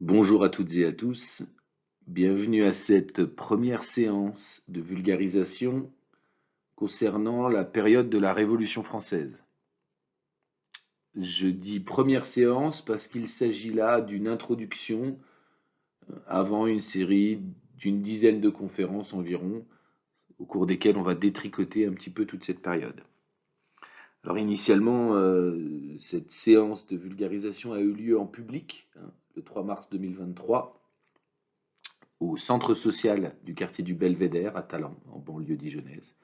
Bonjour à toutes et à tous, bienvenue à cette première séance de vulgarisation concernant la période de la Révolution française. Je dis première séance parce qu'il s'agit là d'une introduction avant une série d'une dizaine de conférences environ, au cours desquelles on va détricoter un petit peu toute cette période. Alors initialement, cette séance de vulgarisation a eu lieu en public, le 3 mars 2023, au centre social du quartier du Belvédère à Talent, en banlieue dijonnaise.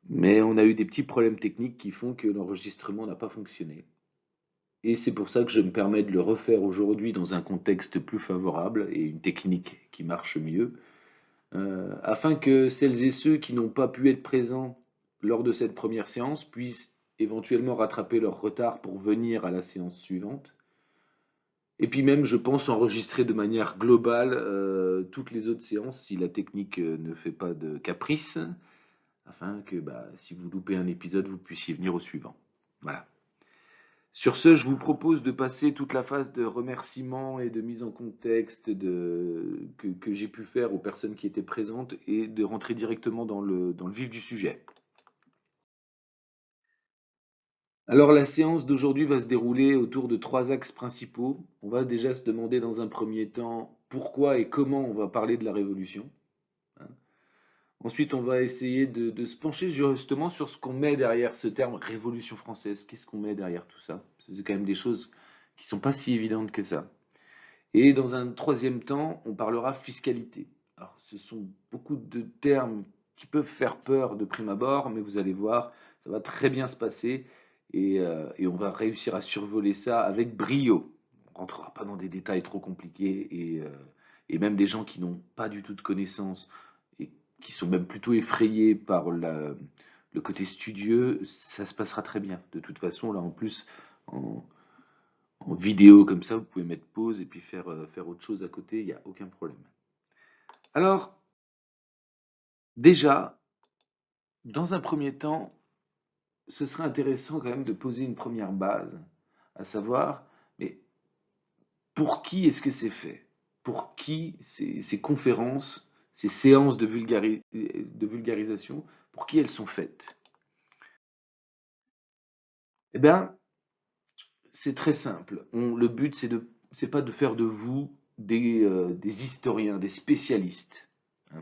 Mais on a eu des petits problèmes techniques qui font que l'enregistrement n'a pas fonctionné. Et c'est pour ça que je me permets de le refaire aujourd'hui dans un contexte plus favorable et une technique qui marche mieux, afin que celles et ceux qui n'ont pas pu être présents lors de cette première séance puissent éventuellement rattraper leur retard pour venir à la séance suivante. Et puis même, je pense enregistrer de manière globale toutes les autres séances si la technique ne fait pas de caprice, afin que si vous loupez un épisode, vous puissiez venir au suivant. Voilà. Sur ce, je vous propose de passer toute la phase de remerciement et de mise en contexte que j'ai pu faire aux personnes qui étaient présentes et de rentrer directement dans le vif du sujet. Alors la séance d'aujourd'hui va se dérouler autour de trois axes principaux. On va déjà se demander dans un premier temps pourquoi et comment on va parler de la Révolution, hein. Ensuite, on va essayer de se pencher justement sur ce qu'on met derrière ce terme Révolution française. Qu'est-ce qu'on met derrière tout ça? Parce que c'est quand même des choses qui sont pas si évidentes que ça. Et dans un troisième temps, on parlera fiscalité. Alors, ce sont beaucoup de termes qui peuvent faire peur de prime abord, mais vous allez voir, ça va très bien se passer et on va réussir à survoler ça avec brio. On ne rentrera pas dans des détails trop compliqués et même des gens qui n'ont pas du tout de connaissances et qui sont même plutôt effrayés par le côté studieux, ça se passera très bien. De toute façon, là en plus, en, en vidéo comme ça, vous pouvez mettre pause et puis faire autre chose à côté, il n'y a aucun problème. Alors, déjà, dans un premier temps, ce serait intéressant quand même de poser une première base, à savoir, mais pour qui est-ce que c'est fait? Pour qui ces conférences, ces séances de vulgarisation, pour qui elles sont faites? Eh bien, c'est très simple. Le but, c'est pas de faire de vous des historiens, des spécialistes, hein.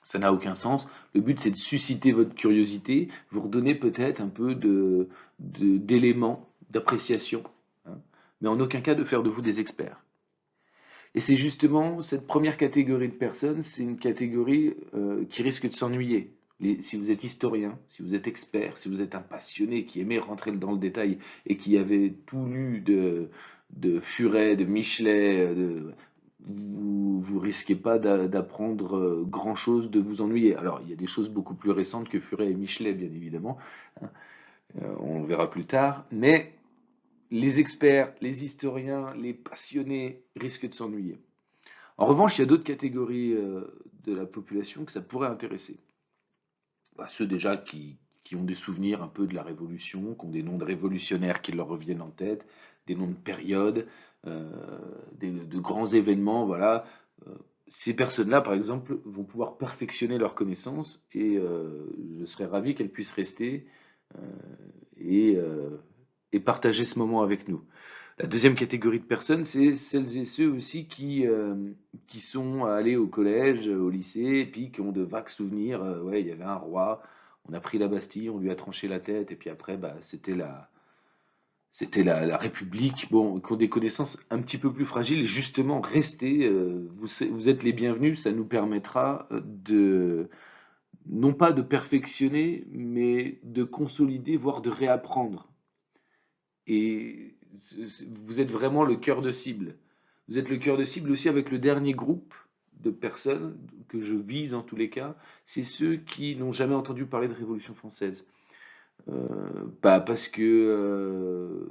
Ça n'a aucun sens. Le but, c'est de susciter votre curiosité, vous redonner peut-être un peu d'éléments d'appréciation, hein, mais en aucun cas de faire de vous des experts. Et c'est justement cette première catégorie de personnes, c'est une catégorie qui risque de s'ennuyer. Si vous êtes historien, si vous êtes expert, si vous êtes un passionné qui aimait rentrer dans le détail et qui avait tout lu de Furet, de Michelet, vous risquez pas d'apprendre grand-chose, de vous ennuyer. Alors, il y a des choses beaucoup plus récentes que Furet et Michelet, bien évidemment, hein, on verra plus tard, mais les experts, les historiens, les passionnés risquent de s'ennuyer. En revanche, il y a d'autres catégories de la population que ça pourrait intéresser. Ceux déjà qui ont des souvenirs un peu de la Révolution, qui ont des noms de révolutionnaires qui leur reviennent en tête, des noms de périodes, euh, de grands événements, voilà. Euh, Ces personnes-là, par exemple, vont pouvoir perfectionner leurs connaissances et je serais ravi qu'elles puissent rester euh, et, euh, et partager ce moment avec nous. La deuxième catégorie de personnes, c'est celles et ceux aussi qui sont allés au collège, au lycée, et puis qui ont de vagues souvenirs. Ouais, il y avait un roi, on a pris la Bastille, on lui a tranché la tête, et puis après, c'était la République. Bon, qui ont des connaissances un petit peu plus fragiles, et justement, restez, vous êtes les bienvenus, ça nous permettra non pas de perfectionner, mais de consolider, voire de réapprendre. Et vous êtes vraiment le cœur de cible. Vous êtes le cœur de cible aussi avec le dernier groupe de personnes que je vise en tous les cas, c'est ceux qui n'ont jamais entendu parler de Révolution française. Pas parce que,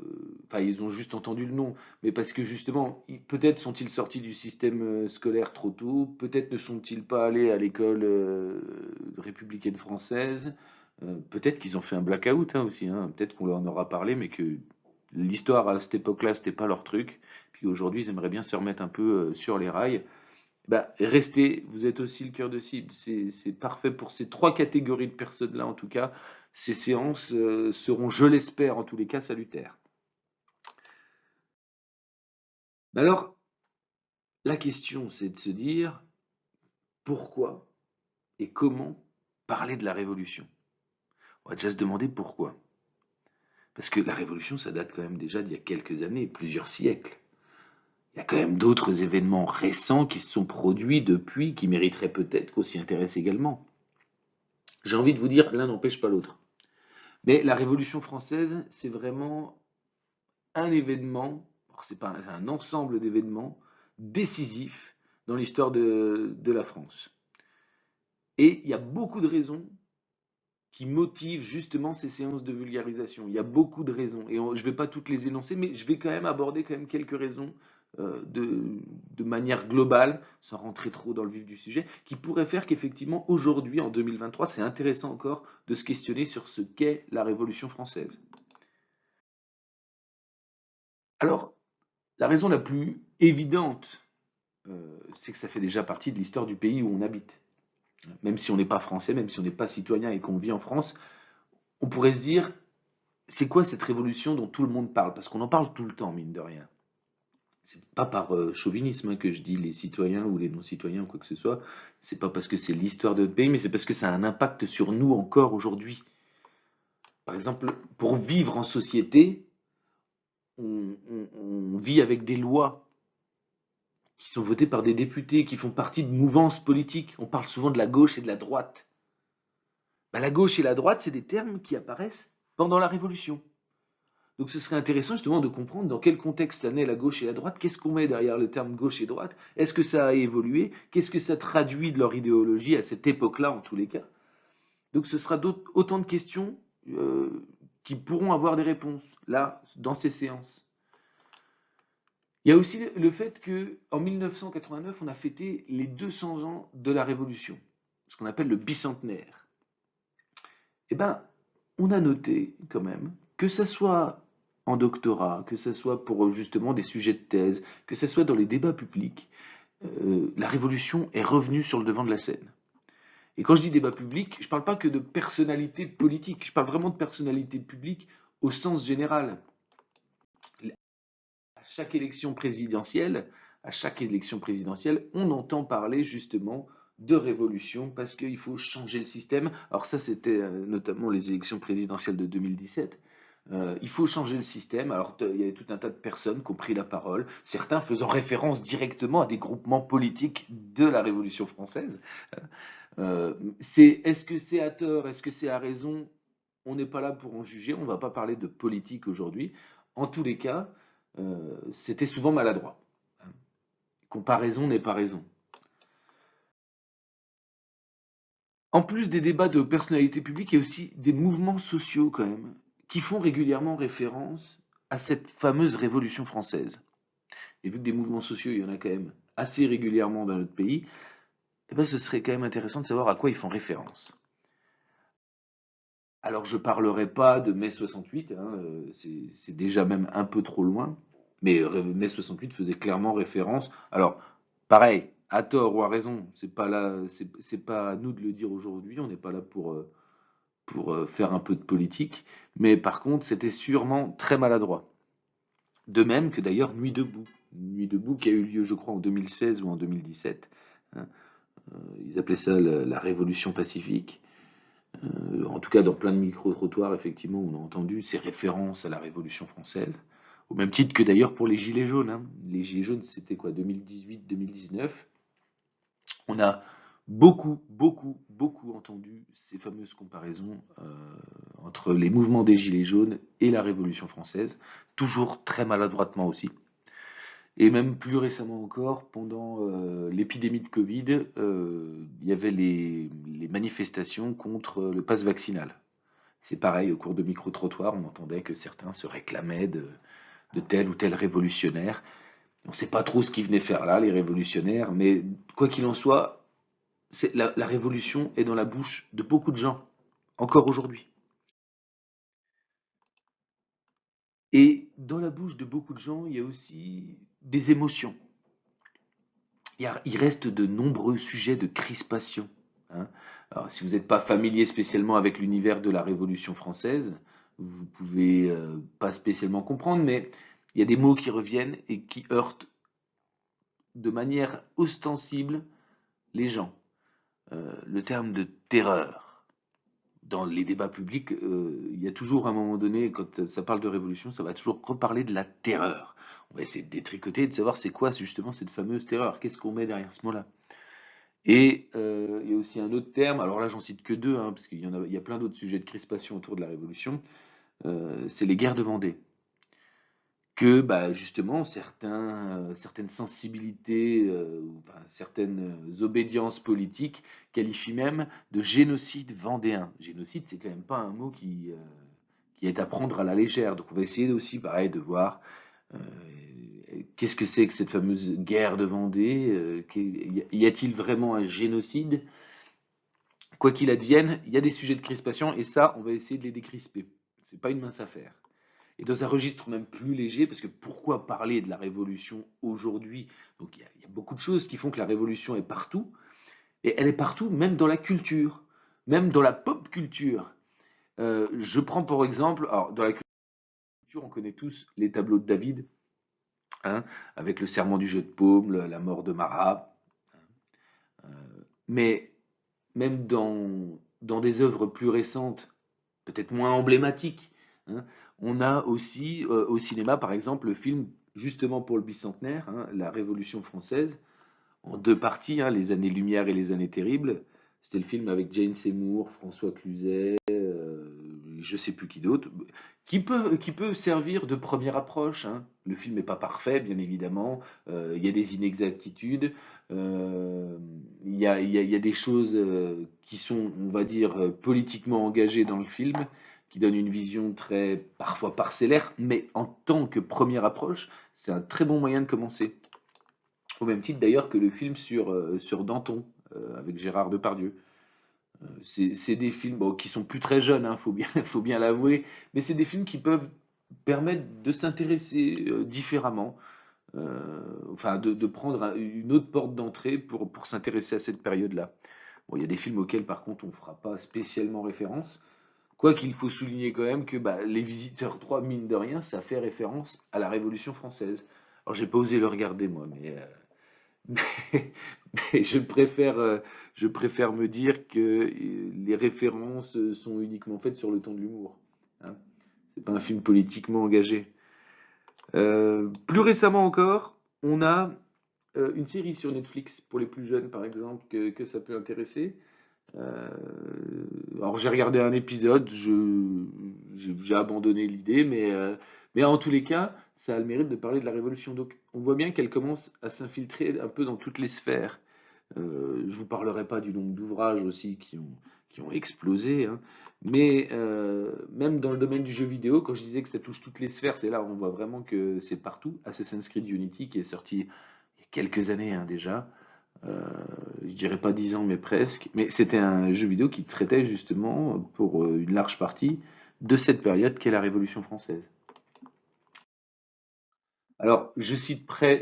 enfin, ils ont juste entendu le nom, mais parce que justement, peut-être sont-ils sortis du système scolaire trop tôt, peut-être ne sont-ils pas allés à l'école républicaine française, peut-être qu'ils ont fait un blackout hein, aussi, hein, peut-être qu'on leur en aura parlé, mais que L'histoire à cette époque-là, c'était pas leur truc. Puis aujourd'hui, ils aimeraient bien se remettre un peu sur les rails. Bah, restez, vous êtes aussi le cœur de cible. C'est parfait pour ces trois catégories de personnes-là, en tout cas. Ces séances seront, je l'espère, en tous les cas, salutaires. Bah alors, la question, c'est de se dire pourquoi et comment parler de la révolution. On va déjà se demander pourquoi. Parce que la révolution, ça date quand même déjà d'il y a quelques années, plusieurs siècles. Il y a quand même d'autres événements récents qui se sont produits depuis, qui mériteraient peut-être qu'on s'y intéresse également. J'ai envie de vous dire, l'un n'empêche pas l'autre. Mais la Révolution française, c'est vraiment un événement, c'est pas c'est un ensemble d'événements décisifs dans l'histoire de la France. Et il y a beaucoup de raisons qui motivent justement ces séances de vulgarisation. Il y a beaucoup de raisons. Et je ne vais pas toutes les énoncer, mais je vais quand même aborder quand même quelques raisons de manière globale, sans rentrer trop dans le vif du sujet, qui pourraient faire qu'effectivement, aujourd'hui, en 2023, c'est intéressant encore de se questionner sur ce qu'est la Révolution française. Alors, la raison la plus évidente, c'est que ça fait déjà partie de l'histoire du pays où on habite. Même si on n'est pas français, même si on n'est pas citoyen et qu'on vit en France, on pourrait se dire, c'est quoi cette révolution dont tout le monde parle? Parce qu'on en parle tout le temps, mine de rien. C'est pas par chauvinisme hein, que je dis les citoyens ou les non-citoyens ou quoi que ce soit. C'est pas parce que c'est l'histoire de notre pays, mais c'est parce que ça a un impact sur nous encore aujourd'hui. Par exemple, pour vivre en société, on vit avec des lois qui sont votées par des députés, qui font partie de mouvances politiques. On parle souvent de la gauche et de la droite. Bah, la gauche et la droite, c'est des termes qui apparaissent pendant la Révolution. Donc ce serait intéressant justement de comprendre dans quel contexte ça naît la gauche et la droite, qu'est-ce qu'on met derrière le terme gauche et droite, est-ce que ça a évolué, qu'est-ce que ça traduit de leur idéologie à cette époque-là en tous les cas. Donc ce sera autant de questions qui pourront avoir des réponses là, dans ces séances. Il y a aussi le fait qu'en 1989, on a fêté les 200 ans de la Révolution, ce qu'on appelle le bicentenaire. Eh bien, on a noté quand même que ça soit en doctorat, que ce soit pour justement des sujets de thèse, que ce soit dans les débats publics, la Révolution est revenue sur le devant de la scène. Et quand je dis débat public, je ne parle pas que de personnalité politique, je parle vraiment de personnalité publique au sens général. À chaque élection présidentielle, on entend parler justement de révolution parce qu'il faut changer le système. Alors ça, c'était notamment les élections présidentielles de 2017. Il faut changer le système. Alors il y avait tout un tas de personnes qui ont pris la parole, certains faisant référence directement à des groupements politiques de la Révolution française. Est-ce que c'est à tort, est-ce que c'est à raison? On n'est pas là pour en juger, on ne va pas parler de politique aujourd'hui. En tous les cas, c'était souvent maladroit. Comparaison n'est pas raison. En plus des débats de personnalité publique, il y a aussi des mouvements sociaux quand même, qui font régulièrement référence à cette fameuse Révolution française. Et vu que des mouvements sociaux, il y en a quand même assez régulièrement dans notre pays, eh ben, ce serait quand même intéressant de savoir à quoi ils font référence. Alors je parlerai pas de mai 68, hein, c'est déjà même un peu trop loin, mais mai 68 faisait clairement référence. Alors pareil, à tort ou à raison, c'est pas là, c'est pas à nous de le dire aujourd'hui, on n'est pas là pour faire un peu de politique, mais par contre c'était sûrement très maladroit. De même que d'ailleurs Nuit debout qui a eu lieu je crois en 2016 ou en 2017, hein, ils appelaient ça la Révolution pacifique. En tout cas, dans plein de micro-trottoirs, effectivement, on a entendu ces références à la Révolution française, au même titre que d'ailleurs pour les Gilets jaunes. Hein. Les Gilets jaunes, c'était quoi, 2018-2019? On a beaucoup entendu ces fameuses comparaisons entre les mouvements des Gilets jaunes et la Révolution française, toujours très maladroitement aussi. Et même plus récemment encore, pendant l'épidémie de Covid, il y avait les manifestations contre le pass vaccinal. C'est pareil, au cours de micro-trottoirs, on entendait que certains se réclamaient de tel ou tel révolutionnaire. On ne sait pas trop ce qu'ils venaient faire là, les révolutionnaires, mais quoi qu'il en soit, la révolution est dans la bouche de beaucoup de gens, encore aujourd'hui. Et dans la bouche de beaucoup de gens, il y a aussi des émotions. Il reste de nombreux sujets de crispation, hein. Alors, si vous n'êtes pas familier spécialement avec l'univers de la Révolution française, vous pouvez pas spécialement comprendre, mais il y a des mots qui reviennent et qui heurtent de manière ostensible les gens. Le terme de terreur. Dans les débats publics, il y a toujours à un moment donné, quand ça parle de révolution, ça va toujours reparler de la terreur. On va essayer de détricoter et de savoir c'est quoi justement cette fameuse terreur. Qu'est-ce qu'on met derrière ce mot-là? Et il y a aussi un autre terme, alors là j'en cite que deux, hein, parce il y a plein d'autres sujets de crispation autour de la Révolution, c'est les guerres de Vendée. Que bah, justement certaines sensibilités, ou enfin, certaines obédiences politiques qualifient même de génocide vendéen. Génocide, c'est quand même pas un mot qui est à prendre à la légère. Donc on va essayer aussi, pareil, de voir euh, qu'est-ce que c'est que cette fameuse guerre de Vendée. Y a-t-il vraiment un génocide? Quoi qu'il advienne, il y a des sujets de crispation et ça, on va essayer de les décrisper. C'est pas une mince affaire. Et dans un registre même plus léger, parce que pourquoi parler de la révolution aujourd'hui? Donc il y a beaucoup de choses qui font que la révolution est partout, et elle est partout, même dans la culture, même dans la pop culture. Je prends pour exemple, alors dans la culture, on connaît tous les tableaux de David, hein, avec le serment du jeu de paume, la mort de Marat, mais même dans des œuvres plus récentes, peut-être moins emblématiques, hein, on a aussi au cinéma, par exemple, le film justement pour le bicentenaire, hein, La Révolution française, en deux parties, hein, les années Lumière et les années terribles. C'était le film avec Jane Seymour, François Cluzet, je sais plus qui d'autre, qui peut servir de première approche, hein. Le film n'est pas parfait, bien évidemment. Il y a des inexactitudes. Il y a des choses qui sont, on va dire, politiquement engagées dans le film, qui donnent une vision très, parfois parcellaire, mais en tant que première approche, c'est un très bon moyen de commencer. Au même titre d'ailleurs que le film sur Danton, avec Gérard Depardieu. C'est des films bon, qui sont plus très jeunes, hein, faut bien l'avouer, mais c'est des films qui peuvent permettre de s'intéresser différemment, enfin de prendre une autre porte d'entrée pour s'intéresser à cette période-là. Bon, il y a des films auxquels par contre on ne fera pas spécialement référence, quoique il faut souligner quand même que bah, Les Visiteurs 3, mine de rien, ça fait référence à la Révolution française. Alors j'ai pas osé le regarder moi, mais, mais je préfère me dire que les références sont uniquement faites sur le ton de l'humour, hein. C'est pas un film politiquement engagé. Plus récemment encore, on a une série sur Netflix pour les plus jeunes, par exemple, que ça peut intéresser. Euh, alors j'ai regardé un épisode, j'ai abandonné l'idée, mais en tous les cas, ça a le mérite de parler de la Révolution. Donc on voit bien qu'elle commence à s'infiltrer un peu dans toutes les sphères. Je vous parlerai pas du nombre d'ouvrages aussi qui ont explosé, hein. Mais même dans le domaine du jeu vidéo, quand je disais que ça touche toutes les sphères, c'est là où on voit vraiment que c'est partout. Assassin's Creed Unity qui est sorti il y a quelques années, hein, déjà. Euh, je dirais pas 10 ans, mais presque. Mais c'était un jeu vidéo qui traitait justement, pour une large partie, de cette période qu'est la Révolution française. Alors, je citerai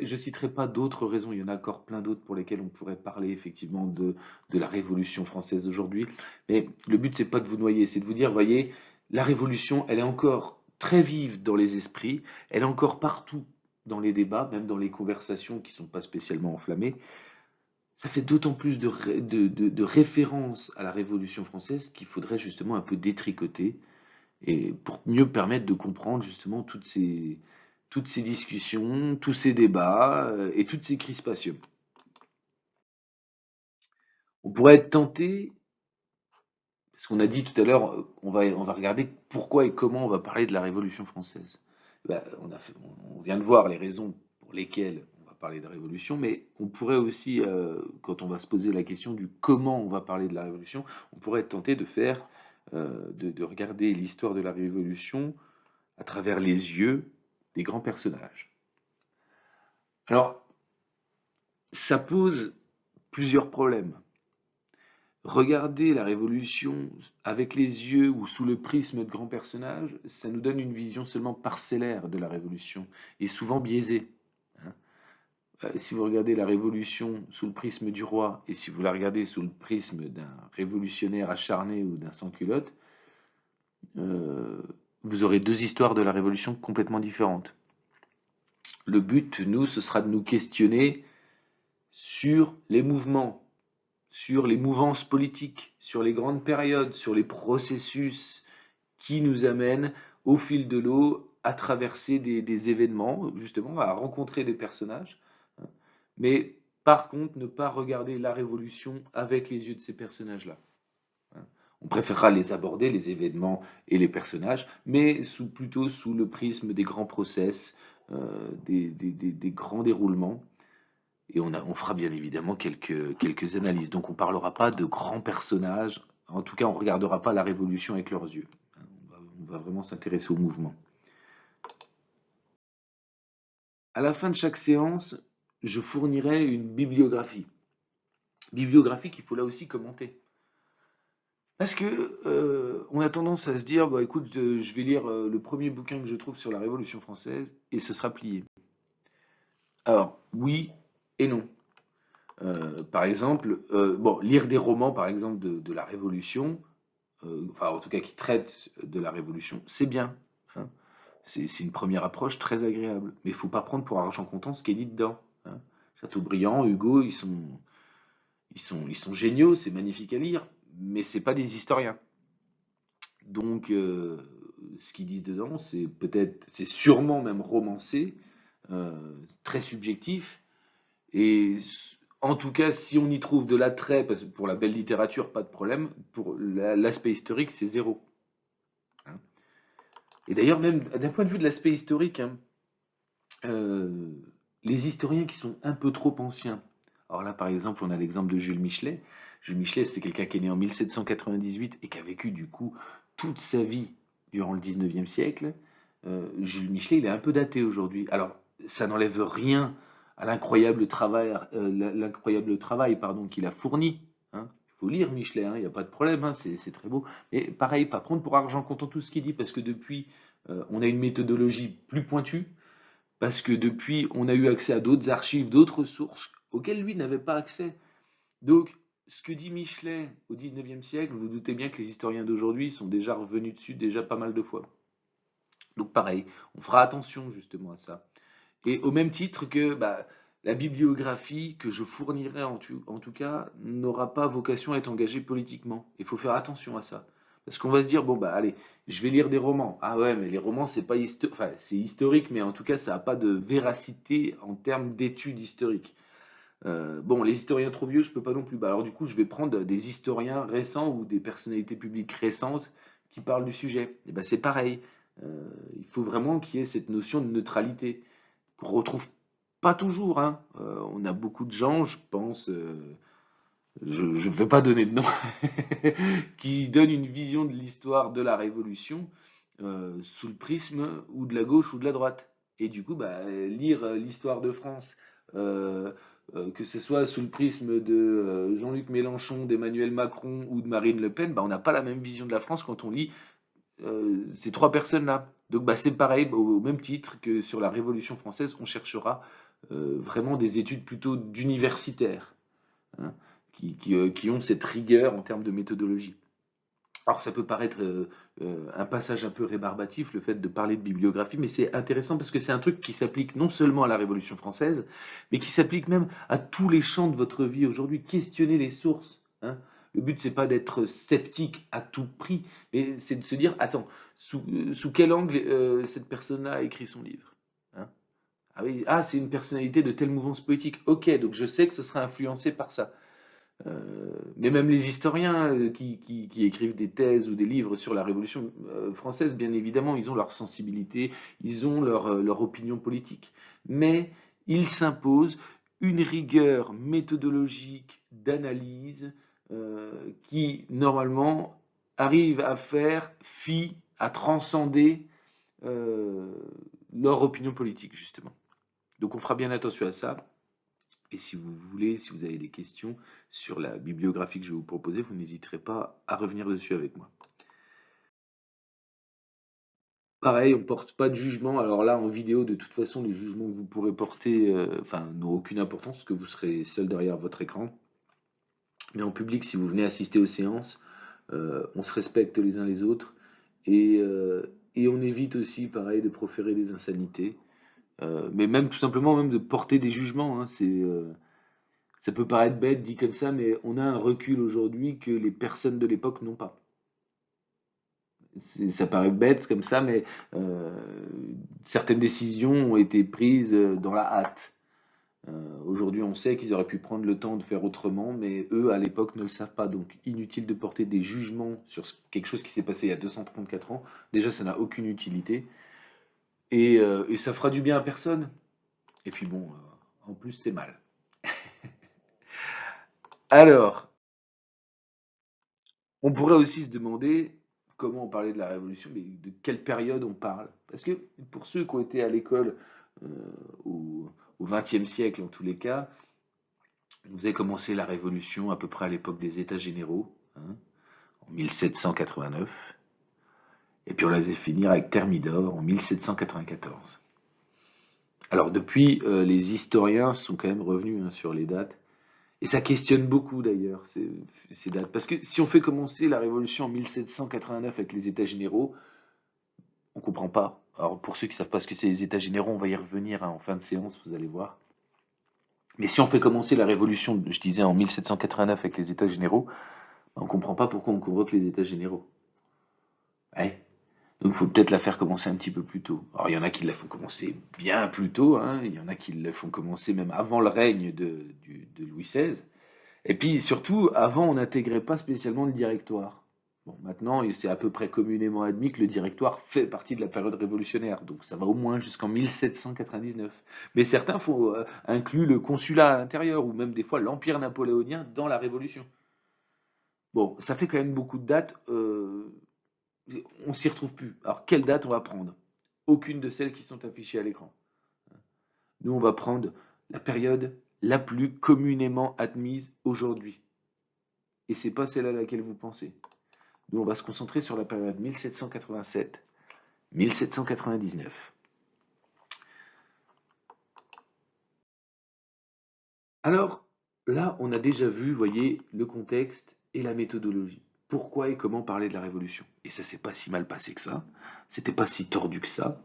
pas d'autres raisons, il y en a encore plein d'autres pour lesquelles on pourrait parler effectivement de la Révolution française aujourd'hui. Mais le but, c'est pas de vous noyer, c'est de vous dire, voyez, la Révolution, elle est encore très vive dans les esprits, elle est encore partout dans les débats, même dans les conversations qui sont pas spécialement enflammées. Ça fait d'autant plus de références à la Révolution française qu'il faudrait justement un peu détricoter et pour mieux permettre de comprendre justement toutes ces discussions, tous ces débats et toutes ces crispations. On pourrait être tenté, parce qu'on a dit tout à l'heure, on va regarder pourquoi et comment on va parler de la Révolution française. Ben, on vient de voir les raisons pour lesquelles on va parler de Révolution, mais on pourrait aussi, quand on va se poser la question du comment on va parler de la Révolution, on pourrait être tenté de faire, de regarder l'histoire de la Révolution à travers les yeux des grands personnages. Alors, ça pose plusieurs problèmes. Regarder la Révolution avec les yeux ou sous le prisme de grands personnages, ça nous donne une vision seulement parcellaire de la Révolution et souvent biaisée, hein. Si vous regardez la Révolution sous le prisme du roi et si vous la regardez sous le prisme d'un révolutionnaire acharné ou d'un sans-culotte, euh, vous aurez deux histoires de la Révolution complètement différentes. Le but, nous, ce sera de nous questionner sur les mouvements, sur les mouvances politiques, sur les grandes périodes, sur les processus qui nous amènent au fil de l'eau à traverser des événements, justement, à rencontrer des personnages, hein. Mais par contre, ne pas regarder la Révolution avec les yeux de ces personnages-là, hein. On préférera les aborder, les événements et les personnages, mais plutôt sous le prisme des grands process, des grands déroulements. Et on fera bien évidemment quelques analyses. Donc on ne parlera pas de grands personnages. En tout cas, on ne regardera pas la Révolution avec leurs yeux. On va vraiment s'intéresser au mouvement. À la fin de chaque séance, je fournirai une bibliographie. Bibliographie qu'il faut là aussi commenter. Parce que on a tendance à se dire, bah écoute, je vais lire le premier bouquin que je trouve sur la Révolution française et ce sera plié. Alors, oui et non. Par exemple, bon, lire des romans, par exemple, de la Révolution, enfin en tout cas qui traitent de la Révolution, c'est bien, hein. C'est une première approche très agréable. Mais il ne faut pas prendre pour argent comptant ce qui est dit dedans, hein. Chateaubriand, Hugo, ils sont géniaux, c'est magnifique à lire, mais c'est pas des historiens. Donc, ce qu'ils disent dedans, c'est sûrement même romancé, très subjectif. Et en tout cas, si on y trouve de l'attrait, parce que pour la belle littérature, pas de problème. Pour l'aspect historique, c'est zéro, hein. Et d'ailleurs, même d'un point de vue de l'aspect historique, hein, euh, les historiens qui sont un peu trop anciens. Alors là, par exemple, on a l'exemple de Jules Michelet. Jules Michelet, c'est quelqu'un qui est né en 1798 et qui a vécu du coup toute sa vie durant le 19e siècle. Jules Michelet, il est un peu daté aujourd'hui. Alors, ça n'enlève rien à l'incroyable travail, pardon, qu'il a fourni, hein. Il faut lire Michelet, hein, il n'y a pas de problème, hein, c'est très beau. Mais pareil, pas prendre pour argent comptant tout ce qu'il dit, parce que depuis, on a une méthodologie plus pointue, parce que depuis, on a eu accès à d'autres archives, d'autres sources auxquelles lui n'avait pas accès. Donc, ce que dit Michelet au XIXe siècle, vous, vous doutez bien que les historiens d'aujourd'hui sont déjà revenus dessus déjà pas mal de fois. Donc pareil, on fera attention justement à ça. Et au même titre que bah, la bibliographie que je fournirai en tout cas n'aura pas vocation à être engagée politiquement. Il faut faire attention à ça. Parce qu'on va se dire, bon bah allez, je vais lire des romans. Ah ouais, mais les romans, c'est pas enfin, c'est historique, mais en tout cas, ça n'a pas de véracité en termes d'études historiques. Bon, les historiens trop vieux, je peux pas non plus. Bah, alors du coup, je vais prendre des historiens récents ou des personnalités publiques récentes qui parlent du sujet. Et ben c'est pareil. Il faut vraiment qu'il y ait cette notion de neutralité qu'on retrouve pas toujours, hein. On a beaucoup de gens, je pense, je ne vais pas donner de nom, qui donnent une vision de l'histoire de la Révolution sous le prisme ou de la gauche ou de la droite. Et du coup, bah, lire l'histoire de France, euh, que ce soit sous le prisme de Jean-Luc Mélenchon, d'Emmanuel Macron ou de Marine Le Pen, bah, on n'a pas la même vision de la France quand on lit ces trois personnes-là. Donc bah, c'est pareil, au même titre que sur la Révolution française, on cherchera vraiment des études plutôt d'universitaires, hein, qui ont cette rigueur en termes de méthodologie. Alors ça peut paraître un passage un peu rébarbatif, le fait de parler de bibliographie, mais c'est intéressant parce que c'est un truc qui s'applique non seulement à la Révolution française, mais qui s'applique même à tous les champs de votre vie aujourd'hui. Questionner les sources, hein. Le but, c'est pas d'être sceptique à tout prix, mais c'est de se dire, attends, sous quel angle cette personne-là a écrit son livre, hein? Ah oui, ah, c'est une personnalité de telle mouvance politique. Ok, donc je sais que ce sera influencé par ça. Mais même les historiens qui écrivent des thèses ou des livres sur la Révolution française, bien évidemment, ils ont leur sensibilité, ils ont leur opinion politique. Mais il s'impose une rigueur méthodologique d'analyse qui, normalement, arrive à faire fi, à transcender euh, leur opinion politique, justement. Donc on fera bien attention à ça. Et si vous voulez, si vous avez des questions sur la bibliographie que je vais vous proposer, vous n'hésiterez pas à revenir dessus avec moi. Pareil, on porte pas de jugement. Alors là, en vidéo, de toute façon, les jugements que vous pourrez porter, enfin, n'ont aucune importance parce que vous serez seul derrière votre écran. Mais en public, si vous venez assister aux séances, on se respecte les uns les autres et on évite aussi, pareil, de proférer des insanités. Mais même tout simplement, même de porter des jugements, hein. Ça peut paraître bête dit comme ça, mais on a un recul aujourd'hui que les personnes de l'époque n'ont pas. Ça paraît bête comme ça, mais euh, certaines décisions ont été prises dans la hâte. Aujourd'hui, on sait qu'ils auraient pu prendre le temps de faire autrement, mais eux, à l'époque, ne le savent pas. Donc, inutile de porter des jugements sur quelque chose qui s'est passé il y a 234 ans. Déjà, ça n'a aucune utilité. Et ça fera du bien à personne. Et puis bon, en plus, c'est mal. Alors, on pourrait aussi se demander comment on parlait de la Révolution, mais de quelle période on parle. Parce que pour ceux qui ont été à l'école euh, au XXe siècle, en tous les cas, vous avez commencé la Révolution à peu près à l'époque des États généraux, hein, en 1789, et puis on la faisait finir avec Thermidor en 1794. Alors depuis, les historiens sont quand même revenus hein, sur les dates, et ça questionne beaucoup d'ailleurs ces dates, parce que si on fait commencer la Révolution en 1789 avec les États généraux, on comprend pas. Alors pour ceux qui savent pas ce que c'est les États généraux, on va y revenir hein, en fin de séance, vous allez voir. Mais si on fait commencer la Révolution, je disais en 1789 avec les États généraux, on comprend pas pourquoi on convoque les États généraux. Ouais. Donc il faut peut-être la faire commencer un petit peu plus tôt. Alors il y en a qui la font commencer bien plus tôt, hein. Il y en a qui la font commencer même avant le règne de Louis XVI. Et puis surtout, avant on n'intégrait pas spécialement le directoire. Bon, maintenant c'est à peu près communément admis que le directoire fait partie de la période révolutionnaire, donc ça va au moins jusqu'en 1799. Mais certains font inclus le consulat à l'intérieur, ou même des fois l'empire napoléonien dans la Révolution. Bon, ça fait quand même beaucoup de dates. On s'y retrouve plus. Alors, quelle date on va prendre? Aucune de celles qui sont affichées à l'écran. Nous, on va prendre la période la plus communément admise aujourd'hui. Et c'est pas celle à laquelle vous pensez. Nous, on va se concentrer sur la période 1787-1799. Alors, là, on a déjà vu, vous voyez, le contexte et la méthodologie. Pourquoi et comment parler de la Révolution? Et ça s'est pas si mal passé que ça. C'était pas si tordu que ça.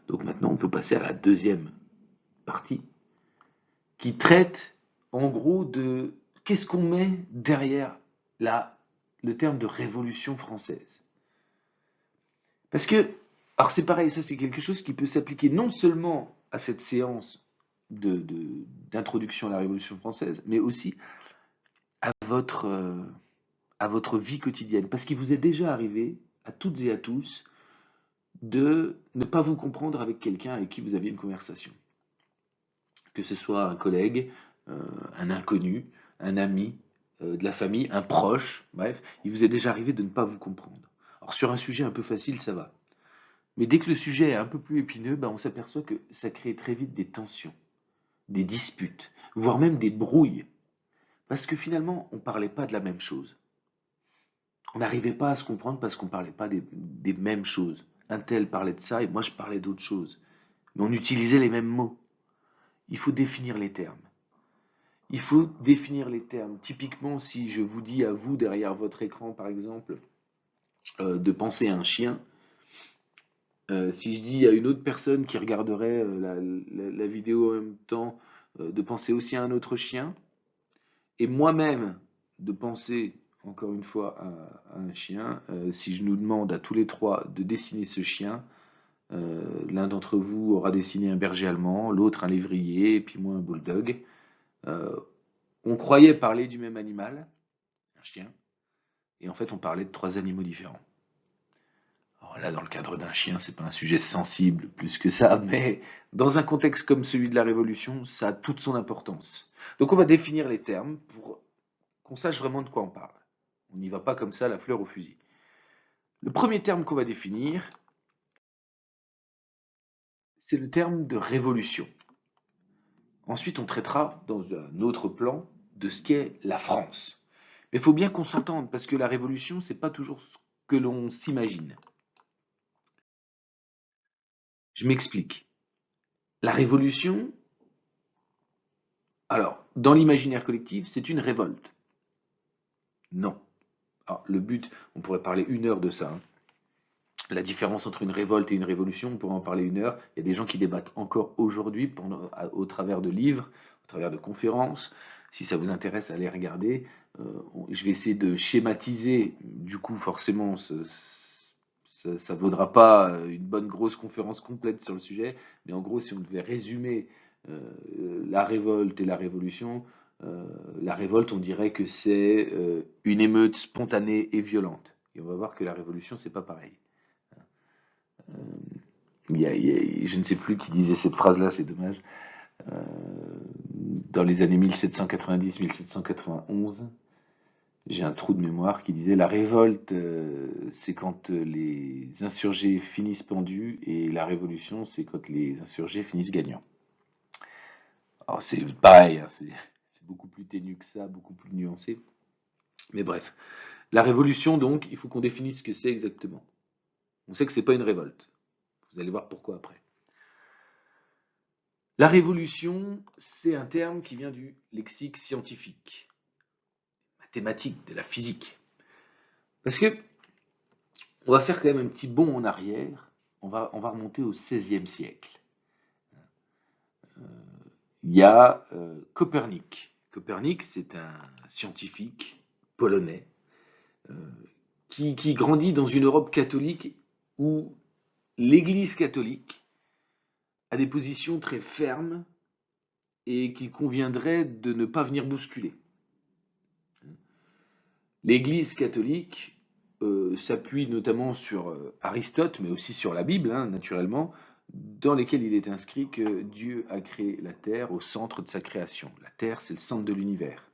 Donc maintenant, on peut passer à la deuxième partie qui traite en gros de qu'est-ce qu'on met derrière le terme de révolution française. Parce que, alors c'est pareil, ça c'est quelque chose qui peut s'appliquer non seulement à cette séance d'introduction à la Révolution française, mais aussi à à votre vie quotidienne. Parce qu'il vous est déjà arrivé, à toutes et à tous, de ne pas vous comprendre avec quelqu'un avec qui vous aviez une conversation. Que ce soit un collègue, un inconnu, un ami, de la famille, un proche, bref, il vous est déjà arrivé de ne pas vous comprendre. Alors sur un sujet un peu facile, ça va. Mais dès que le sujet est un peu plus épineux, ben, on s'aperçoit que ça crée très vite des tensions, des disputes, voire même des brouilles. Parce que finalement, on ne parlait pas de la même chose. On n'arrivait pas à se comprendre parce qu'on ne parlait pas des mêmes choses. Un tel parlait de ça et moi je parlais d'autre chose. Mais on utilisait les mêmes mots. Il faut définir les termes. Il faut définir les termes. Typiquement, si je vous dis à vous, derrière votre écran, par exemple, de penser à un chien, si je dis à une autre personne qui regarderait la vidéo en même temps, de penser aussi à un autre chien, et moi-même de penser, encore une fois, à un chien, si je nous demande à tous les trois de dessiner ce chien, l'un d'entre vous aura dessiné un berger allemand, l'autre un lévrier, et puis moi un bulldog. Euh, on croyait parler du même animal, un chien, et en fait on parlait de trois animaux différents. Alors là, dans le cadre d'un chien, c'est pas un sujet sensible plus que ça, mais dans un contexte comme celui de la Révolution, ça a toute son importance. Donc on va définir les termes pour qu'on sache vraiment de quoi on parle. On n'y va pas comme ça, la fleur au fusil. Le premier terme qu'on va définir, c'est le terme de révolution. Ensuite, on traitera dans un autre plan de ce qu'est la France. Mais il faut bien qu'on s'entende, parce que la révolution, c'est pas toujours ce que l'on s'imagine. Je m'explique. La révolution, alors, dans l'imaginaire collectif, c'est une révolte. Non. Alors, le but, on pourrait parler 1 heure de ça, hein. La différence entre une révolte et une révolution, on pourrait en parler 1 heure. Il y a des gens qui débattent encore aujourd'hui au travers de livres, au travers de conférences. Si ça vous intéresse, allez regarder. Je vais essayer de schématiser. Du coup, forcément, ça vaudra pas une bonne grosse conférence complète sur le sujet. Mais en gros, si on devait résumer euh, la révolte et la révolution, euh, la révolte, on dirait que c'est une émeute spontanée et violente. Et on va voir que la révolution, c'est pas pareil. Je ne sais plus qui disait cette phrase-là, c'est dommage. Euh, dans les années 1790-1791, j'ai un trou de mémoire qui disait la révolte, c'est quand les insurgés finissent pendus et la révolution, c'est quand les insurgés finissent gagnants. Alors c'est pareil, hein, c'est beaucoup plus ténu que ça, beaucoup plus nuancé. Mais bref, la révolution, donc, il faut qu'on définisse ce que c'est exactement. On sait que c'est pas une révolte. Vous allez voir pourquoi après. La révolution, c'est un terme qui vient du lexique scientifique, mathématique, de la physique. Parce que on va faire quand même un petit bond en arrière. On va remonter au XVIe siècle. Il y a Copernic. Copernic, c'est un scientifique polonais euh, qui grandit dans une Europe catholique où l'Église catholique a des positions très fermes et qu'il conviendrait de ne pas venir bousculer. L'Église catholique s'appuie notamment sur Aristote, mais aussi sur la Bible, hein, naturellement, dans lesquelles il est inscrit que Dieu a créé la Terre au centre de sa création. La Terre, c'est le centre de l'univers.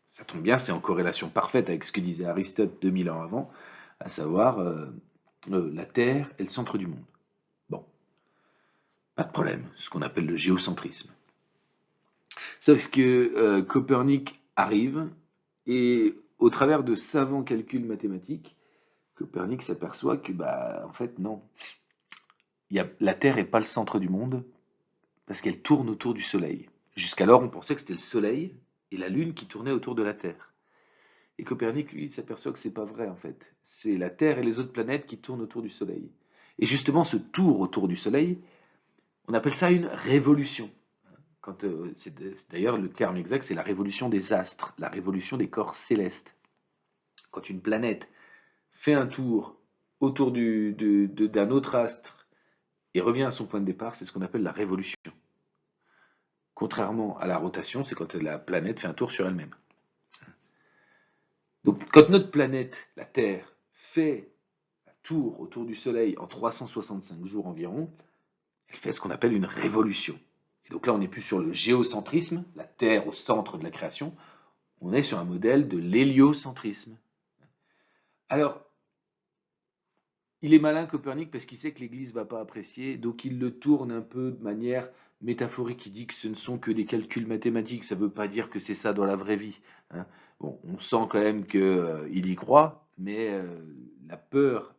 Ça tombe bien, c'est en corrélation parfaite avec ce que disait Aristote 2000 ans avant, à savoir la Terre est le centre du monde. Bon, pas de problème, ce qu'on appelle le géocentrisme. Sauf que Copernic arrive et au travers de savants calculs mathématiques, Copernic s'aperçoit que, bah, en fait, non. La Terre n'est pas le centre du monde parce qu'elle tourne autour du Soleil. Jusqu'alors, on pensait que c'était le Soleil et la Lune qui tournaient autour de la Terre. Et Copernic, lui, s'aperçoit que c'est pas vrai, en fait. C'est la Terre et les autres planètes qui tournent autour du Soleil. Et justement, ce tour autour du Soleil, on appelle ça une révolution. D'ailleurs, le terme exact, c'est la révolution des astres, la révolution des corps célestes. Quand une planète fait un tour autour d'un autre astre et revient à son point de départ, c'est ce qu'on appelle la révolution. Contrairement à la rotation, c'est quand la planète fait un tour sur elle-même. Donc quand notre planète, la Terre, fait un tour autour du Soleil en 365 jours environ, elle fait ce qu'on appelle une révolution. Et donc là, on n'est plus sur le géocentrisme, la Terre au centre de la création, on est sur un modèle de l'héliocentrisme. Alors, il est malin Copernic parce qu'il sait que l'Église ne va pas apprécier, donc il le tourne un peu de manière métaphorique. Il dit que ce ne sont que des calculs mathématiques, ça ne veut pas dire que c'est ça dans la vraie vie, hein. Bon, on sent quand même qu'il y croit, mais la peur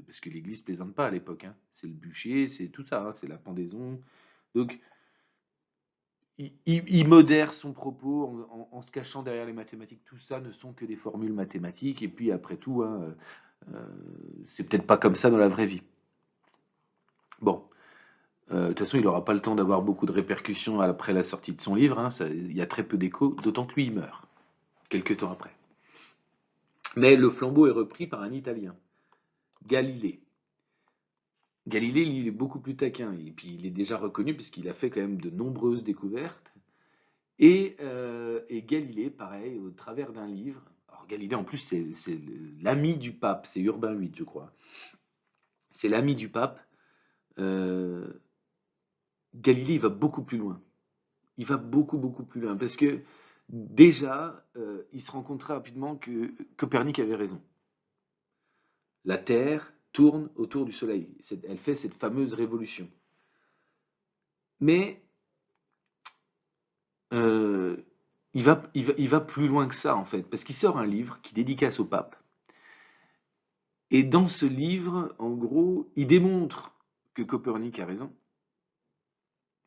parce que l'Église plaisante pas à l'époque, hein. C'est le bûcher, c'est tout ça, hein, c'est la pendaison. Donc il modère son propos en se cachant derrière les mathématiques. Tout ça ne sont que des formules mathématiques, et puis après tout, hein, euh, c'est peut-être pas comme ça dans la vraie vie. Bon, de toute façon, il n'aura pas le temps d'avoir beaucoup de répercussions après la sortie de son livre, hein, il y a très peu d'écho, d'autant que lui, il meurt, quelques temps après. Mais le flambeau est repris par un Italien, Galilée. Galilée, lui, il est beaucoup plus taquin, et puis il est déjà reconnu puisqu'il a fait quand même de nombreuses découvertes. Et Galilée, pareil, au travers d'un livre. Alors Galilée, en plus, c'est l'ami du pape, c'est Urbain VIII, je crois. C'est l'ami du pape. Euh, Galilée, il va beaucoup plus loin. Il va beaucoup, beaucoup plus loin. Parce que déjà, il se rend compte très rapidement que Copernic avait raison. La Terre tourne autour du Soleil. Elle fait cette fameuse révolution. Mais euh, il va plus loin que ça, en fait, parce qu'il sort un livre qui dédicace au pape. Et dans ce livre, en gros, il démontre que Copernic a raison.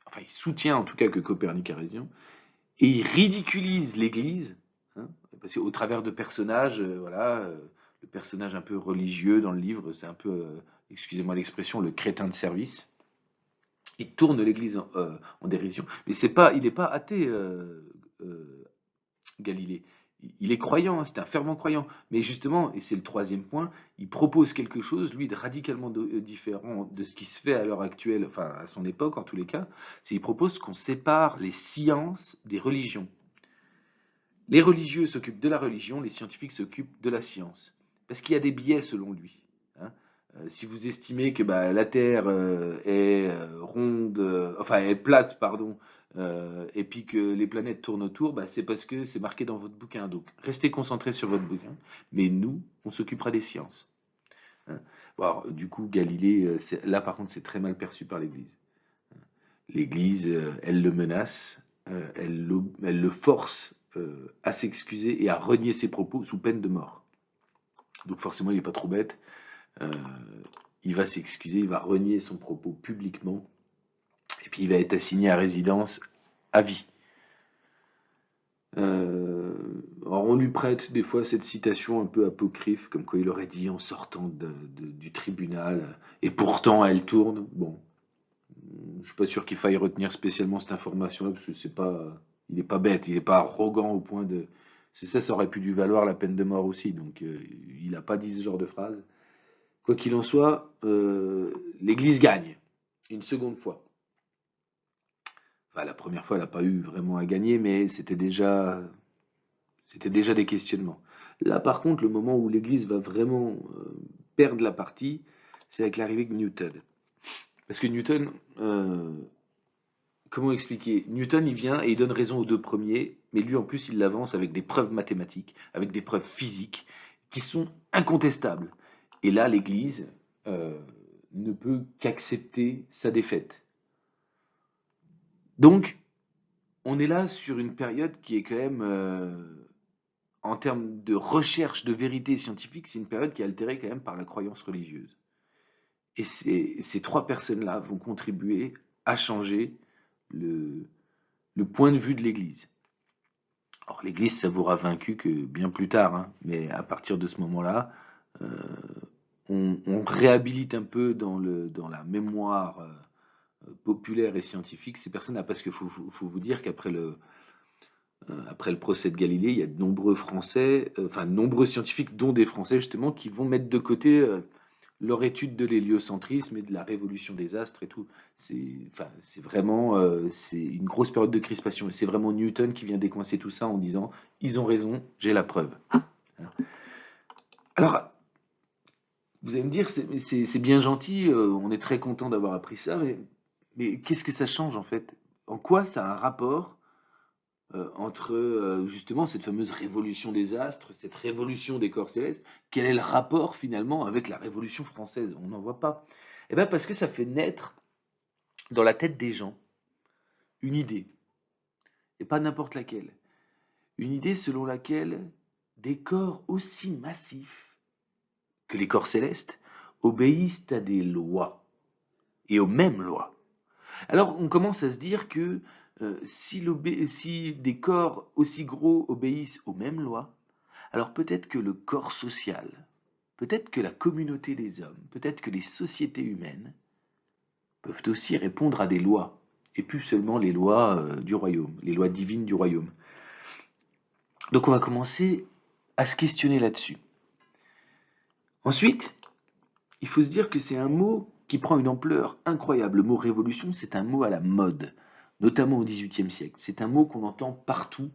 Enfin, il soutient en tout cas que Copernic a raison. Et il ridiculise l'Église, hein, parce qu'au travers de personnages, voilà, le personnage un peu religieux dans le livre, c'est un peu, excusez-moi l'expression, le crétin de service. Il tourne l'Église en dérision. Mais il n'est pas athée, euh, Galilée. Il est croyant, hein, c'est un fervent croyant. Mais justement, et c'est le troisième point, il propose quelque chose, lui, de radicalement différent de ce qui se fait à l'heure actuelle, enfin à son époque en tous les cas. C'est il propose qu'on sépare les sciences des religions. Les religieux s'occupent de la religion, les scientifiques s'occupent de la science. Parce qu'il y a des biais selon lui, hein. Si vous estimez que bah, la Terre est ronde, enfin est plate, pardon, et puis que les planètes tournent autour, bah, c'est parce que c'est marqué dans votre bouquin. Donc restez concentrés sur votre bouquin. Mais nous, on s'occupera des sciences, hein. Bon, alors, du coup, Galilée, là par contre, c'est très mal perçu par l'Église. L'Église, elle le menace, elle le force à s'excuser et à renier ses propos sous peine de mort. Donc forcément, il n'est pas trop bête. Euh, il va s'excuser, il va renier son propos publiquement, et puis il va être assigné à résidence à vie. Euh, alors on lui prête des fois cette citation un peu apocryphe, comme quoi il aurait dit en sortant du tribunal, et pourtant elle tourne. Bon, je suis pas sûr qu'il faille retenir spécialement cette information-là, parce que il est pas bête, il est pas arrogant au point de. Parce que ça aurait pu lui valoir la peine de mort aussi, donc il n'a pas dit ce genre de phrase. Quoi qu'il en soit, l'Église gagne une seconde fois. Enfin, la première fois, elle n'a pas eu vraiment à gagner, mais c'était déjà des questionnements. Là, par contre, le moment où l'Église va vraiment perdre la partie, c'est avec l'arrivée de Newton. Parce que Newton, comment expliquer? Newton, il vient et il donne raison aux deux premiers, mais lui, en plus, il l'avance avec des preuves mathématiques, avec des preuves physiques, qui sont incontestables. Et là, l'Église euh, ne peut qu'accepter sa défaite. Donc, on est là sur une période qui est quand même, en termes de recherche de vérité scientifique, c'est une période qui est altérée quand même par la croyance religieuse. Et ces trois personnes-là vont contribuer à changer le, le point de vue de l'Église. Or, l'Église savoura vaincu que bien plus tard, hein, mais à partir de ce moment-là, euh, on réhabilite un peu dans la mémoire populaire et scientifique ces personnes-là, parce qu'il faut vous dire qu'après après le procès de Galilée, il y a de nombreux Français, enfin de nombreux scientifiques, dont des Français justement, qui vont mettre de côté leur étude de l'héliocentrisme et de la révolution des astres et tout. C'est vraiment c'est une grosse période de crispation. Et c'est vraiment Newton qui vient décoincer tout ça en disant ils ont raison, j'ai la preuve. Alors, vous allez me dire, c'est bien gentil, on est très content d'avoir appris ça, mais qu'est-ce que ça change en fait? En quoi ça a un rapport entre justement cette fameuse révolution des astres, cette révolution des corps célestes? Quel est le rapport finalement avec la Révolution française? On n'en voit pas. Eh bien parce que ça fait naître dans la tête des gens une idée, et pas n'importe laquelle. Une idée selon laquelle des corps aussi massifs que les corps célestes obéissent à des lois, et aux mêmes lois. Alors on commence à se dire que si des corps aussi gros obéissent aux mêmes lois, alors peut-être que le corps social, peut-être que la communauté des hommes, peut-être que les sociétés humaines peuvent aussi répondre à des lois, et plus seulement les lois du royaume, les lois divines du royaume. Donc on va commencer à se questionner là-dessus. Ensuite, il faut se dire que c'est un mot qui prend une ampleur incroyable. Le mot révolution, c'est un mot à la mode, notamment au XVIIIe siècle. C'est un mot qu'on entend partout,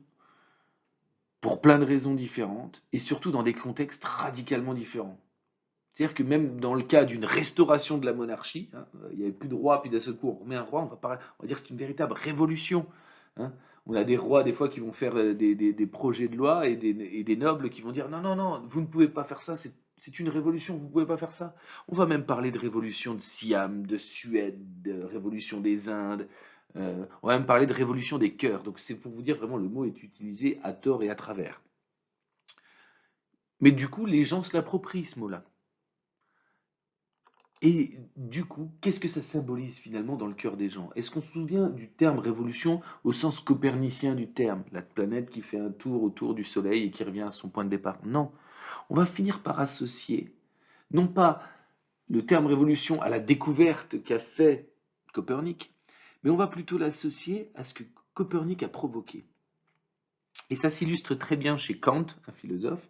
pour plein de raisons différentes, et surtout dans des contextes radicalement différents. C'est-à-dire que même dans le cas d'une restauration de la monarchie, hein, il n'y avait plus de roi, puis d'un seul coup on remet un roi, on va dire que c'est une véritable révolution, hein. On a des rois des fois qui vont faire des projets de loi et des nobles qui vont dire non, non, non, vous ne pouvez pas faire ça, c'est une révolution, vous ne pouvez pas faire ça. On va même parler de révolution de Siam, de Suède, de révolution des Indes, On va même parler de révolution des cœurs. Donc c'est pour vous dire vraiment le mot est utilisé à tort et à travers. Mais du coup, les gens se l'approprient ce mot-là. Et du coup, qu'est-ce que ça symbolise finalement dans le cœur des gens? Est-ce qu'on se souvient du terme révolution au sens copernicien du terme, la planète qui fait un tour autour du Soleil et qui revient à son point de départ? Non, on va finir par associer, non pas le terme révolution à la découverte qu'a fait Copernic, mais on va plutôt l'associer à ce que Copernic a provoqué. Et ça s'illustre très bien chez Kant, un philosophe,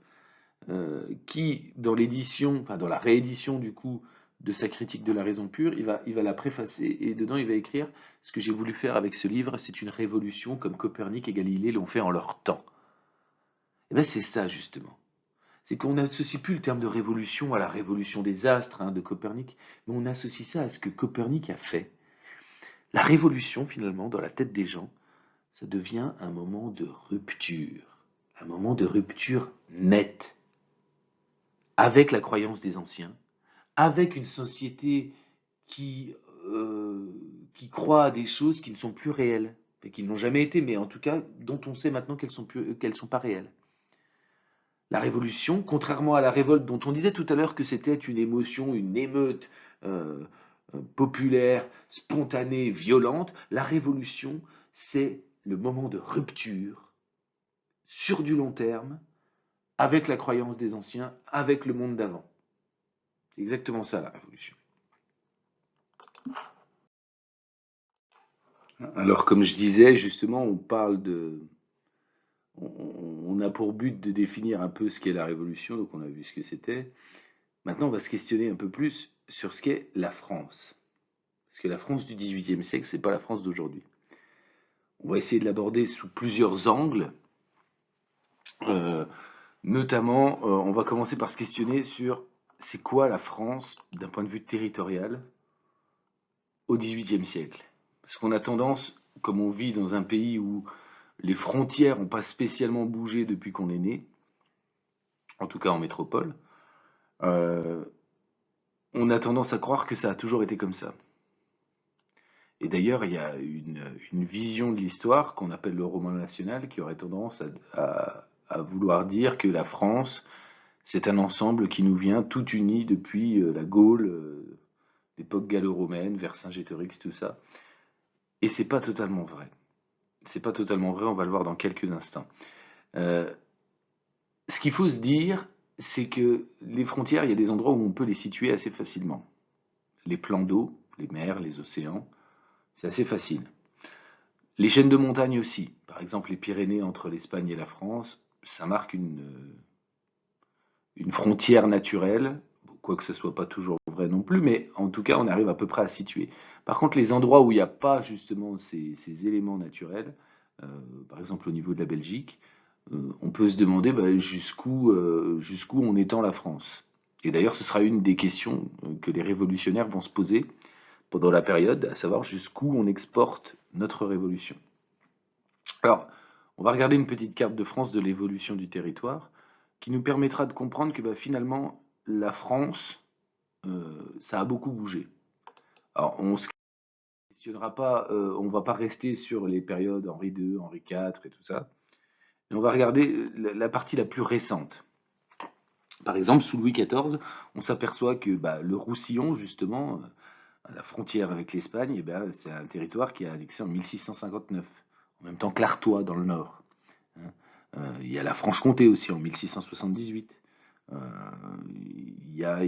qui, dans l'édition, enfin dans la réédition du coup de sa critique de la raison pure, il va la préfacer et dedans il va écrire ce que j'ai voulu faire avec ce livre, c'est une révolution comme Copernic et Galilée l'ont fait en leur temps. Et bien c'est ça justement. C'est qu'on n'associe plus le terme de révolution à la révolution des astres de Copernic, mais on associe ça à ce que Copernic a fait. La révolution finalement dans la tête des gens, ça devient un moment de rupture nette avec la croyance des anciens, avec une société qui, qui croit à des choses qui ne sont plus réelles, et qui n'ont jamais été, mais en tout cas dont on sait maintenant qu'elles sont pas réelles. La révolution, contrairement à la révolte dont on disait tout à l'heure que c'était une émotion, une émeute euh, populaire, spontanée, violente, la révolution, c'est le moment de rupture sur du long terme avec la croyance des anciens, avec le monde d'avant. C'est exactement ça la révolution. Alors, comme je disais, justement, on a pour but de définir un peu ce qu'est la révolution, donc on a vu ce que c'était. Maintenant, on va se questionner un peu plus sur ce qu'est la France. Parce que la France du XVIIIe siècle, c'est pas la France d'aujourd'hui. On va essayer de l'aborder sous plusieurs angles. Euh, Notamment, on va commencer par se questionner sur c'est quoi la France d'un point de vue territorial au XVIIIe siècle. Parce qu'on a tendance, comme on vit dans un pays où les frontières n'ont pas spécialement bougé depuis qu'on est né, en tout cas en métropole, euh, on a tendance à croire que ça a toujours été comme ça. Et d'ailleurs, il y a une vision de l'histoire qu'on appelle le roman national qui aurait tendance à vouloir dire que la France, c'est un ensemble qui nous vient tout uni depuis la Gaule, l'époque gallo-romaine, Vercingétorix, tout ça. Et c'est pas totalement vrai. C'est pas totalement vrai, on va le voir dans quelques instants. Euh, Ce qu'il faut se dire, c'est que les frontières, il y a des endroits où on peut les situer assez facilement. Les plans d'eau, les mers, les océans, c'est assez facile. Les chaînes de montagnes aussi. Par exemple, les Pyrénées entre l'Espagne et la France, ça marque une frontière naturelle, quoique ce soit pas toujours vrai non plus, mais en tout cas, on arrive à peu près à situer. Par contre, les endroits où il n'y a pas justement ces éléments naturels, euh, par exemple au niveau de la Belgique, on peut se demander jusqu'où on étend la France. Et d'ailleurs, ce sera une des questions que les révolutionnaires vont se poser pendant la période, à savoir jusqu'où on exporte notre révolution. Alors, on va regarder une petite carte de France de l'évolution du territoire qui nous permettra de comprendre que finalement, la France, ça a beaucoup bougé. Alors, on ne se questionnera pas, on ne va pas rester sur les périodes Henri II, Henri IV et tout ça, mais on va regarder la partie la plus récente. Par exemple, sous Louis XIV, on s'aperçoit que le Roussillon, justement, à la frontière avec l'Espagne, c'est un territoire qui est annexé en 1659, en même temps que l'Artois dans le nord. Hein. Il y a la Franche-Comté aussi en 1678. Euh, il y a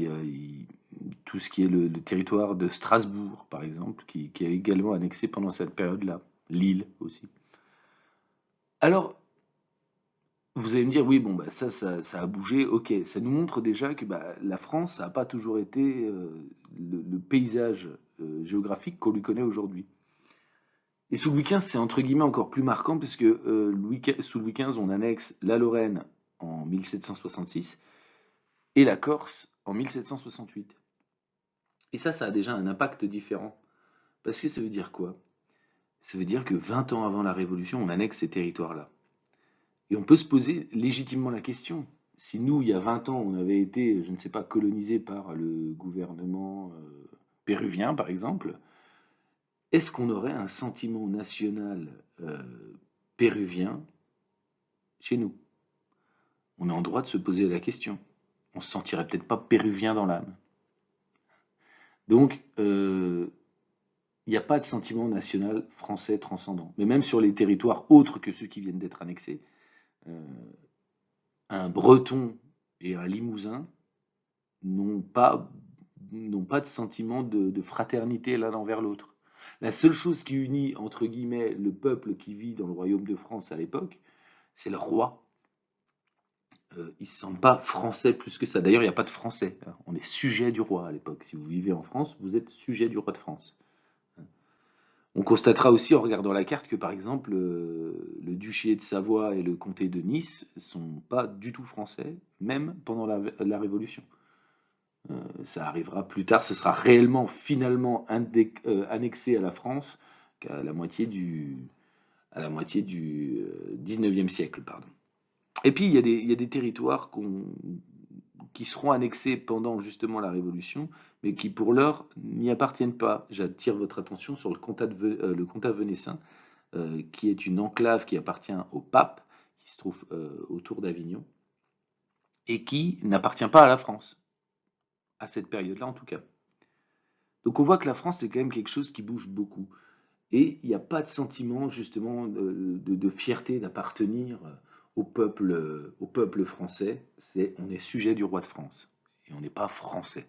tout ce qui est le territoire de Strasbourg, par exemple, qui est également annexé pendant cette période-là. Lille aussi. Alors, vous allez me dire, oui, bon, ça a bougé, ok, ça nous montre déjà que la France, ça n'a pas toujours été le paysage géographique qu'on lui connaît aujourd'hui. Et sous Louis XV, c'est entre guillemets encore plus marquant, puisque sous Louis XV, on annexe la Lorraine en 1766 et la Corse en 1768. Et ça a déjà un impact différent. Parce que ça veut dire quoi? Ça veut dire que 20 ans avant la Révolution, on annexe ces territoires-là. Et on peut se poser légitimement la question. Si nous, il y a 20 ans, on avait été, je ne sais pas, colonisé par le gouvernement péruvien, par exemple, est-ce qu'on aurait un sentiment national péruvien chez nous? On est en droit de se poser la question. On se sentirait peut-être pas péruvien dans l'âme. Donc, il n'y a pas de sentiment national français transcendant. Mais même sur les territoires autres que ceux qui viennent d'être annexés, euh, un Breton et un Limousin n'ont pas, n'ont pas de sentiment de fraternité l'un envers l'autre. La seule chose qui unit, entre guillemets, le peuple qui vit dans le royaume de France à l'époque, c'est le roi. Ils ne se sentent pas français plus que ça. D'ailleurs, il n'y a pas de français, hein. On est sujet du roi à l'époque. Si vous vivez en France, vous êtes sujet du roi de France. On constatera aussi en regardant la carte que, par exemple, le duché de Savoie et le comté de Nice sont pas du tout français, même pendant la Révolution. Ça arrivera plus tard, ce sera réellement, finalement, annexé à la France qu'à la moitié du 19e siècle, pardon. Et puis, il y a des territoires qui seront annexés pendant justement la Révolution, mais qui pour l'heure n'y appartiennent pas. J'attire votre attention sur le comtat venessin, qui est une enclave qui appartient au pape, qui se trouve autour d'Avignon, et qui n'appartient pas à la France, à cette période-là en tout cas. Donc on voit que la France, c'est quand même quelque chose qui bouge beaucoup. Et il n'y a pas de sentiment justement de fierté d'appartenir au peuple français. On est sujet du roi de France et on n'est pas français.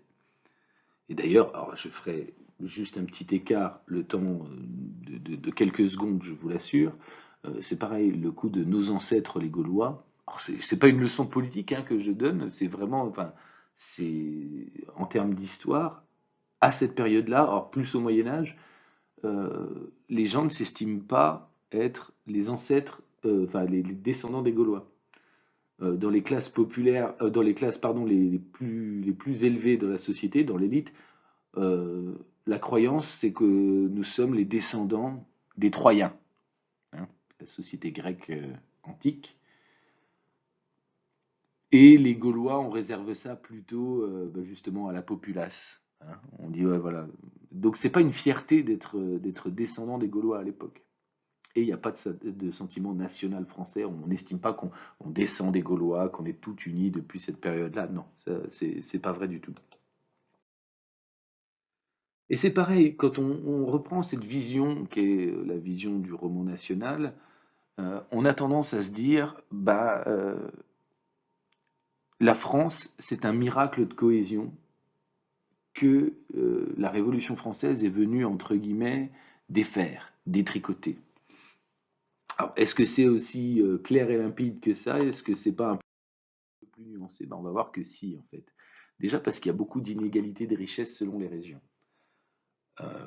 Et d'ailleurs, alors je ferai juste un petit écart, le temps de quelques secondes, je vous l'assure. C'est pareil, le coup de nos ancêtres les Gaulois. Alors c'est pas une leçon politique hein, que je donne, c'est vraiment, enfin, c'est en termes d'histoire, à cette période-là, alors plus au Moyen Âge, les gens ne s'estiment pas être les ancêtres, enfin les descendants des Gaulois. Dans les classes populaires, dans les classes pardon, les plus élevées de la société, dans l'élite, euh, la croyance c'est que nous sommes les descendants des Troyens, hein, la société grecque antique. Et les Gaulois, on réserve ça plutôt justement à la populace, hein. On dit ouais, voilà. Donc c'est pas une fierté d'être descendant des Gaulois à l'époque. Et il n'y a pas de sentiment national français. On n'estime pas qu'on descend des Gaulois, qu'on est tout unis depuis cette période-là. Non, c'est pas vrai du tout. Et c'est pareil, quand on reprend cette vision qui est la vision du roman national, on a tendance à se dire, bah, la France, c'est un miracle de cohésion que la Révolution française est venue, entre guillemets, défaire, détricoter. Alors, est-ce que c'est aussi clair et limpide que ça? Est-ce que c'est pas un peu plus nuancé? Ben, on va voir que si, en fait. Déjà parce qu'il y a beaucoup d'inégalités de richesses selon les régions.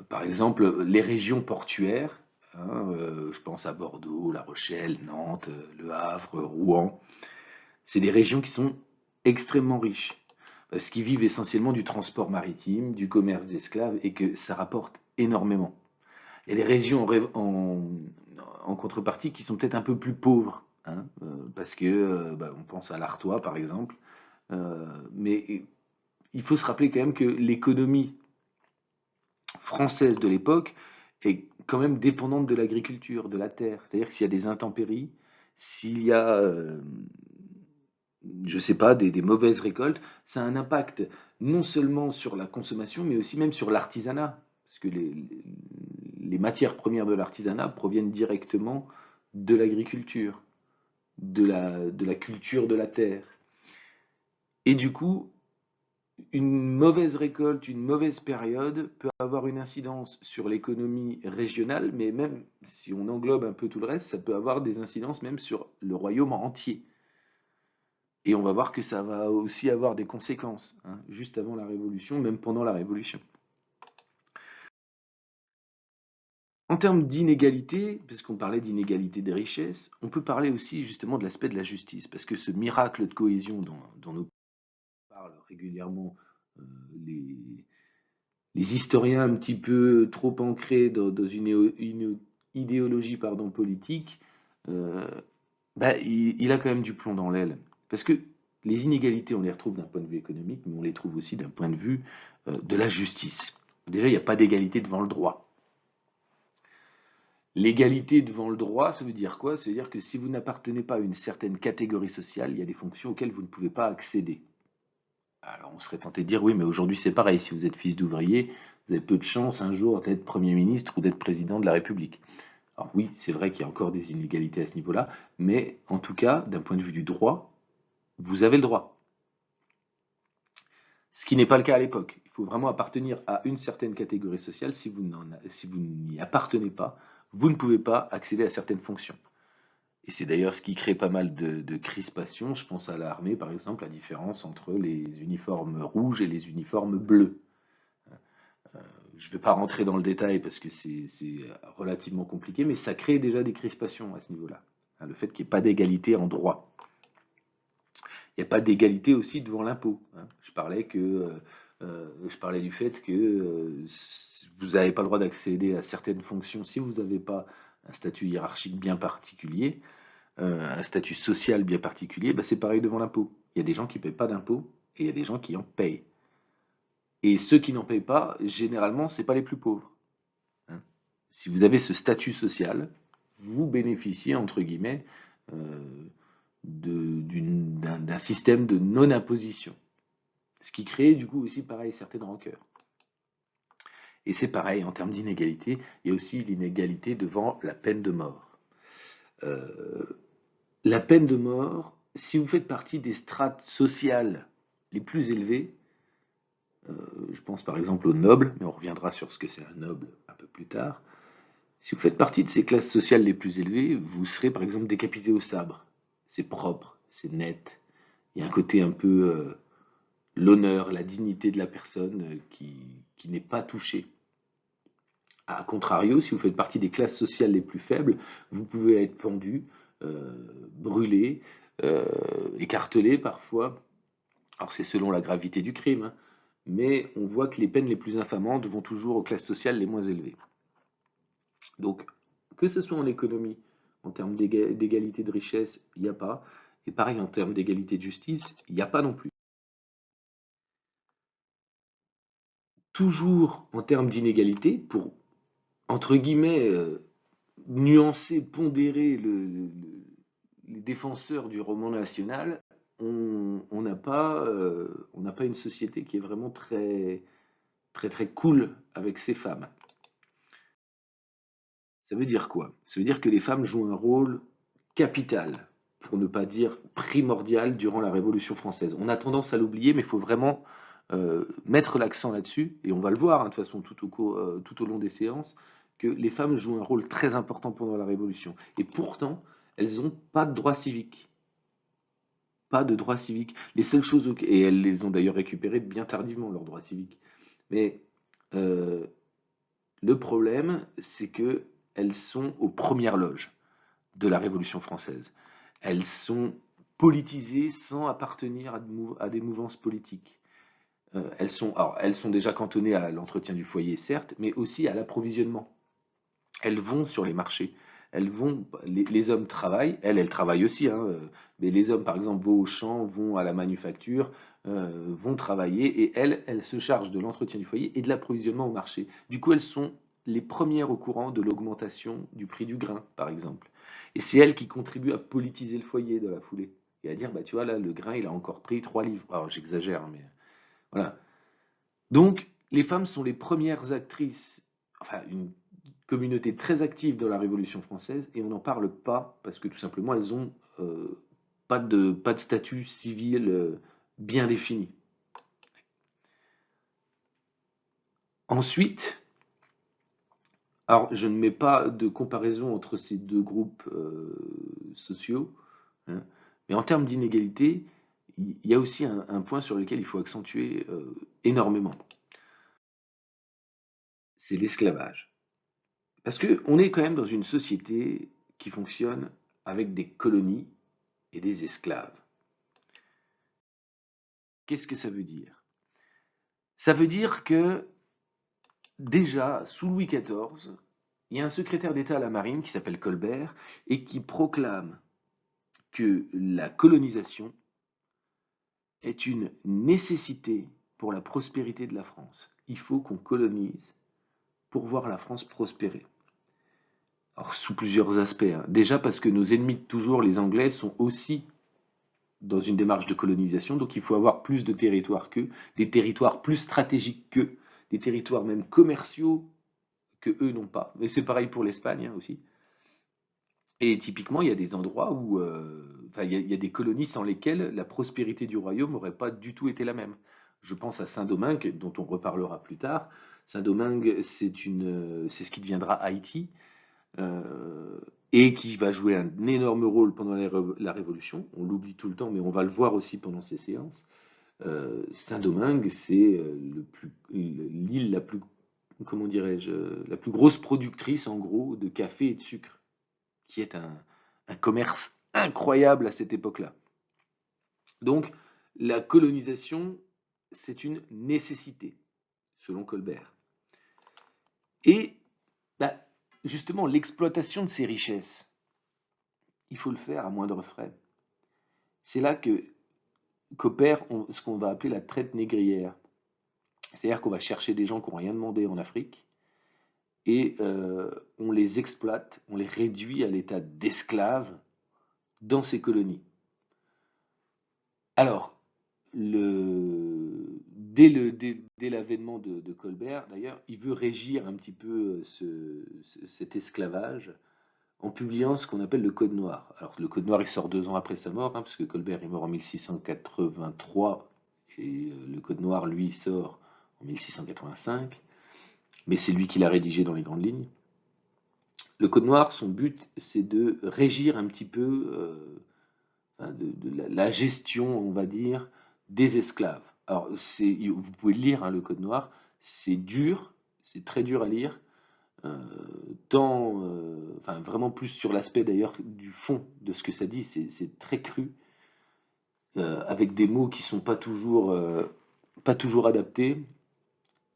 Par exemple, les régions portuaires, hein, je pense à Bordeaux, La Rochelle, Nantes, Le Havre, Rouen, c'est des régions qui sont extrêmement riches, parce qu'ils vivent essentiellement du transport maritime, du commerce d'esclaves, et que ça rapporte énormément. Il y a des régions en contrepartie qui sont peut-être un peu plus pauvres, hein, parce que bah, on pense à l'Artois par exemple, mais il faut se rappeler quand même que l'économie française de l'époque est quand même dépendante de l'agriculture, de la terre. C'est-à-dire que s'il y a des intempéries, s'il y a, je sais pas, des mauvaises récoltes, ça a un impact non seulement sur la consommation, mais aussi même sur l'artisanat. Parce que les matières premières de l'artisanat proviennent directement de l'agriculture, de la culture de la terre. Et du coup, une mauvaise récolte, une mauvaise période peut avoir une incidence sur l'économie régionale, mais même si on englobe un peu tout le reste, ça peut avoir des incidences même sur le royaume entier. Et on va voir que ça va aussi avoir des conséquences, hein, juste avant la Révolution, même pendant la Révolution. En termes d'inégalité, puisqu'on parlait d'inégalité des richesses, on peut parler aussi justement de l'aspect de la justice, parce que ce miracle de cohésion dont nous parlent régulièrement euh, les, les historiens un petit peu trop ancrés dans une idéologie pardon, politique, euh, bah, il a quand même du plomb dans l'aile. Parce que les inégalités, on les retrouve d'un point de vue économique, mais on les trouve aussi d'un point de vue de la justice. Déjà, il n'y a pas d'égalité devant le droit. L'égalité devant le droit, ça veut dire quoi? Ça veut dire que si vous n'appartenez pas à une certaine catégorie sociale, il y a des fonctions auxquelles vous ne pouvez pas accéder. Alors on serait tenté de dire oui, mais aujourd'hui c'est pareil. Si vous êtes fils d'ouvrier, vous avez peu de chance un jour d'être Premier ministre ou d'être président de la République. Alors oui, c'est vrai qu'il y a encore des inégalités à ce niveau-là, mais en tout cas, d'un point de vue du droit, vous avez le droit. Ce qui n'est pas le cas à l'époque. Il faut vraiment appartenir à une certaine catégorie sociale. Si vous n'y appartenez pas, vous ne pouvez pas accéder à certaines fonctions. Et c'est d'ailleurs ce qui crée pas mal de crispations. Je pense à l'armée, par exemple, la différence entre les uniformes rouges et les uniformes bleus. Je ne vais pas rentrer dans le détail parce que c'est relativement compliqué, mais ça crée déjà des crispations à ce niveau-là. Le fait qu'il n'y ait pas d'égalité en droit. Il n'y a pas d'égalité aussi devant l'impôt. Je parlais du fait que vous n'avez pas le droit d'accéder à certaines fonctions si vous n'avez pas un statut hiérarchique bien particulier, un statut social bien particulier. Bah, c'est pareil devant l'impôt. Il y a des gens qui ne payent pas d'impôt et il y a des gens qui en payent. Et ceux qui n'en payent pas, généralement, ce n'est pas les plus pauvres. Hein. Si vous avez ce statut social, vous bénéficiez, entre guillemets, euh, d'un système de non-imposition. Ce qui crée du coup aussi pareil certaines rancœurs. Et c'est pareil en termes d'inégalité, il y a aussi l'inégalité devant la peine de mort. Euh, la peine de mort, si vous faites partie des strates sociales les plus élevées, je pense par exemple aux nobles, mais on reviendra sur ce que c'est un noble un peu plus tard. Si vous faites partie de ces classes sociales les plus élevées, vous serez par exemple décapité au sabre. C'est propre, c'est net. Il y a un côté un peu l'honneur, la dignité de la personne qui n'est pas touchée. A contrario, si vous faites partie des classes sociales les plus faibles, vous pouvez être pendu, euh, brûlé, euh, écartelé parfois. Alors c'est selon la gravité du crime, hein, mais on voit que les peines les plus infamantes vont toujours aux classes sociales les moins élevées. Donc, que ce soit en économie, en termes d'égalité de richesse, il n'y a pas. Et pareil, en termes d'égalité de justice, il n'y a pas non plus. Toujours en termes d'inégalité, pour, entre guillemets, nuancer, pondérer les défenseurs du roman national, on n'a pas une société qui est vraiment très, très, très cool avec ses femmes. Ça veut dire quoi? Ça veut dire que les femmes jouent un rôle capital, pour ne pas dire primordial, durant la Révolution française. On a tendance à l'oublier, mais il faut vraiment mettre l'accent là-dessus, et on va le voir hein, de toute façon tout au long des séances, que les femmes jouent un rôle très important pendant la Révolution. Et pourtant, elles n'ont pas de droits civiques. Pas de droits civiques. Les seules choses, et elles les ont d'ailleurs récupérés bien tardivement, leurs droits civiques. Mais euh, le problème, c'est que elles sont aux premières loges de la Révolution française. Elles sont politisées sans appartenir à des mouvances politiques. Elles sont déjà cantonnées à l'entretien du foyer, certes, mais aussi à l'approvisionnement. Elles vont sur les marchés. Les hommes travaillent, elles travaillent aussi, hein, mais les hommes, par exemple, vont au champ, vont à la manufacture, vont travailler, et elles se chargent de l'entretien du foyer et de l'approvisionnement au marché. Du coup, elles sont les premières au courant de l'augmentation du prix du grain, par exemple. Et c'est elles qui contribuent à politiser le foyer de la foulée. Et à dire, bah tu vois, là, le grain, il a encore pris 3 livres. Alors, j'exagère, hein, mais voilà. Donc, les femmes sont les premières actrices, enfin, une communauté très active dans la Révolution française, et on n'en parle pas parce que tout simplement, elles ont pas de statut civil bien défini. Ensuite, alors je ne mets pas de comparaison entre ces deux groupes sociaux, hein, mais en termes d'inégalité, il y a aussi un point sur lequel il faut accentuer énormément, c'est l'esclavage. Parce qu'on est quand même dans une société qui fonctionne avec des colonies et des esclaves. Qu'est-ce que ça veut dire? Ça veut dire que déjà, sous Louis XIV, il y a un secrétaire d'État à la marine qui s'appelle Colbert et qui proclame que la colonisation est une nécessité pour la prospérité de la France. Il faut qu'on colonise pour voir la France prospérer. Alors, sous plusieurs aspects, hein. Déjà parce que nos ennemis de toujours, les Anglais, sont aussi dans une démarche de colonisation, donc il faut avoir plus de territoires qu'eux, des territoires plus stratégiques qu'eux, des territoires même commerciaux que eux n'ont pas. Mais c'est pareil pour l'Espagne, hein, aussi. Et typiquement, il y a des endroits où, enfin, il y a des colonies sans lesquelles la prospérité du royaume n'aurait pas du tout été la même. Je pense à Saint-Domingue, dont on reparlera plus tard. Saint-Domingue, c'est ce qui deviendra Haïti, et qui va jouer un énorme rôle pendant la Révolution. On l'oublie tout le temps, mais on va le voir aussi pendant ces séances. Saint-Domingue, c'est l'île la plus, comment dirais-je, la plus grosse productrice en gros de café et de sucre, qui est un commerce incroyable à cette époque-là. Donc, la colonisation, c'est une nécessité, selon Colbert. Et bah, justement, l'exploitation de ces richesses, il faut le faire à moindre frais. C'est là que qu'opère ce qu'on va appeler la traite négrière. C'est-à-dire qu'on va chercher des gens qui n'ont rien demandé en Afrique et on les exploite, on les réduit à l'état d'esclaves dans ces colonies. Alors, dès l'avènement de Colbert, d'ailleurs, il veut régir un petit peu cet esclavage en publiant ce qu'on appelle le Code noir. Alors, le Code noir, il sort 2 ans après sa mort, hein, parce que Colbert est mort en 1683, et le Code noir, lui, il sort en 1685, mais c'est lui qui l'a rédigé dans les grandes lignes. Le Code noir, son but, c'est de régir un petit peu enfin, de la gestion, on va dire, des esclaves. Alors, vous pouvez lire, hein, le Code noir, c'est dur, c'est très dur à lire, euh, enfin vraiment plus sur l'aspect d'ailleurs du fond de ce que ça dit, c'est très cru, avec des mots qui sont pas toujours adaptés,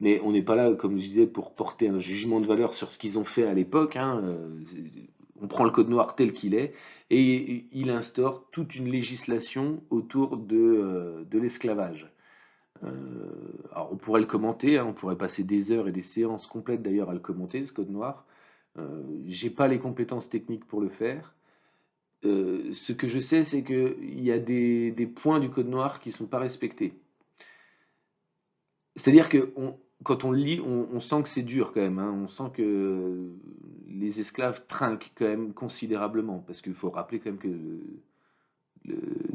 mais on n'est pas là, comme je disais, pour porter un jugement de valeur sur ce qu'ils ont fait à l'époque, hein, on prend le code noir tel qu'il est, et il instaure toute une législation autour de l'esclavage. Euh, alors on pourrait le commenter, hein, on pourrait passer des heures et des séances complètes d'ailleurs à le commenter, ce code noir. J'ai pas les compétences techniques pour le faire. Ce que je sais, c'est qu'il y a des points du code noir qui sont pas respectés. C'est-à-dire que quand on le lit, on sent que c'est dur quand même, hein. On sent que les esclaves trinquent quand même considérablement, parce qu'il faut rappeler quand même que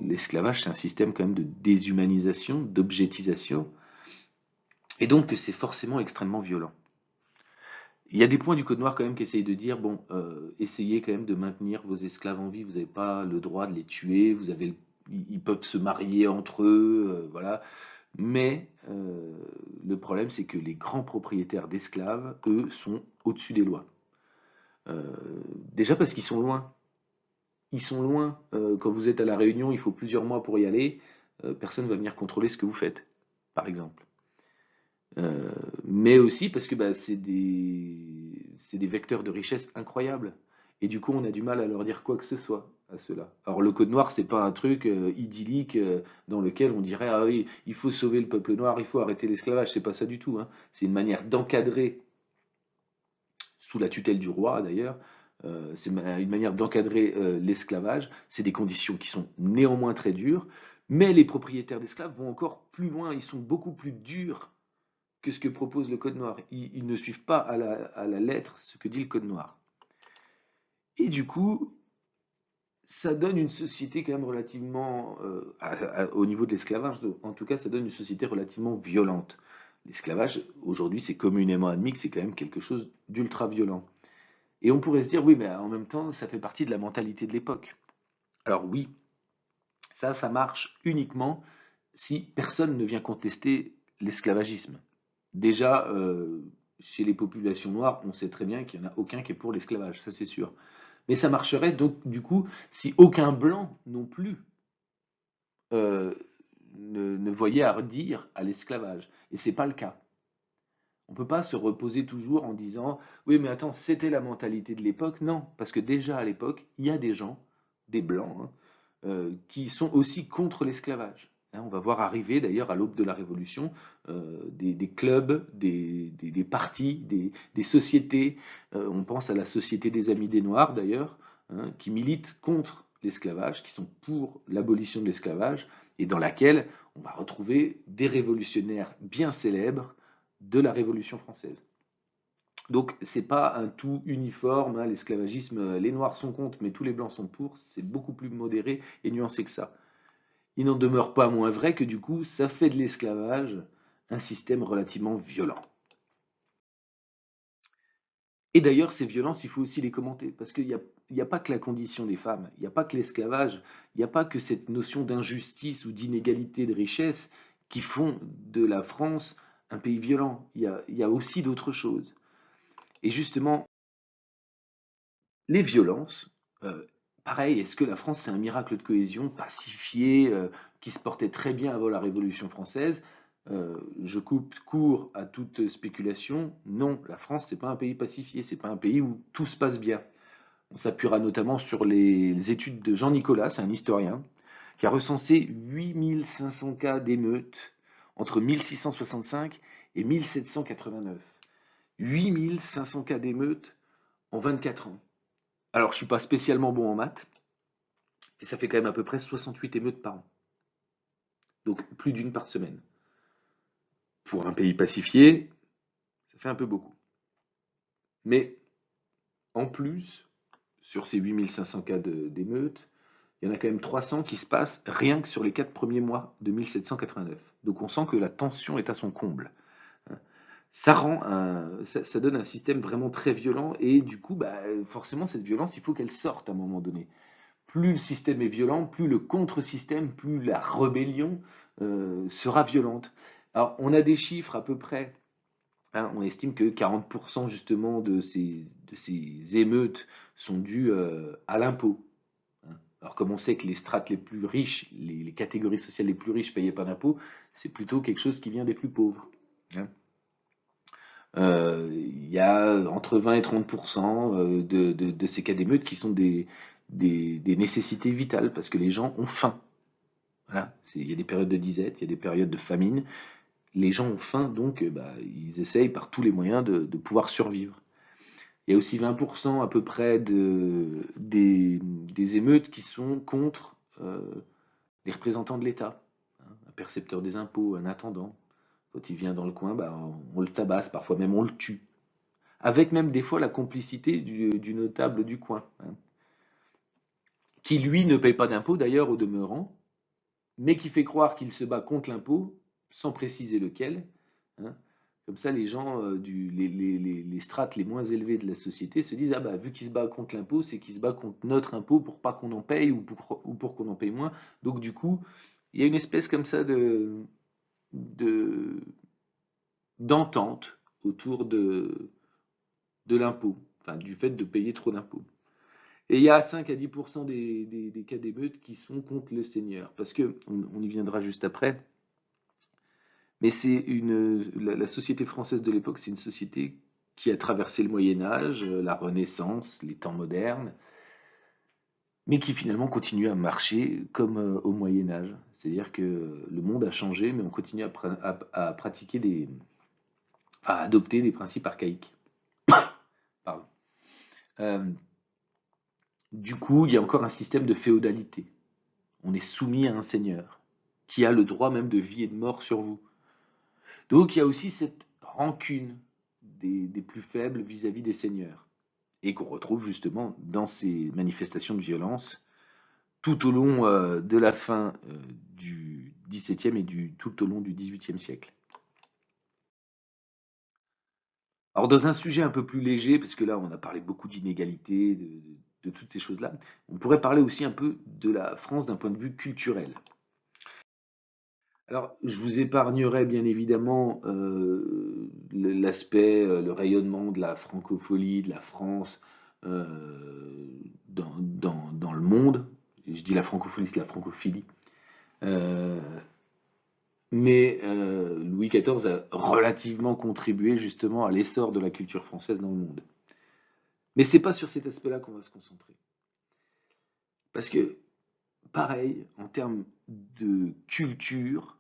l'esclavage, c'est un système quand même de déshumanisation, d'objectisation, et donc que c'est forcément extrêmement violent. Il y a des points du code noir quand même qui essayent de dire, bon, essayez quand même de maintenir vos esclaves en vie, vous n'avez pas le droit de les tuer, ils peuvent se marier entre eux, voilà. Mais le problème, c'est que les grands propriétaires d'esclaves, eux, sont au-dessus des lois. Euh, Déjà parce qu'ils sont loin. Ils sont loin. Quand vous êtes à La Réunion, il faut plusieurs mois pour y aller. Personne ne va venir contrôler ce que vous faites, par exemple. Euh, mais aussi parce que bah, c'est des vecteurs de richesse incroyables. Et du coup, on a du mal à leur dire quoi que ce soit à ceux-là. Alors, le code noir, c'est pas un truc idyllique dans lequel on dirait ah oui, il faut sauver le peuple noir, il faut arrêter l'esclavage. C'est pas ça du tout, hein. C'est une manière d'encadrer, sous la tutelle du roi d'ailleurs, une manière d'encadrer l'esclavage. C'est des conditions qui sont néanmoins très dures, mais les propriétaires d'esclaves vont encore plus loin. Ils sont beaucoup plus durs que ce que propose le code noir. Ils ne suivent pas à la lettre ce que dit le code noir. Et du coup, ça donne une société quand même relativement, au niveau de l'esclavage, en tout cas, ça donne une société relativement violente. L'esclavage, aujourd'hui, c'est communément admis que c'est quand même quelque chose d'ultra violent. Et on pourrait se dire, oui, mais en même temps, ça fait partie de la mentalité de l'époque. Alors oui, ça marche uniquement si personne ne vient contester l'esclavagisme. Déjà, chez les populations noires, on sait très bien qu'il n'y en a aucun qui est pour l'esclavage, ça c'est sûr. Mais ça marcherait donc du coup si aucun blanc non plus euh, ne voyait à redire à l'esclavage. Et c'est pas le cas. On ne peut pas se reposer toujours en disant oui mais attends c'était la mentalité de l'époque. Non, parce que déjà à l'époque il y a des gens, des blancs, hein, qui sont aussi contre l'esclavage. Hein, on va voir arriver d'ailleurs à l'aube de la Révolution des clubs, des partis, des sociétés. On pense à la Société des Amis des Noirs d'ailleurs, hein, qui militent contre l'esclavage, qui sont pour l'abolition de l'esclavage, et dans laquelle on va retrouver des révolutionnaires bien célèbres de la Révolution française. Donc c'est pas un tout uniforme, hein, l'esclavagisme, les Noirs sont contre, mais tous les Blancs sont pour, c'est beaucoup plus modéré et nuancé que ça. Il n'en demeure pas moins vrai que du coup, ça fait de l'esclavage un système relativement violent. Et d'ailleurs, ces violences, il faut aussi les commenter, parce qu'il y a pas que la condition des femmes, il n'y a pas que l'esclavage, il n'y a pas que cette notion d'injustice ou d'inégalité de richesse qui font de la France un pays violent. Il y a aussi d'autres choses. Et justement, les violences, pareil, est-ce que la France, c'est un miracle de cohésion, pacifié, qui se portait très bien avant la Révolution française? Je coupe court à toute spéculation. Non, la France, c'est pas un pays pacifié, c'est pas un pays où tout se passe bien. On s'appuiera notamment sur les études de Jean Nicolas, c'est un historien, qui a recensé 8500 cas d'émeutes entre 1665 et 1789. 8500 cas d'émeutes en 24 ans. Alors, je suis pas spécialement bon en maths, mais ça fait quand même à peu près 68 émeutes par an. Donc, plus d'une par semaine. Pour un pays pacifié, ça fait un peu beaucoup. Mais, en plus, sur ces 8500 cas d'émeutes, il y en a quand même 300 qui se passent rien que sur les 4 premiers mois de 1789. Donc, on sent que la tension est à son comble. Ça donne un système vraiment très violent et du coup, bah, forcément, cette violence, il faut qu'elle sorte à un moment donné. Plus le système est violent, plus le contre-système, plus la rébellion sera violente. Alors, on a des chiffres à peu près, hein, on estime que 40% justement de ces émeutes sont dues à l'impôt. Hein. Alors, comme on sait que les strates les plus riches, les catégories sociales les plus riches ne payaient pas d'impôt, c'est plutôt quelque chose qui vient des plus pauvres. Hein. Il y a entre 20 et 30% de ces cas d'émeutes qui sont des nécessités vitales parce que les gens ont faim. Voilà. Il y a des périodes de disette, il y a des périodes de famine. Les gens ont faim, donc bah, ils essayent par tous les moyens de pouvoir survivre. Il y a aussi 20% à peu près des émeutes qui sont contre les représentants de l'État. Hein, un percepteur des impôts, un attendant. Quand il vient dans le coin, bah, on le tabasse, parfois même on le tue. Avec même des fois la complicité du notable du coin, hein, qui lui ne paye pas d'impôt d'ailleurs au demeurant, mais qui fait croire qu'il se bat contre l'impôt, sans préciser lequel. Hein. Comme ça, les gens, les strates les moins élevées de la société se disent, ah bah vu qu'il se bat contre l'impôt, c'est qu'il se bat contre notre impôt pour pas qu'on en paye ou pour qu'on en paye moins. Donc du coup, il y a une espèce comme ça de- d'entente autour de l'impôt, enfin du fait de payer trop d'impôts. Et il y a 5 à 10% des cas d'émeute qui sont contre le Seigneur, parce que on y viendra juste après, mais la société française de l'époque, c'est une société qui a traversé le Moyen Âge, la Renaissance, les temps modernes, mais qui finalement continue à marcher comme au Moyen Âge. C'est-à-dire que le monde a changé, mais on continue à pratiquer à adopter des principes archaïques. Pardon. Euh, du coup, il y a encore un système de féodalité. On est soumis à un seigneur qui a le droit même de vie et de mort sur vous. Donc il y a aussi cette rancune des plus faibles vis-à-vis des seigneurs et qu'on retrouve justement dans ces manifestations de violence tout au long de la fin du XVIIe et tout au long du XVIIIe siècle. Alors dans un sujet un peu plus léger, parce que là on a parlé beaucoup d'inégalités, de toutes ces choses-là, on pourrait parler aussi un peu de la France d'un point de vue culturel. Alors, je vous épargnerai bien évidemment l'aspect, le rayonnement de la francophonie, de la France dans le monde. Je dis la francophonie, c'est la francophilie. Euh, mais Louis XIV a relativement contribué justement à l'essor de la culture française dans le monde. Mais c'est pas sur cet aspect-là qu'on va se concentrer. Parce que pareil, en termes de culture,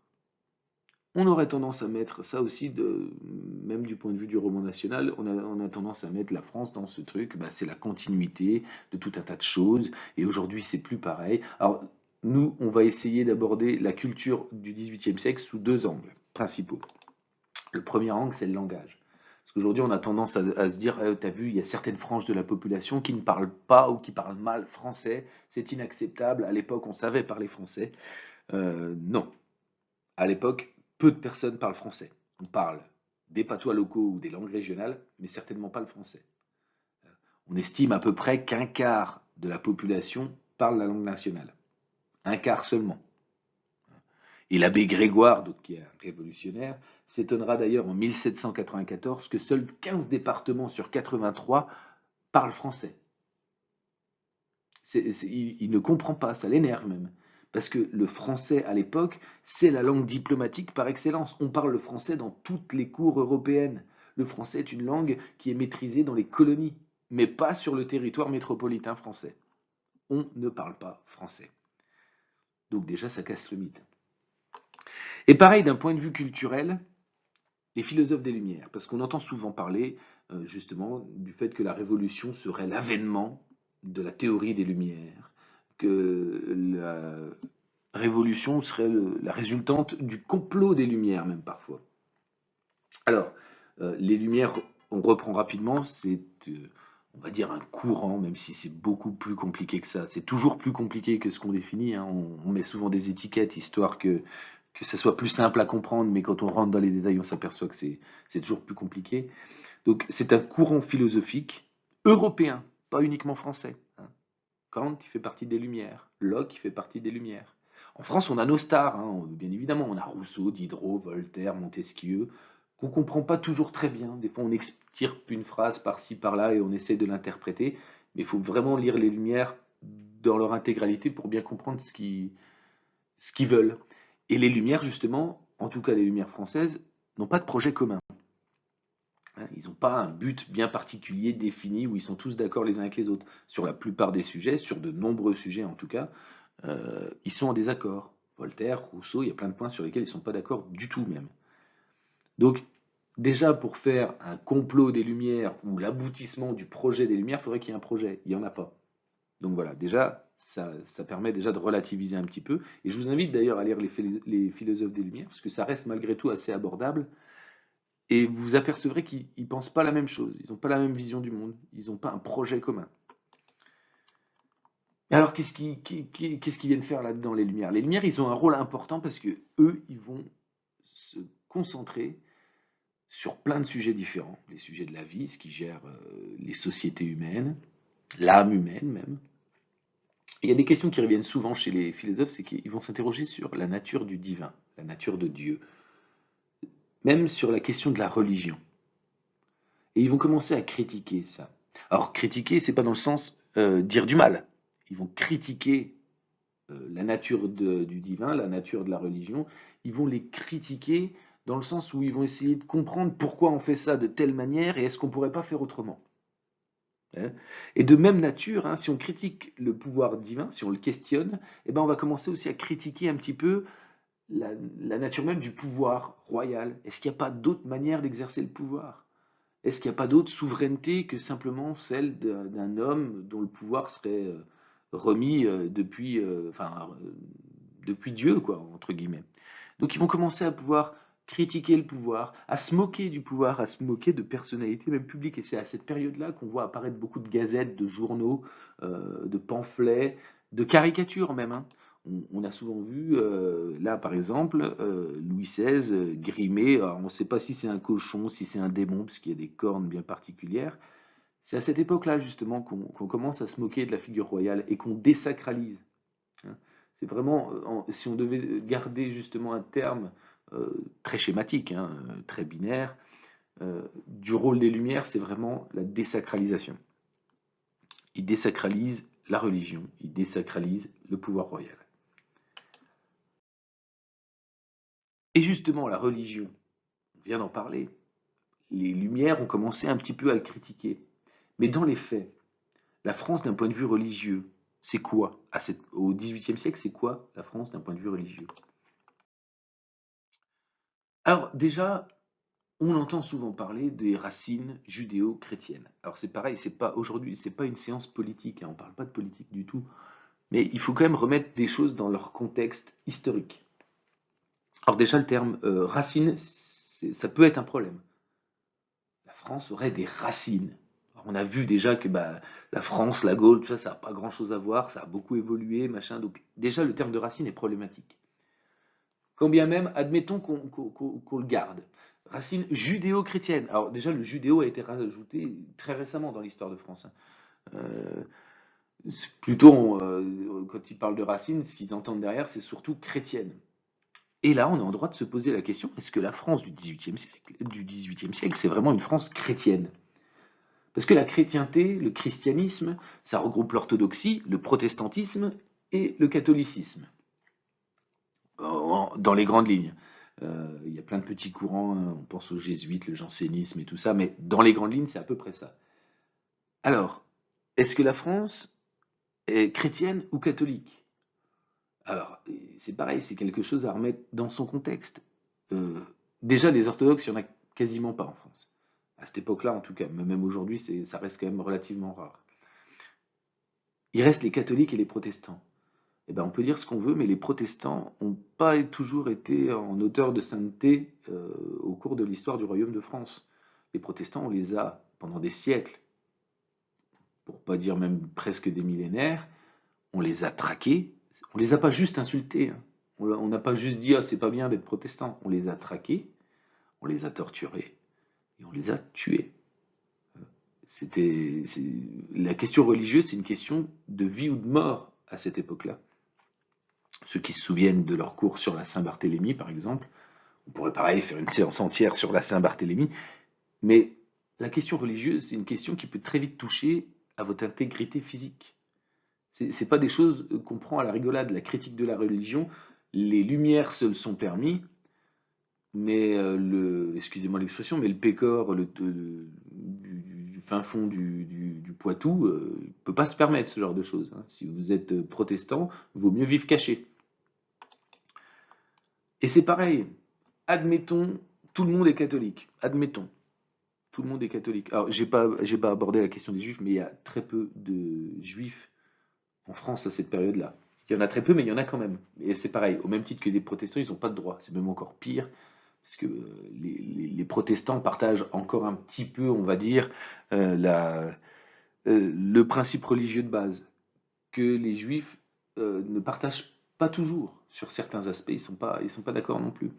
on aurait tendance à mettre ça aussi, même du point de vue du roman national, on a tendance à mettre la France dans ce truc, bah, c'est la continuité de tout un tas de choses, et aujourd'hui c'est plus pareil. Alors, nous, on va essayer d'aborder la culture du XVIIIe siècle sous deux angles principaux. Le premier angle, c'est le langage. Parce qu'aujourd'hui, on a tendance à se dire, t'as vu, il y a certaines franges de la population qui ne parlent pas ou qui parlent mal français, c'est inacceptable. À l'époque, on savait parler français. Non, à l'époque, peu de personnes parlent français. On parle des patois locaux ou des langues régionales, mais certainement pas le français. On estime à peu près qu'un quart de la population parle la langue nationale. Un quart seulement. Et l'abbé Grégoire, donc, qui est un révolutionnaire, s'étonnera d'ailleurs en 1794 que seuls 15 départements sur 83 parlent français. Il ne comprend pas, ça l'énerve même. Parce que le français à l'époque, c'est la langue diplomatique par excellence. On parle le français dans toutes les cours européennes. Le français est une langue qui est maîtrisée dans les colonies, mais pas sur le territoire métropolitain français. On ne parle pas français. Donc déjà, ça casse le mythe. Et pareil, d'un point de vue culturel, les philosophes des Lumières, parce qu'on entend souvent parler justement du fait que la Révolution serait l'avènement de la théorie des Lumières, que la Révolution serait la résultante du complot des Lumières même parfois. Alors, les Lumières, on reprend rapidement, c'est, on va dire, un courant, même si c'est beaucoup plus compliqué que ça. C'est toujours plus compliqué que ce qu'on définit, hein. On met souvent des étiquettes, histoire que ça soit plus simple à comprendre, mais quand on rentre dans les détails, on s'aperçoit que c'est toujours plus compliqué. Donc, c'est un courant philosophique européen, pas uniquement français, hein. Kant, qui fait partie des Lumières. Locke, qui fait partie des Lumières. En France, on a nos stars, hein, bien évidemment. On a Rousseau, Diderot, Voltaire, Montesquieu, qu'on ne comprend pas toujours très bien. Des fois, on extirpe une phrase par-ci, par-là, et on essaie de l'interpréter. Mais il faut vraiment lire les Lumières dans leur intégralité pour bien comprendre ce qu'ils veulent. Et les Lumières, justement, en tout cas les Lumières françaises, n'ont pas de projet commun. Hein. Ils n'ont pas un but bien particulier défini où ils sont tous d'accord les uns avec les autres. Sur la plupart des sujets, sur de nombreux sujets en tout cas, ils sont en désaccord. Voltaire, Rousseau, il y a plein de points sur lesquels ils ne sont pas d'accord du tout même. Donc déjà pour faire un complot des Lumières ou l'aboutissement du projet des Lumières, il faudrait qu'il y ait un projet. Il n'y en a pas. Donc voilà, déjà, ça permet déjà de relativiser un petit peu. Et je vous invite d'ailleurs à lire les philosophes des Lumières, parce que ça reste malgré tout assez abordable. Et vous vous apercevrez qu'ils ne pensent pas la même chose, ils n'ont pas la même vision du monde, ils n'ont pas un projet commun. Et alors, qu'est-ce qu'ils viennent faire là-dedans, les Lumières? Les Lumières, ils ont un rôle important parce que eux, ils vont se concentrer sur plein de sujets différents. Les sujets de la vie, ce qui gère les sociétés humaines, l'âme humaine même. Il y a des questions qui reviennent souvent chez les philosophes, c'est qu'ils vont s'interroger sur la nature du divin, la nature de Dieu, même sur la question de la religion. Et ils vont commencer à critiquer ça. Alors critiquer, c'est pas dans le sens dire du mal. Ils vont critiquer la nature du divin, la nature de la religion. Ils vont les critiquer dans le sens où ils vont essayer de comprendre pourquoi on fait ça de telle manière et est-ce qu'on pourrait pas faire autrement. Hein. Et de même nature, hein, si on critique le pouvoir divin, si on le questionne, eh ben on va commencer aussi à critiquer un petit peu la nature même du pouvoir royal. Est-ce qu'il n'y a pas d'autre manière d'exercer le pouvoir? Est-ce qu'il n'y a pas d'autre souveraineté que simplement celle d'un homme dont le pouvoir serait remis depuis Dieu, quoi, entre guillemets. Donc ils vont commencer à pouvoir critiquer le pouvoir, à se moquer du pouvoir, à se moquer de personnalités même publiques. Et c'est à cette période-là qu'on voit apparaître beaucoup de gazettes, de journaux, de pamphlets, de caricatures même, hein. On a souvent vu, là par exemple, Louis XVI grimé, alors on ne sait pas si c'est un cochon, si c'est un démon, parce qu'il y a des cornes bien particulières. C'est à cette époque-là justement qu'on commence à se moquer de la figure royale et qu'on désacralise, hein. C'est vraiment, si on devait garder justement un terme très schématique, hein, très binaire, du rôle des Lumières, c'est vraiment la désacralisation. Ils désacralisent la religion, ils désacralisent le pouvoir royal. Et justement, la religion, on vient d'en parler, les Lumières ont commencé un petit peu à le critiquer. Mais dans les faits, la France, d'un point de vue religieux, C'est quoi au XVIIIe siècle, c'est quoi la France d'un point de vue religieux? Alors déjà, on entend souvent parler des racines judéo-chrétiennes. Alors c'est pareil, c'est pas aujourd'hui, c'est pas une séance politique, hein, on parle pas de politique du tout, mais il faut quand même remettre des choses dans leur contexte historique. Alors déjà, le terme racine, ça peut être un problème. La France aurait des racines. Alors, on a vu déjà que bah, la France, la Gaule, tout ça, ça n'a pas grand-chose à voir, ça a beaucoup évolué, machin. Donc déjà, le terme de racine est problématique. Quand bien même, admettons qu'on le garde. Racine judéo-chrétienne. Alors déjà, le judéo a été rajouté très récemment dans l'histoire de France, hein. Euh, Plutôt, quand ils parlent de racines, ce qu'ils entendent derrière, c'est surtout chrétienne. Et là, on est en droit de se poser la question, est-ce que la France du XVIIIe siècle, c'est vraiment une France chrétienne? Parce que la chrétienté, le christianisme, ça regroupe l'orthodoxie, le protestantisme et le catholicisme, dans les grandes lignes. Il y a plein de petits courants, hein, on pense aux jésuites, le jansénisme et tout ça, mais dans les grandes lignes, c'est à peu près ça. Alors, est-ce que la France est chrétienne ou catholique? Alors, c'est pareil, c'est quelque chose à remettre dans son contexte. Euh, Déjà, les orthodoxes, il n'y en a quasiment pas en France. À cette époque-là, en tout cas, mais même aujourd'hui, ça reste quand même relativement rare. Il reste les catholiques et les protestants. Eh ben, on peut dire ce qu'on veut, mais les protestants n'ont pas toujours été en hauteur de sainteté au cours de l'histoire du royaume de France. Les protestants, on les a pendant des siècles, pour pas dire même presque des millénaires, on les a traqués, on les a pas juste insultés, hein. On n'a pas juste dit ah c'est pas bien d'être protestant, on les a traqués, on les a torturés et on les a tués. La question religieuse, c'est une question de vie ou de mort à cette époque-là. Ceux qui se souviennent de leur cours sur la Saint-Barthélemy, par exemple, on pourrait pareil faire une séance entière sur la Saint-Barthélemy, mais la question religieuse, c'est une question qui peut très vite toucher à votre intégrité physique. C'est pas des choses qu'on prend à la rigolade. La critique de la religion, les Lumières se le sont permis, mais excusez-moi l'expression, mais le Pécor du fin fond du Poitou peut pas se permettre ce genre de choses, hein. Si vous êtes protestant, vaut mieux vivre caché. Et c'est pareil. Admettons, tout le monde est catholique. Admettons, tout le monde est catholique. Alors, j'ai pas abordé la question des juifs, mais il y a très peu de juifs en France à cette période-là. Il y en a très peu, mais il y en a quand même. Et c'est pareil, au même titre que les protestants, ils n'ont pas de droit. C'est même encore pire, parce que les protestants partagent encore un petit peu, on va dire, le principe religieux de base, que les juifs ne partagent pas toujours sur certains aspects. Ils sont pas d'accord non plus.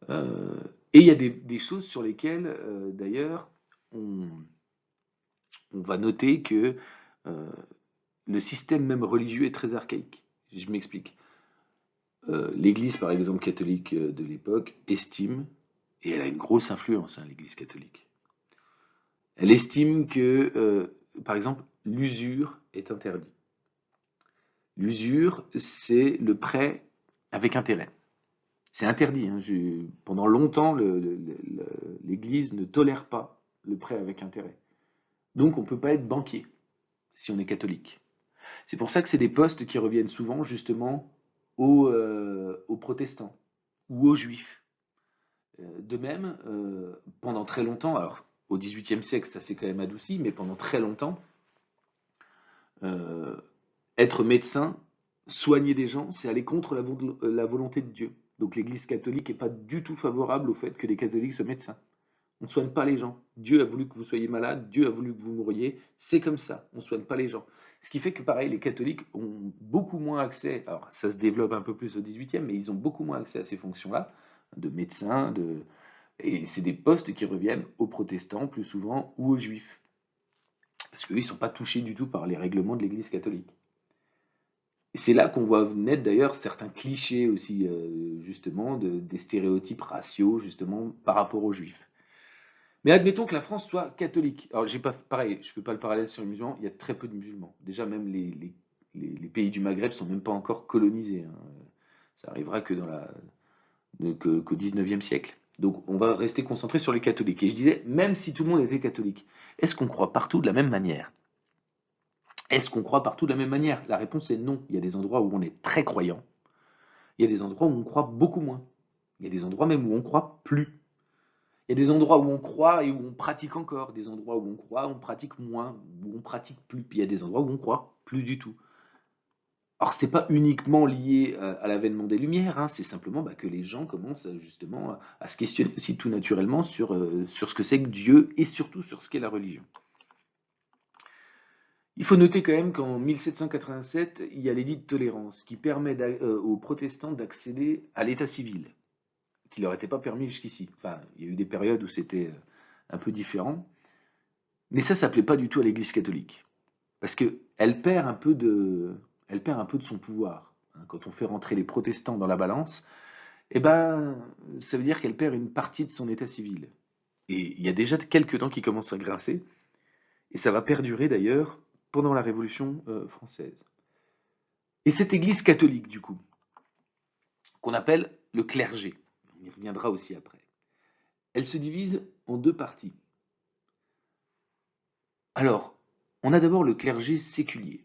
Euh, et il y a des choses sur lesquelles, d'ailleurs, on, on va noter que euh, le système même religieux est très archaïque. Je m'explique. L'Église, par exemple, catholique de l'époque, estime, et elle a une grosse influence, hein, l'Église catholique, elle estime que, par exemple, l'usure est interdite. L'usure, c'est le prêt avec intérêt. C'est interdit, hein. Pendant longtemps, l'Église ne tolère pas le prêt avec intérêt. Donc on ne peut pas être banquier si on est catholique. C'est pour ça que c'est des postes qui reviennent souvent justement aux protestants ou aux juifs. De même, pendant très longtemps, alors au XVIIIe siècle ça s'est quand même adouci, mais pendant très longtemps, euh, être médecin, soigner des gens, c'est aller contre la volonté de Dieu. Donc l'Église catholique n'est pas du tout favorable au fait que les catholiques soient médecins. On ne soigne pas les gens. Dieu a voulu que vous soyez malade, Dieu a voulu que vous mouriez, c'est comme ça, on ne soigne pas les gens. Ce qui fait que pareil, les catholiques ont beaucoup moins accès, alors ça se développe un peu plus au XVIIIe, mais ils ont beaucoup moins accès à ces fonctions-là, de médecins, et c'est des postes qui reviennent aux protestants plus souvent ou aux juifs, parce qu'eux, ils ne sont pas touchés du tout par les règlements de l'Église catholique. Et c'est là qu'on voit naître d'ailleurs certains clichés aussi, justement, des stéréotypes raciaux, justement, par rapport aux juifs. Mais admettons que la France soit catholique. Alors, j'ai pas, pareil, je ne fais pas le parallèle sur les musulmans, il y a très peu de musulmans. Déjà, même les pays du Maghreb sont même pas encore colonisés, hein. Ça arrivera que qu'au 19e siècle. Donc, on va rester concentré sur les catholiques. Et je disais, même si tout le monde était catholique, est-ce qu'on croit partout de la même manière? Est-ce qu'on croit partout de la même manière? La réponse est non. Il y a des endroits où on est très croyant, il y a des endroits où on croit beaucoup moins. Il y a des endroits même où on croit plus. Il y a des endroits où on croit et où on pratique encore, des endroits où on croit, on pratique moins, où on pratique plus. Puis il y a des endroits où on croit plus du tout. Alors c'est pas uniquement lié à l'avènement des Lumières, hein, c'est simplement que les gens commencent justement à se questionner aussi tout naturellement sur ce que c'est que Dieu et surtout sur ce qu'est la religion. Il faut noter quand même qu'en 1787, il y a l'édit de tolérance qui permet aux protestants d'accéder à l'état civil, qui leur était pas permis jusqu'ici. Enfin, il y a eu des périodes où c'était un peu différent, mais ça plaît pas du tout à l'Église catholique, parce que elle perd un peu de son pouvoir. Hein. Quand on fait rentrer les protestants dans la balance, eh ben, ça veut dire qu'elle perd une partie de son état civil. Et il y a déjà quelques temps qui commencent à grincer, et ça va perdurer d'ailleurs pendant la Révolution française. Et cette Église catholique, du coup, qu'on appelle le clergé, on y reviendra aussi après, elle se divise en deux parties. Alors, on a d'abord le clergé séculier.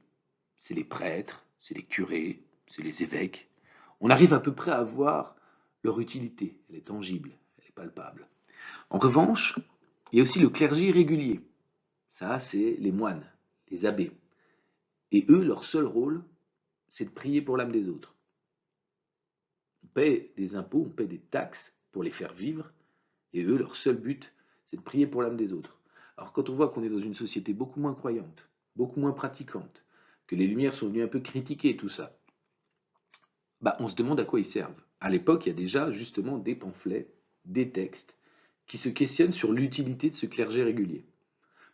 C'est les prêtres, c'est les curés, c'est les évêques. On arrive à peu près à voir leur utilité, elle est tangible, elle est palpable. En revanche, il y a aussi le clergé régulier. Ça, c'est les moines, les abbés. Et eux, leur seul rôle, c'est de prier pour l'âme des autres. On paie des impôts, on paie des taxes pour les faire vivre, et eux, leur seul but, c'est de prier pour l'âme des autres. Alors quand on voit qu'on est dans une société beaucoup moins croyante, beaucoup moins pratiquante, que les Lumières sont venues un peu critiquer tout ça, on se demande à quoi ils servent. À l'époque, il y a déjà justement des pamphlets, des textes, qui se questionnent sur l'utilité de ce clergé régulier.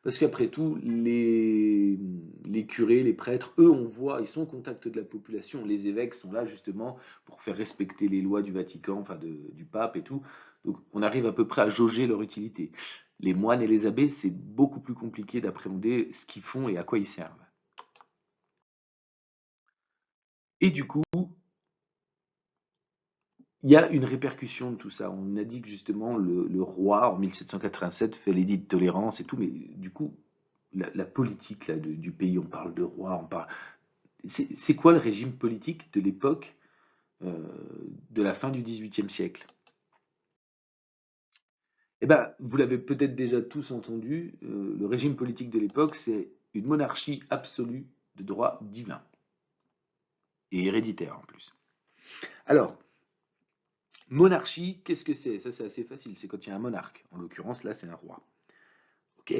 Parce qu'après tout, les curés, les prêtres, eux, on voit, ils sont au contact de la population. Les évêques sont là justement pour faire respecter les lois du Vatican, enfin du pape et tout. Donc on arrive à peu près à jauger leur utilité. Les moines et les abbés, c'est beaucoup plus compliqué d'appréhender ce qu'ils font et à quoi ils servent. Et du coup, il y a une répercussion de tout ça. On a dit que justement le roi, en 1787, fait l'édit de tolérance et tout, mais du coup, la politique là, du pays, on parle de roi, on parle. C'est quoi le régime politique de l'époque euh, de la fin du XVIIIe siècle? Eh ben, vous l'avez peut-être déjà tous entendu, le régime politique de l'époque, c'est une monarchie absolue de droit divin et héréditaire en plus. Alors, monarchie, qu'est-ce que c'est? Ça, c'est assez facile. C'est quand il y a un monarque. En l'occurrence, là, c'est un roi. Ok?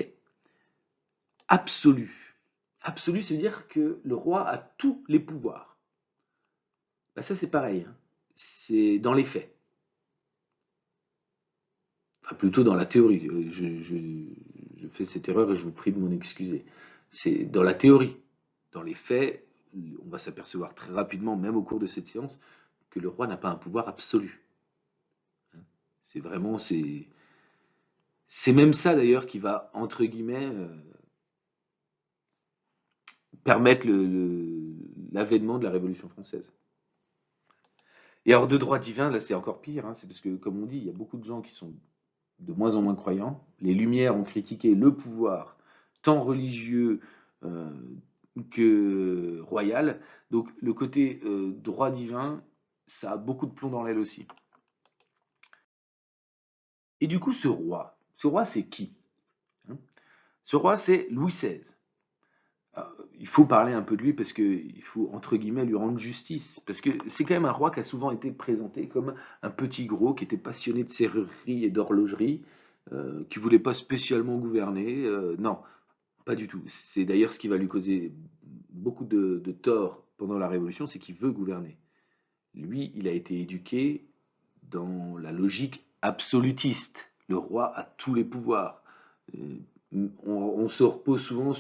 Absolu. Absolu, ça veut dire que le roi a tous les pouvoirs. Ça, c'est pareil, hein. C'est dans les faits. Enfin, plutôt dans la théorie. Je fais cette erreur et je vous prie de m'en excuser. C'est dans la théorie. Dans les faits, on va s'apercevoir très rapidement, même au cours de cette séance, que le roi n'a pas un pouvoir absolu. C'est vraiment, c'est même ça d'ailleurs qui va, entre guillemets, permettre l'avènement de la Révolution française. Et hors de droit divin, là c'est encore pire, hein, c'est parce que, comme on dit, il y a beaucoup de gens qui sont de moins en moins croyants. Les Lumières ont critiqué le pouvoir, tant religieux euh, que royal. Donc le côté droit divin, ça a beaucoup de plomb dans l'aile aussi. Et du coup, ce roi c'est qui? Hein. Ce roi c'est Louis XVI. Il faut parler un peu de lui parce qu'il faut, entre guillemets, lui rendre justice. Parce que c'est quand même un roi qui a souvent été présenté comme un petit gros qui était passionné de serrurerie et d'horlogerie, qui voulait pas spécialement gouverner. Non, pas du tout. C'est d'ailleurs ce qui va lui causer beaucoup de tort pendant la Révolution, c'est qu'il veut gouverner. Lui, il a été éduqué dans la logique absolutiste. Le roi a tous les pouvoirs. On se repose souvent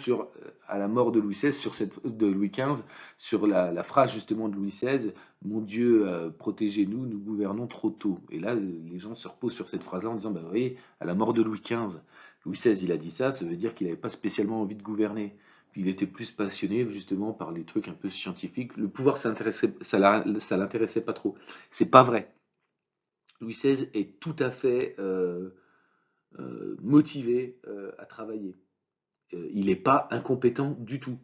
à la mort de Louis XVI, de Louis XV, sur la phrase justement de Louis XVI, Mon Dieu, protégez-nous, nous gouvernons trop tôt. Et là, les gens se reposent sur cette phrase-là en disant, vous voyez, à la mort de Louis XV, Louis XVI, il a dit ça veut dire qu'il n'avait pas spécialement envie de gouverner. Puis il était plus passionné justement par les trucs un peu scientifiques. Le pouvoir, ça l'intéressait pas trop. C'est pas vrai. Louis XVI est tout à fait motivé à travailler. Il n'est pas incompétent du tout.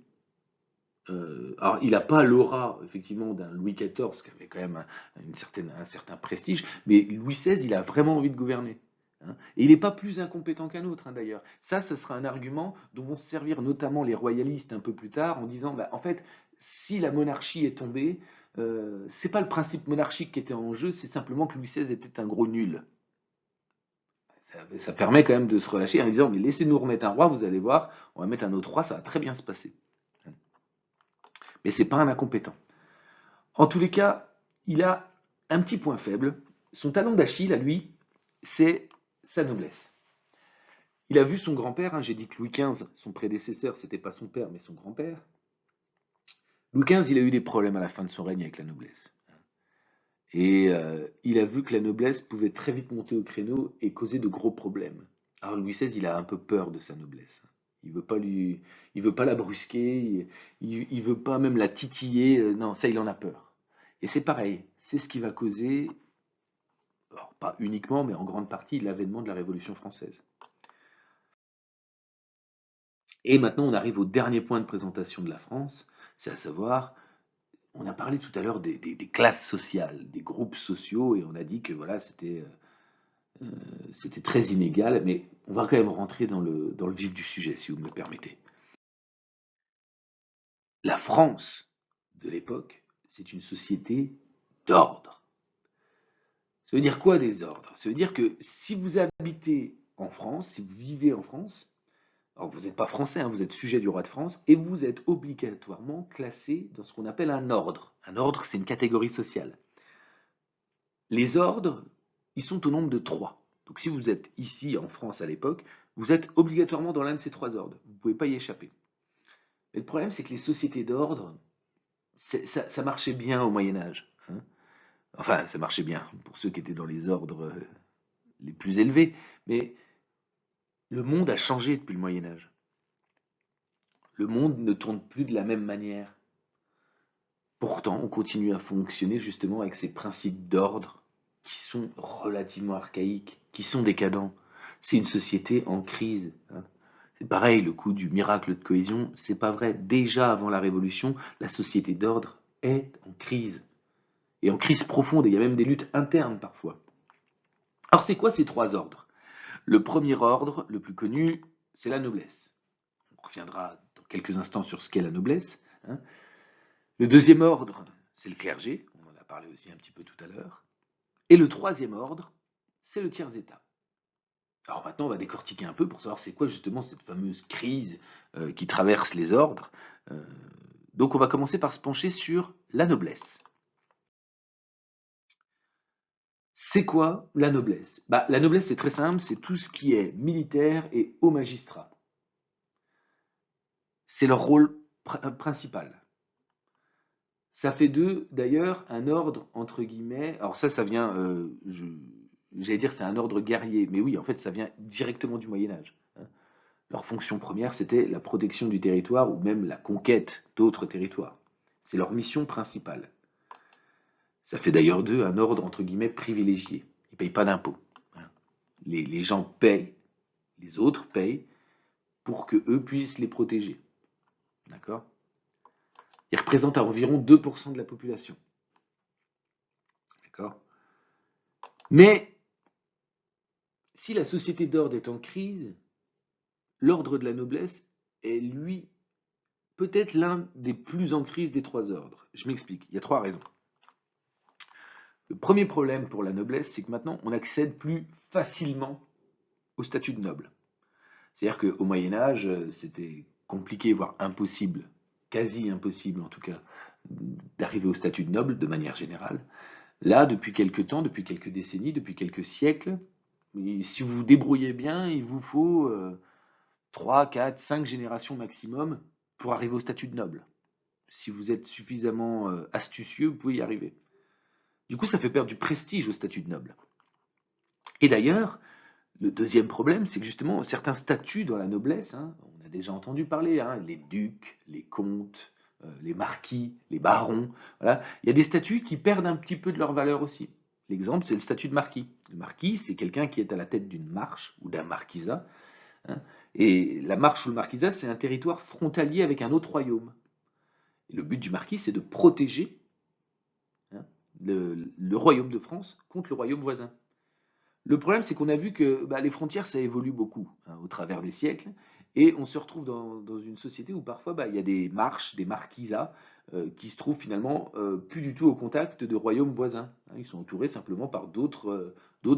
Alors, il n'a pas l'aura, effectivement, d'un Louis XIV, qui avait quand même un certain prestige, mais Louis XVI, il a vraiment envie de gouverner. Hein. Et il n'est pas plus incompétent qu'un autre, hein, d'ailleurs. Ça, ce sera un argument dont vont se servir notamment les royalistes un peu plus tard, en disant, bah, en fait, si la monarchie est tombée, c'est pas le principe monarchique qui était en jeu, c'est simplement que Louis XVI était un gros nul. Ça permet quand même de se relâcher en disant, mais laissez-nous remettre un roi, vous allez voir, on va mettre un autre roi, ça va très bien se passer. Mais c'est pas un incompétent. En tous les cas, il a un petit point faible. Son talon d'Achille, à lui, c'est sa noblesse. Il a vu son grand-père, hein, j'ai dit que Louis XV, son prédécesseur, c'était pas son père, mais son grand-père. Louis XV, il a eu des problèmes à la fin de son règne avec la noblesse. Et il a vu que la noblesse pouvait très vite monter au créneau et causer de gros problèmes. Alors Louis XVI, il a un peu peur de sa noblesse. Il veut pas la brusquer, il veut pas même la titiller. Non, ça, il en a peur. Et c'est pareil, c'est ce qui va causer, alors pas uniquement, mais en grande partie, l'avènement de la Révolution française. Et maintenant, on arrive au dernier point de présentation de la France, c'est à savoir, on a parlé tout à l'heure des classes sociales, des groupes sociaux, et on a dit que voilà, c'était très inégal, mais on va quand même rentrer dans le vif du sujet, si vous me le permettez. La France de l'époque, c'est une société d'ordre. Ça veut dire quoi des ordres? Ça veut dire que si vous habitez en France, si vous vivez en France, alors vous n'êtes pas français, hein, vous êtes sujet du roi de France, et vous êtes obligatoirement classé dans ce qu'on appelle un ordre. Un ordre, c'est une catégorie sociale. Les ordres, ils sont au nombre de 3. Donc si vous êtes ici en France à l'époque, vous êtes obligatoirement dans l'un de ces 3 ordres. Vous ne pouvez pas y échapper. Mais le problème, c'est que les sociétés d'ordre, ça marchait bien au Moyen Âge. Hein. Enfin, ça marchait bien pour ceux qui étaient dans les ordres les plus élevés. Mais le monde a changé depuis le Moyen Âge. Le monde ne tourne plus de la même manière. Pourtant, on continue à fonctionner justement avec ces principes d'ordre qui sont relativement archaïques, qui sont décadents. C'est une société en crise. Hein. C'est pareil, le coup du miracle de cohésion, c'est pas vrai. Déjà avant la Révolution, la société d'ordre est en crise. Et en crise profonde, et il y a même des luttes internes parfois. Alors c'est quoi ces 3 ordres? Le premier ordre, le plus connu, c'est la noblesse. On reviendra dans quelques instants sur ce qu'est la noblesse. Hein. Le deuxième ordre, c'est le clergé, on en a parlé aussi un petit peu tout à l'heure. Et le troisième ordre, c'est le tiers-état. Alors maintenant, on va décortiquer un peu pour savoir c'est quoi justement cette fameuse crise qui traverse les ordres. Euh, donc on va commencer par se pencher sur la noblesse. C'est quoi la noblesse? Bah, la noblesse, c'est très simple, c'est tout ce qui est militaire et haut magistrat. C'est leur rôle principal. Ça fait d'eux, d'ailleurs, un ordre, entre guillemets, alors ça vient, j'allais dire c'est un ordre guerrier, mais oui, en fait, ça vient directement du Moyen Âge. Hein. Leur fonction première, c'était la protection du territoire ou même la conquête d'autres territoires. C'est leur mission principale. Ça fait d'ailleurs d'eux un ordre, entre guillemets, privilégié. Ils ne payent pas d'impôts. Hein. Les gens payent, les autres payent pour que eux puissent les protéger. D'accord? Ils représentent environ 2% de la population. D'accord? Mais si la société d'ordre est en crise, l'ordre de la noblesse est, lui, peut-être l'un des plus en crise des 3 ordres. Je m'explique, il y a 3 raisons. Le premier problème pour la noblesse, c'est que maintenant, on accède plus facilement au statut de noble. C'est-à-dire qu'au Moyen Âge, c'était compliqué, voire impossible, quasi impossible en tout cas, d'arriver au statut de noble de manière générale. Là, depuis quelques temps, depuis quelques décennies, depuis quelques siècles, si vous vous débrouillez bien, il vous faut 3, 4, 5 générations maximum pour arriver au statut de noble. Si vous êtes suffisamment astucieux, vous pouvez y arriver. Du coup, ça fait perdre du prestige au statut de noble. Et d'ailleurs, le deuxième problème, c'est que justement, certains statuts dans la noblesse, hein, on a déjà entendu parler, hein, les ducs, les comtes, les marquis, les barons, voilà, il y a des statuts qui perdent un petit peu de leur valeur aussi. L'exemple, c'est le statut de marquis. Le marquis, c'est quelqu'un qui est à la tête d'une marche ou d'un marquisat. Hein, et la marche ou le marquisat, c'est un territoire frontalier avec un autre royaume. Et le but du marquis, c'est de protéger, hein, le royaume de France contre le royaume voisin. Le problème, c'est qu'on a vu que bah, les frontières, ça évolue beaucoup, hein, au travers des siècles, et on se retrouve dans une société où parfois bah, il y a des marches, des marquisats, qui se trouvent finalement plus du tout au contact de royaumes voisins, hein. Ils sont entourés simplement par d'autres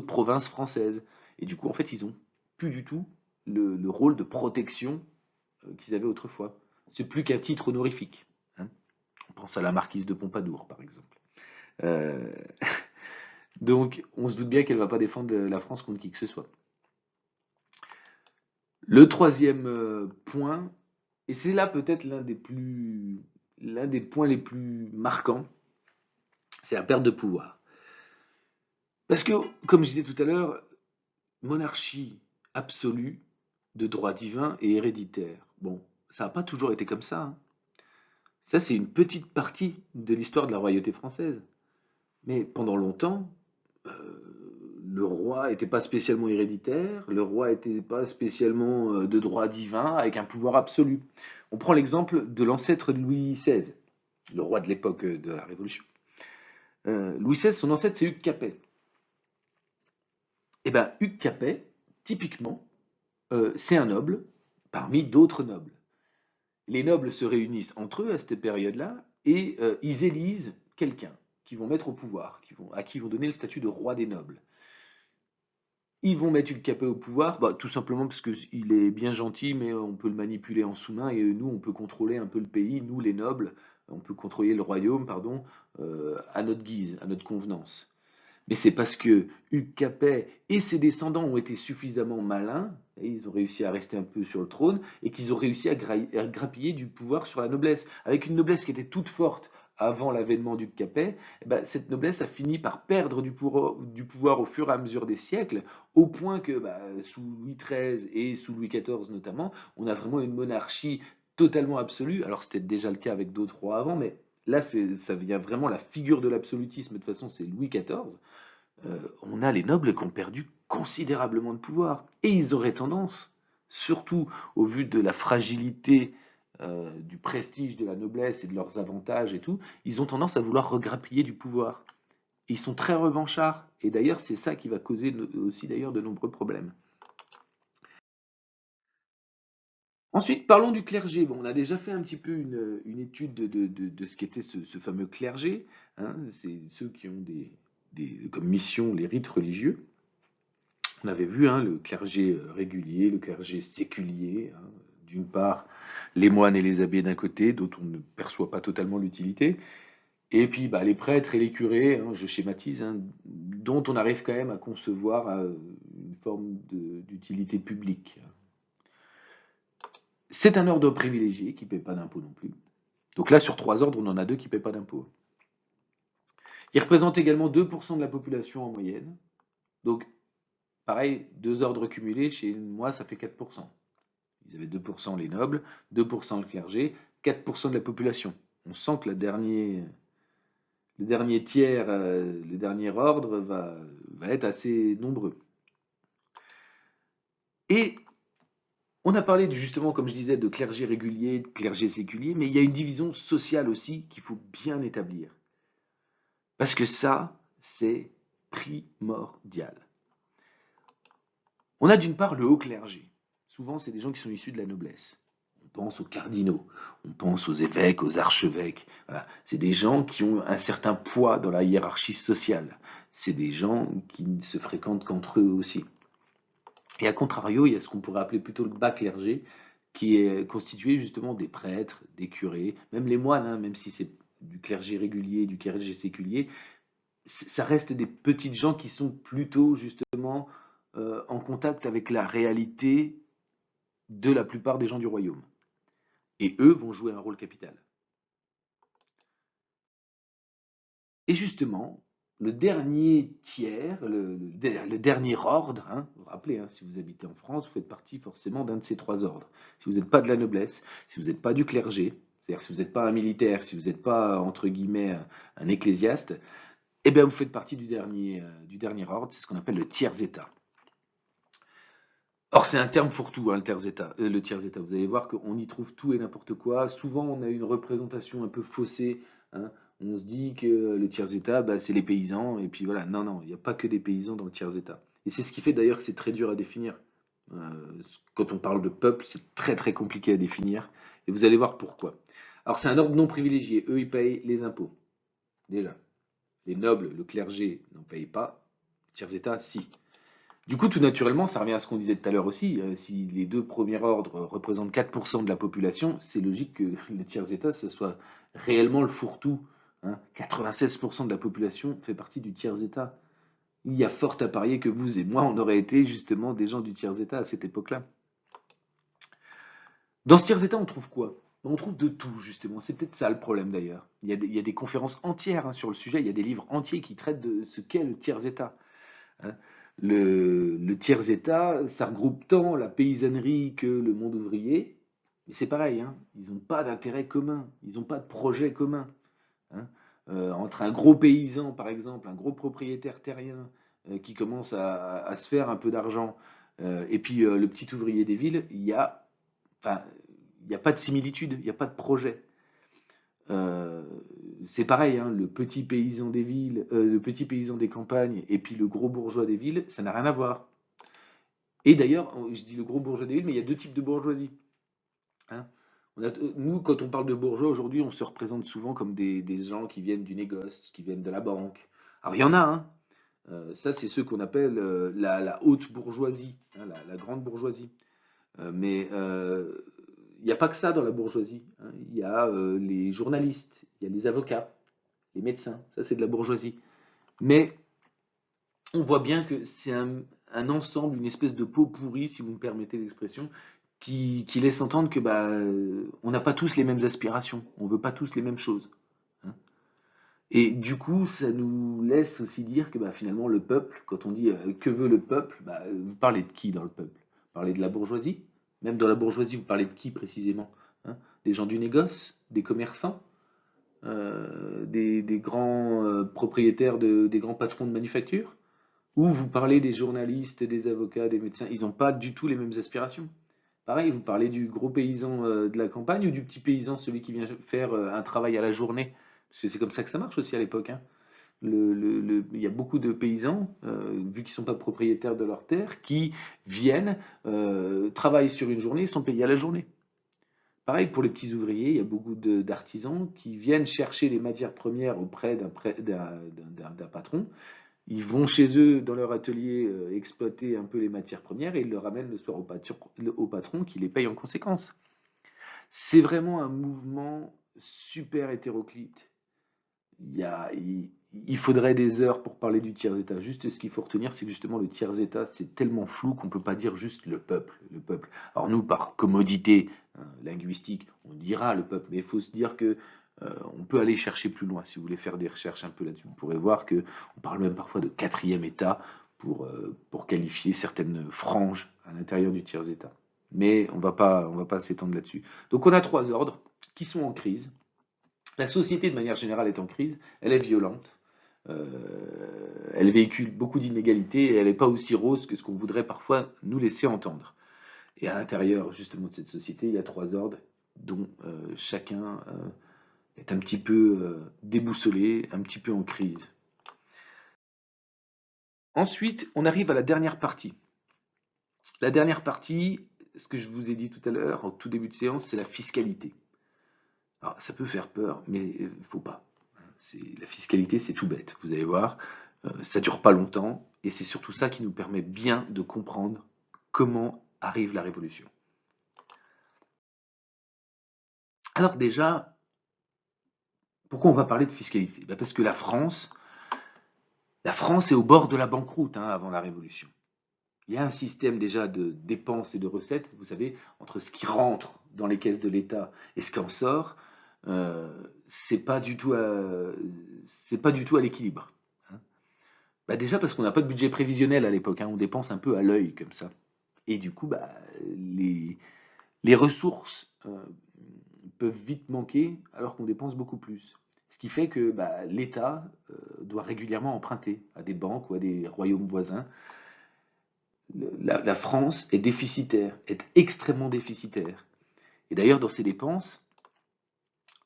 provinces françaises. Et du coup, en fait, ils ont plus du tout le rôle de protection qu'ils avaient autrefois. C'est plus qu'un titre honorifique, hein. On pense à la marquise de Pompadour, par exemple. Euh, donc, on se doute bien qu'elle ne va pas défendre la France contre qui que ce soit. Le troisième point, et c'est là peut-être l'un des points les plus marquants, c'est la perte de pouvoir. Parce que, comme je disais tout à l'heure, monarchie absolue, de droit divin et héréditaire. Bon, ça n'a pas toujours été comme ça, hein. Ça, c'est une petite partie de l'histoire de la royauté française. Mais pendant longtemps, le roi n'était pas spécialement héréditaire, le roi n'était pas spécialement de droit divin, avec un pouvoir absolu. On prend l'exemple de l'ancêtre de Louis XVI, le roi de l'époque de la Révolution. Louis XVI, son ancêtre, c'est Hugues Capet. Et bien, Hugues Capet, typiquement, c'est un noble parmi d'autres nobles. Les nobles se réunissent entre eux à cette période-là et ils élisent quelqu'un qu'ils vont mettre au pouvoir, à qui ils vont donner le statut de roi des nobles. Ils vont mettre Hugues Capet au pouvoir, bah, tout simplement parce qu'il est bien gentil, mais on peut le manipuler en sous-main et nous, on peut contrôler un peu le pays, nous les nobles, on peut contrôler le royaume, pardon, à notre guise, à notre convenance. Mais c'est parce que Hugues Capet et ses descendants ont été suffisamment malins, et ils ont réussi à rester un peu sur le trône, et qu'ils ont réussi à grappiller du pouvoir sur la noblesse. Avec une noblesse qui était toute forte avant l'avènement d'Hugues Capet, eh ben, cette noblesse a fini par perdre du pouvoir au fur et à mesure des siècles, au point que bah, sous Louis XIII et sous Louis XIV notamment, on a vraiment une monarchie totalement absolue. Alors c'était déjà le cas avec d'autres rois avant, mais là ça vient vraiment la figure de l'absolutisme. De toute façon, c'est Louis XIV. On a les nobles qui ont perdu considérablement de pouvoir. Et ils auraient tendance, surtout au vu de la fragilité du prestige de la noblesse et de leurs avantages et tout, ils ont tendance à vouloir regrappiller du pouvoir. Ils sont très revanchards. Et d'ailleurs, c'est ça qui va causer aussi d'ailleurs de nombreux problèmes. Ensuite, parlons du clergé. Bon, on a déjà fait un petit peu une étude de ce qu'était ce fameux clergé, hein. C'est ceux qui ont comme mission les rites religieux. On avait vu, hein, le clergé régulier, le clergé séculier, hein. D'une part, les moines et les abbés d'un côté, dont on ne perçoit pas totalement l'utilité, et puis bah, les prêtres et les curés, hein, je schématise, hein, dont on arrive quand même à concevoir une forme d'utilité publique. C'est un ordre privilégié qui ne paie pas d'impôt non plus. Donc là, sur 3 ordres, on en a 2 qui ne paient pas d'impôt. Il représente également 2% de la population en moyenne. Donc, pareil, 2 ordres cumulés, chez moi, ça fait 4%. Ils avaient 2% les nobles, 2% le clergé, 4% de la population. On sent que le dernier tiers, le dernier ordre va être assez nombreux. Et on a parlé justement, comme je disais, de clergé régulier, de clergé séculier, mais il y a une division sociale aussi qu'il faut bien établir. Parce que ça, c'est primordial. On a d'une part le haut clergé. Souvent, c'est des gens qui sont issus de la noblesse. On pense aux cardinaux, on pense aux évêques, aux archevêques. Voilà. C'est des gens qui ont un certain poids dans la hiérarchie sociale. C'est des gens qui ne se fréquentent qu'entre eux aussi. Et à contrario, il y a ce qu'on pourrait appeler plutôt le bas clergé, qui est constitué justement des prêtres, des curés, même les moines, hein, même si c'est du clergé régulier, du clergé séculier, ça reste des petites gens qui sont plutôt justement en contact avec la réalité de la plupart des gens du royaume. Et eux vont jouer un rôle capital. Et justement, le dernier tiers, le dernier ordre, hein, vous vous rappelez, hein, si vous habitez en France, vous faites partie forcément d'un de ces 3 ordres. Si vous n'êtes pas de la noblesse, si vous n'êtes pas du clergé, c'est-à-dire si vous n'êtes pas un militaire, si vous n'êtes pas, entre guillemets, un ecclésiaste, eh bien vous faites partie du dernier ordre, c'est ce qu'on appelle le tiers-état. Or, c'est un terme fourre-tout, hein, le tiers-État. Vous allez voir qu'on y trouve tout et n'importe quoi. Souvent, on a une représentation un peu faussée, hein. On se dit que le tiers-État, bah, c'est les paysans, et puis voilà. Non, non, il n'y a pas que des paysans dans le tiers-État. Et c'est ce qui fait d'ailleurs que c'est très dur à définir. Quand on parle de peuple, c'est très très compliqué à définir. Et vous allez voir pourquoi. Alors, c'est un ordre non privilégié. Eux, ils payent les impôts, déjà. Les nobles, le clergé n'en payent pas. Le tiers-État, si. Du coup, tout naturellement, ça revient à ce qu'on disait tout à l'heure aussi. Si les deux premiers ordres représentent 4% de la population, c'est logique que le tiers-État, ce soit réellement le fourre-tout, hein. 96% de la population fait partie du tiers-État. Il y a fort à parier que vous et moi, on aurait été justement des gens du tiers-État à cette époque-là. Dans ce tiers-État, on trouve quoi? On trouve de tout, justement. C'est peut-être ça le problème d'ailleurs. Il y a des conférences entières, hein, sur le sujet, il y a des livres entiers qui traitent de ce qu'est le tiers-État, hein. Le tiers-État, ça regroupe tant la paysannerie que le monde ouvrier, mais c'est pareil, hein, ils n'ont pas d'intérêt commun, ils n'ont pas de projet commun, hein. Entre un gros paysan, par exemple, un gros propriétaire terrien qui commence à se faire un peu d'argent, et puis le petit ouvrier des villes, enfin, il y a pas de similitude, il n'y a pas de projet. Euh, c'est pareil, hein, le petit paysan des villes, le petit paysan des campagnes et puis le gros bourgeois des villes, ça n'a rien à voir. Et d'ailleurs, je dis le gros bourgeois des villes, mais il y a deux types de bourgeoisie, hein. Nous, quand on parle de bourgeois aujourd'hui, on se représente souvent comme des gens qui viennent du négoce, qui viennent de la banque. Alors il y en a, hein. Ça, c'est ceux qu'on appelle la haute bourgeoisie, hein, la grande bourgeoisie. Mais il n'y a pas que ça dans la bourgeoisie, hein. Il y a les journalistes, il y a les avocats, les médecins. Ça, c'est de la bourgeoisie. Mais on voit bien que c'est un ensemble, une espèce de pot pourri, si vous me permettez l'expression, qui laisse entendre que bah, on n'a pas tous les mêmes aspirations, on veut pas tous les mêmes choses, hein. Et du coup, ça nous laisse aussi dire que bah, finalement, le peuple, quand on dit que veut le peuple, bah, vous parlez de qui dans le peuple? Vous parlez de la bourgeoisie? Même dans la bourgeoisie, vous parlez de qui précisément, hein? Des gens du négoce? Des commerçants? Des grands propriétaires, des grands patrons de manufacture? Ou vous parlez des journalistes, des avocats, des médecins? Ils n'ont pas du tout les mêmes aspirations. Pareil, vous parlez du gros paysan de la campagne ou du petit paysan, celui qui vient faire un travail à la journée? Parce que c'est comme ça que ça marche aussi à l'époque, hein. Il y a beaucoup de paysans, vu qu'ils ne sont pas propriétaires de leurs terres, qui viennent, travaillent sur une journée et sont payés à la journée. Pareil pour les petits ouvriers, il y a beaucoup d'artisans qui viennent chercher les matières premières auprès d'un patron. Ils vont chez eux dans leur atelier exploiter un peu les matières premières et ils le ramènent le soir au patron qui les paye en conséquence. C'est vraiment un mouvement super hétéroclite. Il faudrait des heures pour parler du tiers-État. Juste ce qu'il faut retenir, c'est que justement le tiers-État, c'est tellement flou qu'on ne peut pas dire juste le peuple. Le peuple. Alors nous, par commodité linguistique, on dira le peuple, mais il faut se dire que on peut aller chercher plus loin. Si vous voulez faire des recherches un peu là-dessus, vous pourrez voir que on parle même parfois de quatrième État pour qualifier certaines franges à l'intérieur du tiers-État. Mais on va pas s'étendre là-dessus. Donc on a trois ordres qui sont en crise. La société, de manière générale, est en crise, elle est violente, elle véhicule beaucoup d'inégalités et elle n'est pas aussi rose que ce qu'on voudrait parfois nous laisser entendre. Et à l'intérieur, justement, de cette société, il y a trois ordres dont chacun est un petit peu déboussolé, un petit peu en crise. Ensuite, on arrive à la dernière partie. La dernière partie, ce que je vous ai dit tout à l'heure, en tout début de séance, c'est la fiscalité. Alors, ça peut faire peur, mais il ne faut pas. La fiscalité, c'est tout bête. Vous allez voir, ça dure pas longtemps, et c'est surtout ça qui nous permet bien de comprendre comment arrive la révolution. Alors déjà, pourquoi on va parler de fiscalité? Ben parce que la France est au bord de la banqueroute, hein, avant la révolution. Il y a un système déjà de dépenses et de recettes, vous savez, entre ce qui rentre dans les caisses de l'État et ce qui en sort, euh, c'est pas du tout c'est pas du tout à l'équilibre, hein. Bah déjà parce qu'on n'a pas de budget prévisionnel à l'époque, hein, on dépense un peu à l'œil comme ça. Et du coup, bah, les ressources peuvent vite manquer alors qu'on dépense beaucoup plus. Ce qui fait que bah, l'État doit régulièrement emprunter à des banques ou à des royaumes voisins. la France est déficitaire, est extrêmement déficitaire. Et d'ailleurs, dans ses dépenses,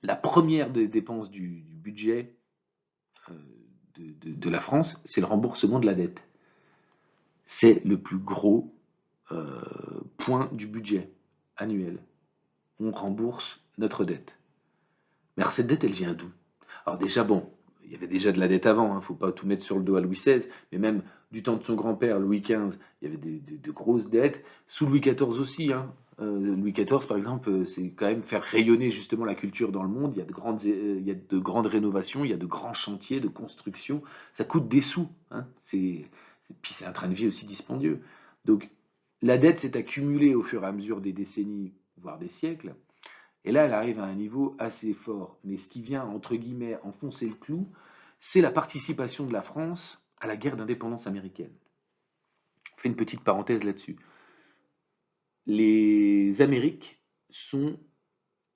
la première des dépenses du budget euh, de la France, c'est le remboursement de la dette. C'est le plus gros point du budget annuel. On rembourse notre dette. Mais alors cette dette, elle vient d'où? Alors déjà, bon, il y avait déjà de la dette avant, hein, faut pas tout mettre sur le dos à Louis XVI, mais même du temps de son grand-père, Louis XV, il y avait de grosses dettes. Sous Louis XIV aussi, hein. Louis XIV, par exemple, c'est quand même faire rayonner justement la culture dans le monde. Il y a de grandes rénovations, il y a de grands chantiers de construction. Ça coûte des sous, hein. Puis c'est un train de vie aussi dispendieux. Donc la dette s'est accumulée au fur et à mesure des décennies, voire des siècles. Et là, elle arrive à un niveau assez fort. Mais ce qui vient, entre guillemets, enfoncer le clou, c'est la participation de la France à la guerre d'indépendance américaine. On fait une petite parenthèse là-dessus. Les Amériques sont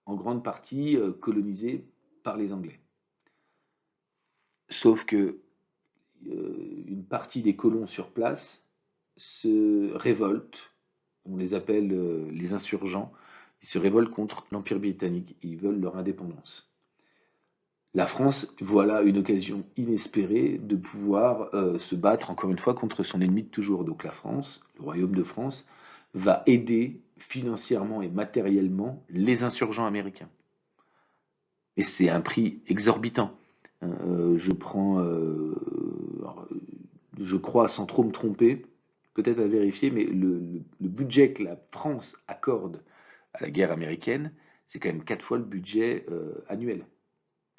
en grande partie colonisées par les Anglais. Sauf que une partie des colons sur place se révoltent, on les appelle les insurgents, ils se révoltent contre l'Empire britannique, ils veulent leur indépendance. La France, voilà une occasion inespérée de pouvoir se battre encore une fois contre son ennemi de toujours. Donc la France, le Royaume de France, va aider financièrement et matériellement les insurgents américains. Et c'est un prix exorbitant. Je prends, je crois, sans trop me tromper, peut-être à vérifier, mais le budget que la France accorde à la guerre américaine, c'est quand même 4 fois le budget annuel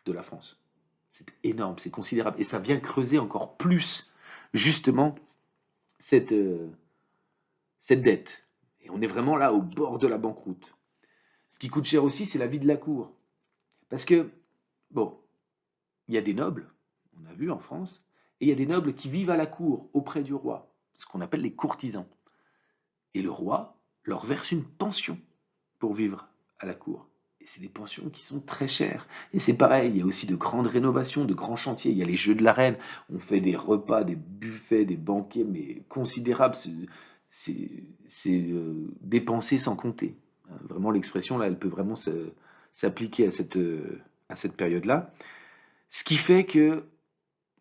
de la France. C'est énorme, c'est considérable. Et ça vient creuser encore plus, justement, cette, euh, cette dette. Et on est vraiment là au bord de la banqueroute. Ce qui coûte cher aussi, c'est la vie de la cour. Parce que, bon, il y a des nobles, on a vu en France, et il y a des nobles qui vivent à la cour, auprès du roi, ce qu'on appelle les courtisans. Et le roi leur verse une pension pour vivre à la cour. Et c'est des pensions qui sont très chères. Et c'est pareil, il y a aussi de grandes rénovations, de grands chantiers. Il y a les Jeux de la Reine, on fait des repas, des buffets, des banquets, mais considérables. C'est dépensé sans compter. Vraiment, l'expression, là, elle peut vraiment s'appliquer à cette période-là. Ce qui fait que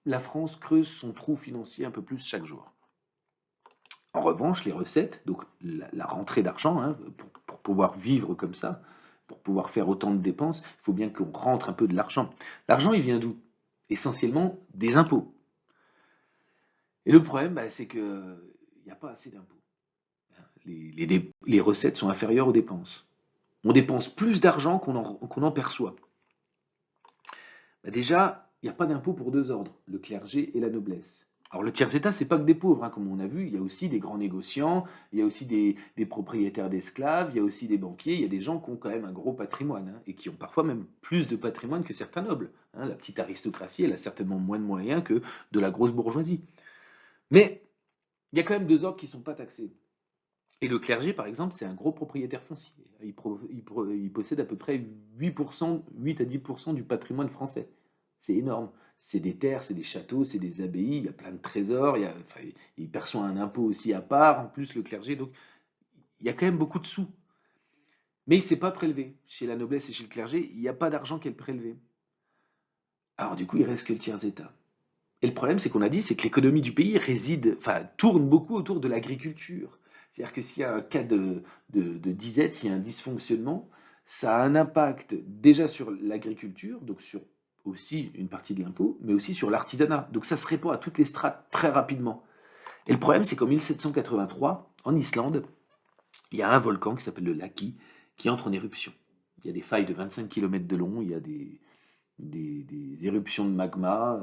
la France creuse son trou financier un peu plus chaque jour. En revanche, les recettes, donc la rentrée d'argent, hein, pour pouvoir vivre comme ça, pour pouvoir faire autant de dépenses, il faut bien qu'on rentre un peu de l'argent. L'argent, il vient d'où? Essentiellement des impôts. Et le problème, bah, c'est qu'il n'y a pas assez d'impôts. Les recettes sont inférieures aux dépenses. On dépense plus d'argent qu'on en perçoit. Bah, déjà, il n'y a pas d'impôts pour deux ordres, le clergé et la noblesse. Alors le tiers-état, c'est pas que des pauvres, hein, comme on a vu, il y a aussi des grands négociants, il y a aussi des propriétaires d'esclaves, il y a aussi des banquiers, il y a des gens qui ont quand même un gros patrimoine, hein, et qui ont parfois même plus de patrimoine que certains nobles, hein. La petite aristocratie, elle a certainement moins de moyens que de la grosse bourgeoisie. Mais il y a quand même deux ordres qui ne sont pas taxés. Et le clergé, par exemple, c'est un gros propriétaire foncier. Il possède à peu près 8%, 8 à 10% du patrimoine français. C'est énorme. C'est des terres, c'est des châteaux, c'est des abbayes, il y a plein de trésors, enfin, il perçoit un impôt aussi à part, en plus le clergé, donc il y a quand même beaucoup de sous. Mais il ne s'est pas prélevé. Chez la noblesse et chez le clergé, il n'y a pas d'argent qui est prélevé. Alors du coup, il reste que le tiers-état. Et le problème, c'est qu'on a dit, c'est que l'économie du pays enfin, tourne beaucoup autour de l'agriculture. C'est-à-dire que s'il y a un cas de disette, s'il y a un dysfonctionnement, ça a un impact déjà sur l'agriculture, donc sur aussi une partie de l'impôt, mais aussi sur l'artisanat. Donc ça se répand à toutes les strates très rapidement. Et le problème, c'est qu'en 1783, en Islande, il y a un volcan qui s'appelle le Laki qui entre en éruption. Il y a des failles de 25 km de long, il y a des éruptions de magma,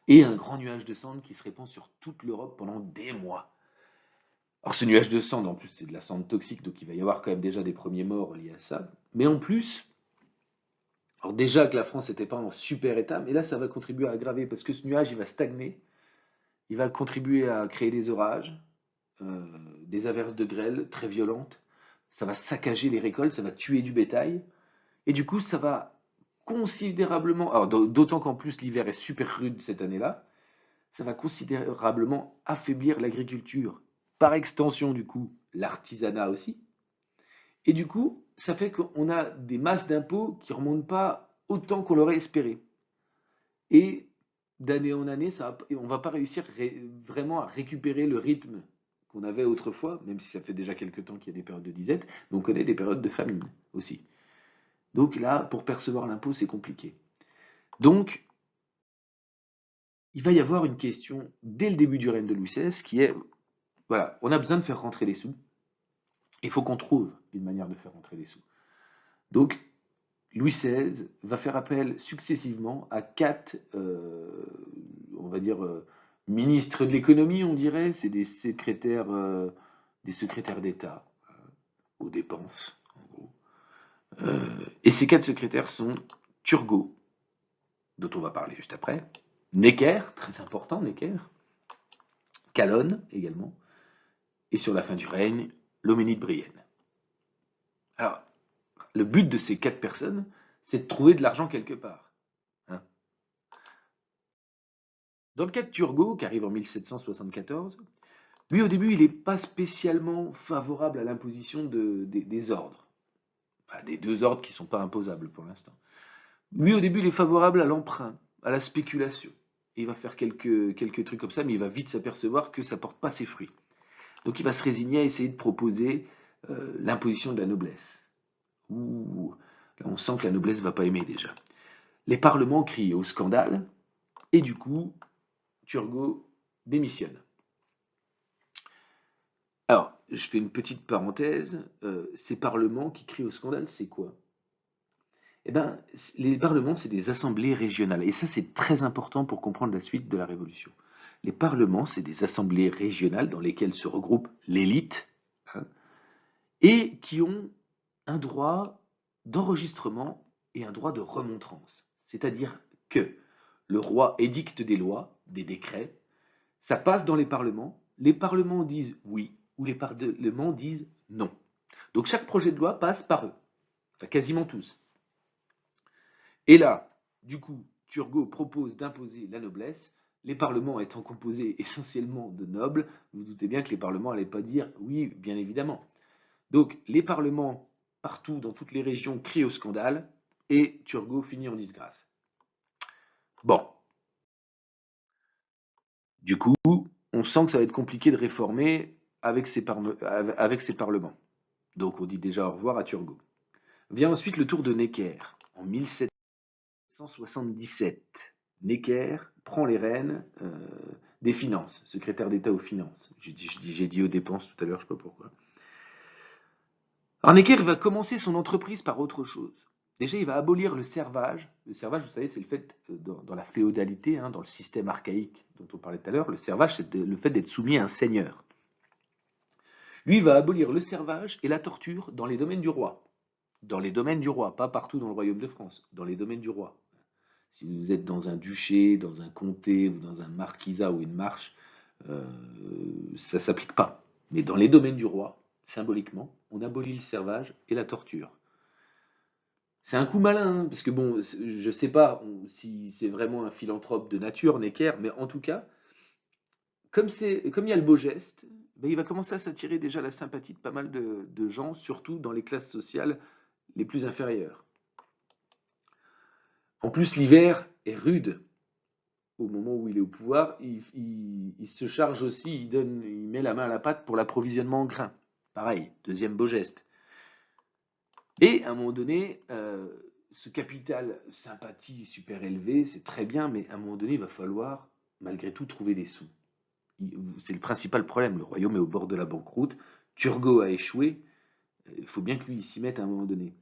et un grand nuage de cendres qui se répand sur toute l'Europe pendant des mois. Alors ce nuage de cendres, en plus, c'est de la cendre toxique, donc il va y avoir quand même déjà des premiers morts liés à ça. Mais en plus, alors déjà que la France n'était pas en super état, mais là ça va contribuer à aggraver, parce que ce nuage, il va stagner, il va contribuer à créer des orages, euh, des averses de grêle très violentes, ça va saccager les récoltes, ça va tuer du bétail, et du coup ça va considérablement, alors d'autant qu'en plus l'hiver est super rude cette année-là, ça va considérablement affaiblir l'agriculture. par extension, du coup, l'artisanat aussi. Et du coup, ça fait qu'on a des masses d'impôts qui ne remontent pas autant qu'on l'aurait espéré. Et d'année en année, on ne va pas réussir vraiment à récupérer le rythme qu'on avait autrefois, même si ça fait déjà quelques temps qu'il y a des périodes de disette, mais on connaît des périodes de famine aussi. Donc là, pour percevoir l'impôt, c'est compliqué. Donc, il va y avoir une question dès le début du règne de Louis XVI qui est, voilà, on a besoin de faire rentrer les sous, il faut qu'on trouve une manière de faire rentrer les sous. Donc, Louis XVI va faire appel successivement à quatre, on va dire, ministres de l'économie, on dirait, c'est des secrétaires d'État aux dépenses, en gros. Et ces quatre secrétaires sont Turgot, dont on va parler juste après, Necker, très important Necker, Calonne également, et sur la fin du règne, l'Homénie de Brienne. Alors, le but de ces quatre personnes, c'est de trouver de l'argent quelque part. Hein. Dans le cas de Turgot, qui arrive en 1774, lui au début, il n'est pas spécialement favorable à l'imposition des ordres. Enfin, des deux ordres qui ne sont pas imposables pour l'instant. Lui au début, il est favorable à l'emprunt, à la spéculation. Et il va faire quelques trucs comme ça, mais il va vite s'apercevoir que ça ne porte pas ses fruits. Donc il va se résigner à essayer de proposer l'imposition de la noblesse. Ouh, là on sent que la noblesse ne va pas aimer déjà. Les parlements crient au scandale, et du coup, Turgot démissionne. Alors, je fais une petite parenthèse, ces parlements qui crient au scandale, c'est quoi? Eh bien, les parlements, c'est des assemblées régionales, et ça c'est très important pour comprendre la suite de la Révolution. Les parlements, c'est des assemblées régionales dans lesquelles se regroupe l'élite, hein, et qui ont un droit d'enregistrement et un droit de remontrance. C'est-à-dire que le roi édicte des lois, des décrets, ça passe dans les parlements disent oui ou les parlements disent non. Donc chaque projet de loi passe par eux, enfin quasiment tous. Et là, du coup, Turgot propose d'imposer la noblesse, les parlements étant composés essentiellement de nobles, vous vous doutez bien que les parlements n'allaient pas dire oui, bien évidemment. Donc les parlements, partout, dans toutes les régions, crient au scandale, et Turgot finit en disgrâce. Bon, du coup, on sent que ça va être compliqué de réformer avec ces parlements. Donc on dit déjà au revoir à Turgot. Vient ensuite le tour de Necker, en 1777. Necker prend les rênes des finances, secrétaire d'État aux finances. J'ai dit aux dépenses tout à l'heure, je ne sais pas pourquoi. Alors Necker va commencer son entreprise par autre chose. Déjà, il va abolir le servage. Le servage, vous savez, c'est le fait, dans la féodalité, hein, dans le système archaïque dont on parlait tout à l'heure, le servage, c'est le fait d'être soumis à un seigneur. Lui, il va abolir le servage et la torture dans les domaines du roi. Dans les domaines du roi, pas partout dans le royaume de France, dans les domaines du roi. Si vous êtes dans un duché, dans un comté ou dans un marquisat ou une marche, ça ne s'applique pas. Mais dans les domaines du roi, symboliquement, on abolit le servage et la torture. C'est un coup malin, hein, parce que bon, je ne sais pas si c'est vraiment un philanthrope de nature, Necker, mais en tout cas, comme il y a le beau geste, ben, il va commencer à s'attirer déjà la sympathie de pas mal de gens, surtout dans les classes sociales les plus inférieures. En plus, l'hiver est rude au moment où il est au pouvoir. Il se charge aussi, il met la main à la pâte pour l'approvisionnement en grains. Pareil, deuxième beau geste. Et à un moment donné, ce capital sympathie super élevé, c'est très bien, mais à un moment donné, il va falloir malgré tout trouver des sous. C'est le principal problème. Le royaume est au bord de la banqueroute. Turgot a échoué. Il faut bien que lui s'y mette à un moment donné.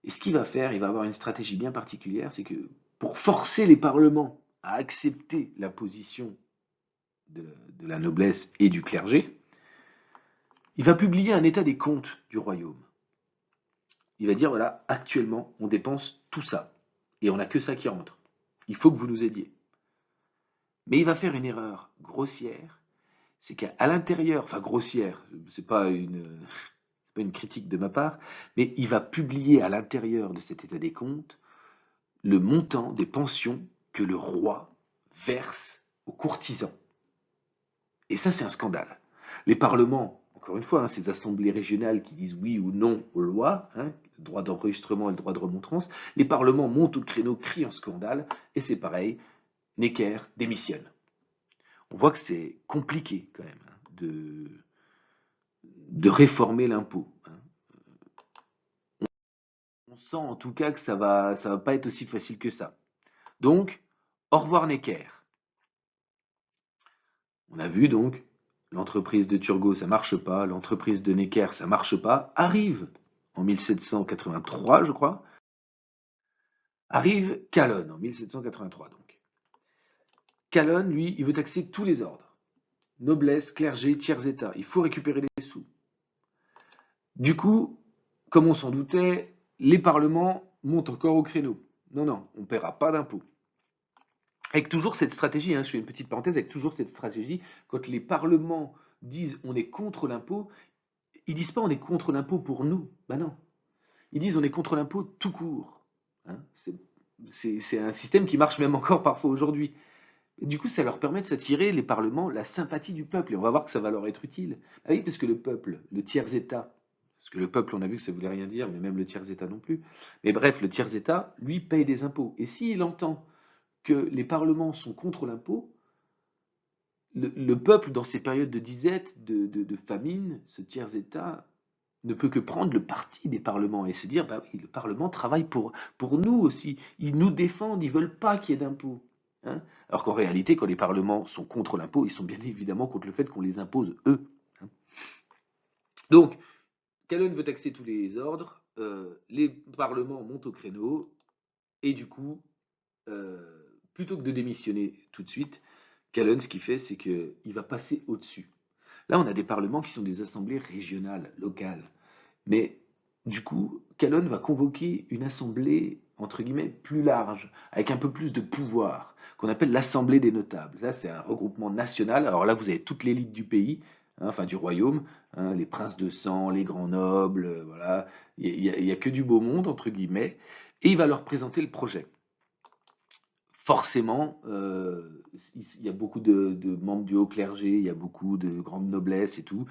Et ce qu'il va faire, il va avoir une stratégie bien particulière, c'est que pour forcer les parlements à accepter la position de la noblesse et du clergé, il va publier un état des comptes du royaume. Il va dire, voilà, actuellement, on dépense tout ça. Et on n'a que ça qui rentre. Il faut que vous nous aidiez. Mais il va faire une erreur grossière, c'est qu'à l'intérieur, enfin grossière, c'est pas une critique de ma part, mais il va publier à l'intérieur de cet état des comptes le montant des pensions que le roi verse aux courtisans. Et ça, c'est un scandale. Les parlements, encore une fois, hein, ces assemblées régionales qui disent oui ou non aux lois, hein, le droit d'enregistrement et le droit de remontrance, les parlements montent au créneau, crient en scandale, et c'est pareil, Necker démissionne. On voit que c'est compliqué quand même, hein, de réformer l'impôt, hein. On sent en tout cas que ça va pas être aussi facile que ça. Donc, au revoir Necker. On a vu donc, l'entreprise de Turgot, ça marche pas, l'entreprise de Necker, ça marche pas, arrive en 1783, je crois, arrive Calonne en 1783 donc. Calonne, lui, il veut taxer tous les ordres. Noblesse, clergé, tiers-état. Il faut récupérer les sous. Du coup, comme on s'en doutait, les parlements montent encore au créneau. Non, non, on ne paiera pas d'impôts. Avec toujours cette stratégie, hein, je fais une petite parenthèse, avec toujours cette stratégie, quand les parlements disent on est contre l'impôt, ils disent pas on est contre l'impôt pour nous. Ben non. Ils disent on est contre l'impôt tout court. Hein. C'est un système qui marche même encore parfois aujourd'hui. Du coup, ça leur permet de s'attirer, les parlements, la sympathie du peuple. Et on va voir que ça va leur être utile. Ah oui, parce que le peuple, le tiers-État, parce que le peuple, on a vu que ça voulait rien dire, mais même le tiers-État non plus. Mais bref, le tiers-État, lui, paye des impôts. Et s'il entend que les parlements sont contre l'impôt, le peuple, dans ces périodes de disette, de famine, ce tiers-État, ne peut que prendre le parti des parlements et se dire, bah oui, le Parlement travaille pour nous aussi. Ils nous défendent, ils veulent pas qu'il y ait d'impôts. Hein. Alors qu'en réalité, quand les parlements sont contre l'impôt, ils sont bien évidemment contre le fait qu'on les impose eux. Hein. Donc, Calonne veut taxer tous les ordres, les parlements montent au créneau, et du coup, euh, plutôt que de démissionner tout de suite, Calonne, ce qu'il fait, c'est qu'il va passer au-dessus. Là, on a des parlements qui sont des assemblées régionales, locales. Mais du coup, Calonne va convoquer une assemblée, entre guillemets, plus large, avec un peu plus de pouvoir, qu'on appelle l'Assemblée des notables. Là, c'est un regroupement national. Alors là, vous avez toute l'élite du pays, hein, enfin du royaume, hein, les princes de sang, les grands nobles, voilà. Il y a que du beau monde, entre guillemets. Et il va leur présenter le projet. Forcément, il y a beaucoup de membres du haut clergé, il y a beaucoup de grandes noblesses et tout.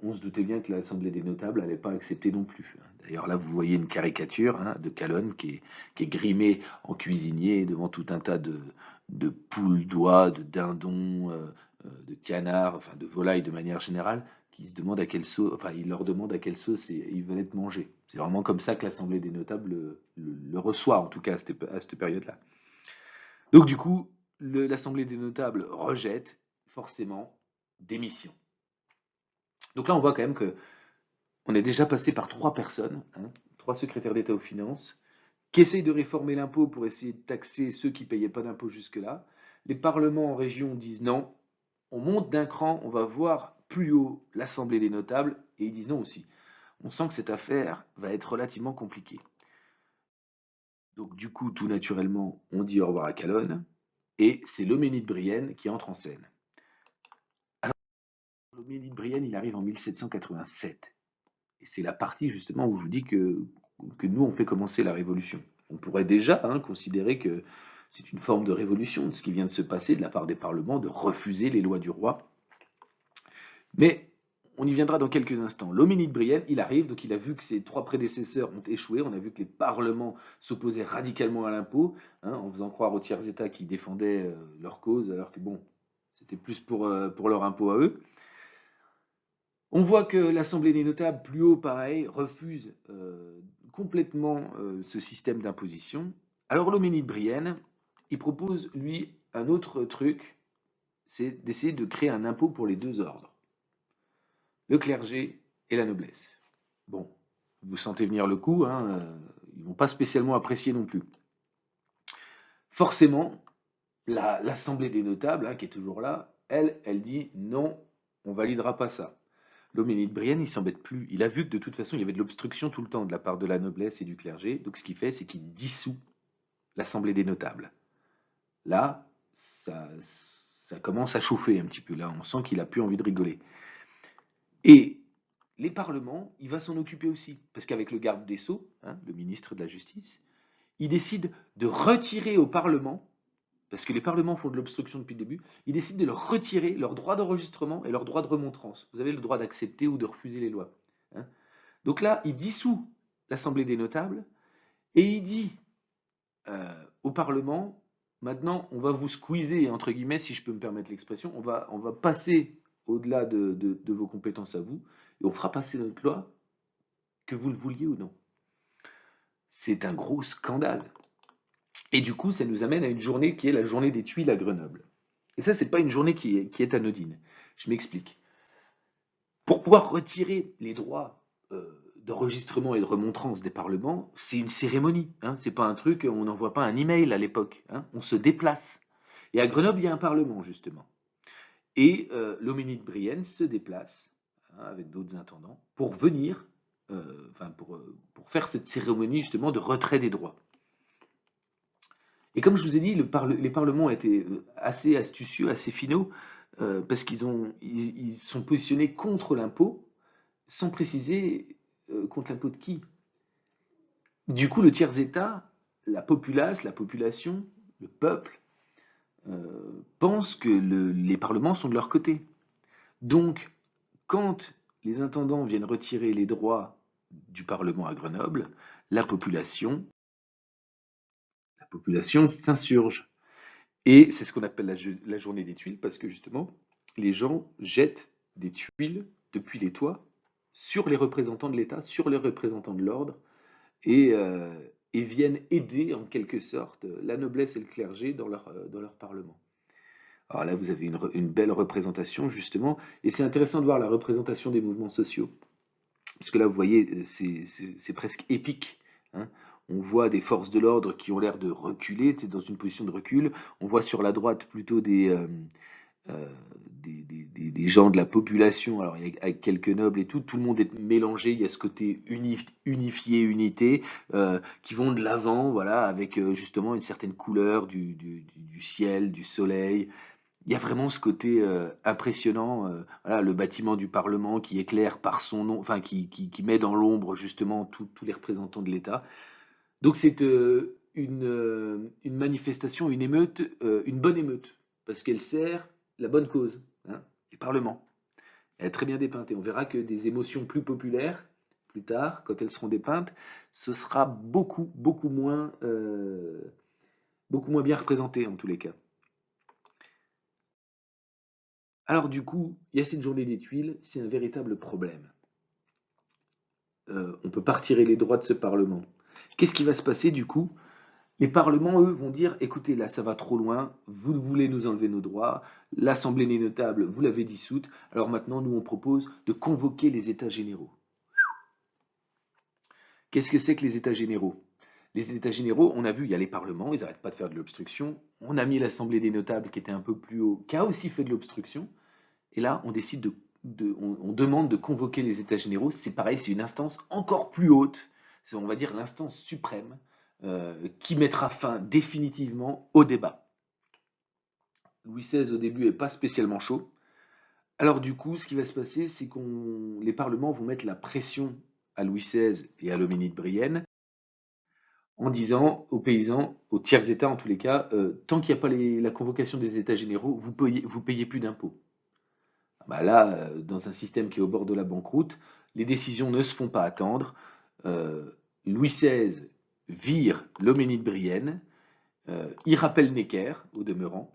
On se doutait bien que l'Assemblée des notables n'allait pas accepter non plus, hein. D'ailleurs, là, vous voyez une caricature, hein, de Calonne qui est grimé en cuisinier devant tout un tas de poules d'oies, de dindons, de canards, enfin de volailles de manière générale, qui se demandent à quelle sauce, enfin, il leur demande à quelle sauce ils veulent être mangés. C'est vraiment comme ça que l'Assemblée des notables le reçoit, en tout cas à cette période-là. Donc du coup, l'Assemblée des notables rejette forcément démission. Donc là, on voit quand même que on est déjà passé par trois personnes, hein, trois secrétaires d'État aux finances, qui essayent de réformer l'impôt pour essayer de taxer ceux qui ne payaient pas d'impôt jusque-là. Les parlements en région disent non, on monte d'un cran, on va voir plus haut l'Assemblée des notables, et ils disent non aussi. On sent que cette affaire va être relativement compliquée. Donc du coup, tout naturellement, on dit au revoir à Calonne, et c'est l'Homénide Brienne qui entre en scène. Alors, l'Homénide Brienne, il arrive en 1787. Et c'est la partie justement où je vous dis que nous, on fait commencer la révolution. On pourrait déjà, hein, considérer que c'est une forme de révolution, de ce qui vient de se passer de la part des parlements, de refuser les lois du roi. Mais on y viendra dans quelques instants. L'Homénide Brienne, il arrive, donc il a vu que ses trois prédécesseurs ont échoué, on a vu que les parlements s'opposaient radicalement à l'impôt, hein, en faisant croire aux tiers-États qui défendaient leur cause, alors que bon, c'était plus pour leur impôt à eux. On voit que l'Assemblée des notables, plus haut, pareil, refuse complètement ce système d'imposition. Alors l'Homénide Brienne, il propose, lui, un autre truc, c'est d'essayer de créer un impôt pour les deux ordres, le clergé et la noblesse. Bon, vous sentez venir le coup, hein, ils ne vont pas spécialement apprécier non plus. Forcément, l'Assemblée des notables, hein, qui est toujours là, elle dit non, on validera pas ça. L'Homénide Brienne, il s'embête plus. Il a vu que de toute façon, il y avait de l'obstruction tout le temps de la part de la noblesse et du clergé. Donc ce qu'il fait, c'est qu'il dissout l'Assemblée des notables. Là, ça commence à chauffer un petit peu. Là, on sent qu'il a plus envie de rigoler. Et les parlements, il va s'en occuper aussi. Parce qu'avec le garde des Sceaux, hein, le ministre de la Justice, il décide de retirer au Parlement parce que les parlements font de l'obstruction depuis le début, il décide de leur retirer leur droit d'enregistrement et leur droit de remontrance. Vous avez le droit d'accepter ou de refuser les lois. Hein. Donc là, il dissout l'Assemblée des notables et il dit au Parlement, maintenant, on va vous squeezer, entre guillemets, si je peux me permettre l'expression, on va passer au-delà de vos compétences à vous, et on fera passer notre loi, que vous le vouliez ou non. C'est un gros scandale. Et du coup, ça nous amène à une journée qui est la journée des Tuiles à Grenoble. Et ça, c'est pas une journée qui est anodine. Je m'explique. Pour pouvoir retirer les droits d'enregistrement et de remontrance des parlements, c'est une cérémonie. Hein. C'est pas un truc, on n'envoie pas un email à l'époque. Hein. On se déplace. Et à Grenoble, il y a un parlement, justement. Et l'homénide Brienne se déplace, hein, avec d'autres intendants, pour venir, pour faire cette cérémonie, justement, de retrait des droits. Et comme je vous ai dit, les parlements étaient assez astucieux, assez finaux, parce ils sont positionnés contre l'impôt, sans préciser contre l'impôt de qui. Du coup, le tiers-État, la populace, la population, le peuple, pense que les parlements sont de leur côté. Donc, quand les intendants viennent retirer les droits du Parlement à Grenoble, la population s'insurge. Et c'est ce qu'on appelle la journée des tuiles, parce que justement, les gens jettent des tuiles depuis les toits sur les représentants de l'État, sur les représentants de l'ordre, et, euh, et viennent aider en quelque sorte la noblesse et le clergé dans leur parlement. Alors là, vous avez une belle représentation justement, et c'est intéressant de voir la représentation des mouvements sociaux, parce que là, vous voyez, c'est presque épique. Hein. On voit des forces de l'ordre qui ont l'air de reculer, dans une position de recul. On voit sur la droite plutôt euh, des gens de la population, alors avec quelques nobles et tout, tout le monde est mélangé, il y a ce côté unifié, unité, qui vont de l'avant, voilà, avec justement une certaine couleur du ciel, du soleil. Il y a vraiment ce côté impressionnant, voilà, le bâtiment du Parlement qui éclaire par son nom, enfin qui met dans l'ombre justement tous les représentants de l'État. Donc c'est une manifestation, une émeute, une bonne émeute, parce qu'elle sert la bonne cause, hein, les parlements. Elle est très bien dépeinte et on verra que des émotions plus populaires, plus tard, quand elles seront dépeintes, ce sera beaucoup moins bien représenté en tous les cas. Alors du coup, il y a cette journée des tuiles, c'est un véritable problème. On ne peut pas retirer les droits de ce Parlement. Qu'est-ce qui va se passer du coup? Les parlements, eux, vont dire, écoutez, là, ça va trop loin, vous voulez nous enlever nos droits, l'Assemblée des notables, vous l'avez dissoute, alors maintenant, nous, on propose de convoquer les États généraux. Qu'est-ce que c'est que les États généraux? Les États généraux, on a vu, il y a les parlements, ils n'arrêtent pas de faire de l'obstruction, on a mis l'Assemblée des notables qui était un peu plus haut, qui a aussi fait de l'obstruction, et là, on décide on demande de convoquer les États généraux. C'est pareil, c'est une instance encore plus haute. C'est, on va dire, l'instance suprême qui mettra fin définitivement au débat. Louis XVI, au début, n'est pas spécialement chaud. Alors du coup, ce qui va se passer, c'est que les parlements vont mettre la pression à Louis XVI et à l'homénide Brienne en disant aux paysans, aux tiers-États en tous les cas, tant qu'il n'y a pas la convocation des États généraux, vous payez plus d'impôts. Bah là, dans un système qui est au bord de la banqueroute, les décisions ne se font pas attendre. Euh, Louis XVI vire l'homénide Brienne, il rappelle Necker au demeurant,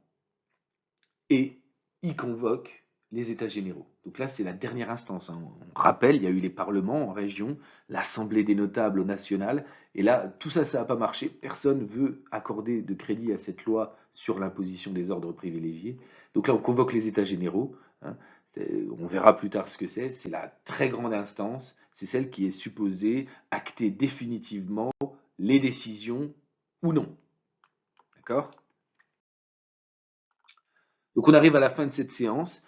et il convoque les États généraux. Donc là, c'est la dernière instance. Hein. On rappelle, il y a eu les parlements en région, l'Assemblée des notables au national, et là, tout ça, ça n'a pas marché. Personne ne veut accorder de crédit à cette loi sur l'imposition des ordres privilégiés. Donc là, on convoque les États généraux. Hein. On verra plus tard ce que c'est. C'est la très grande instance. C'est celle qui est supposée acter définitivement les décisions ou non. D'accord? Donc on arrive à la fin de cette séance.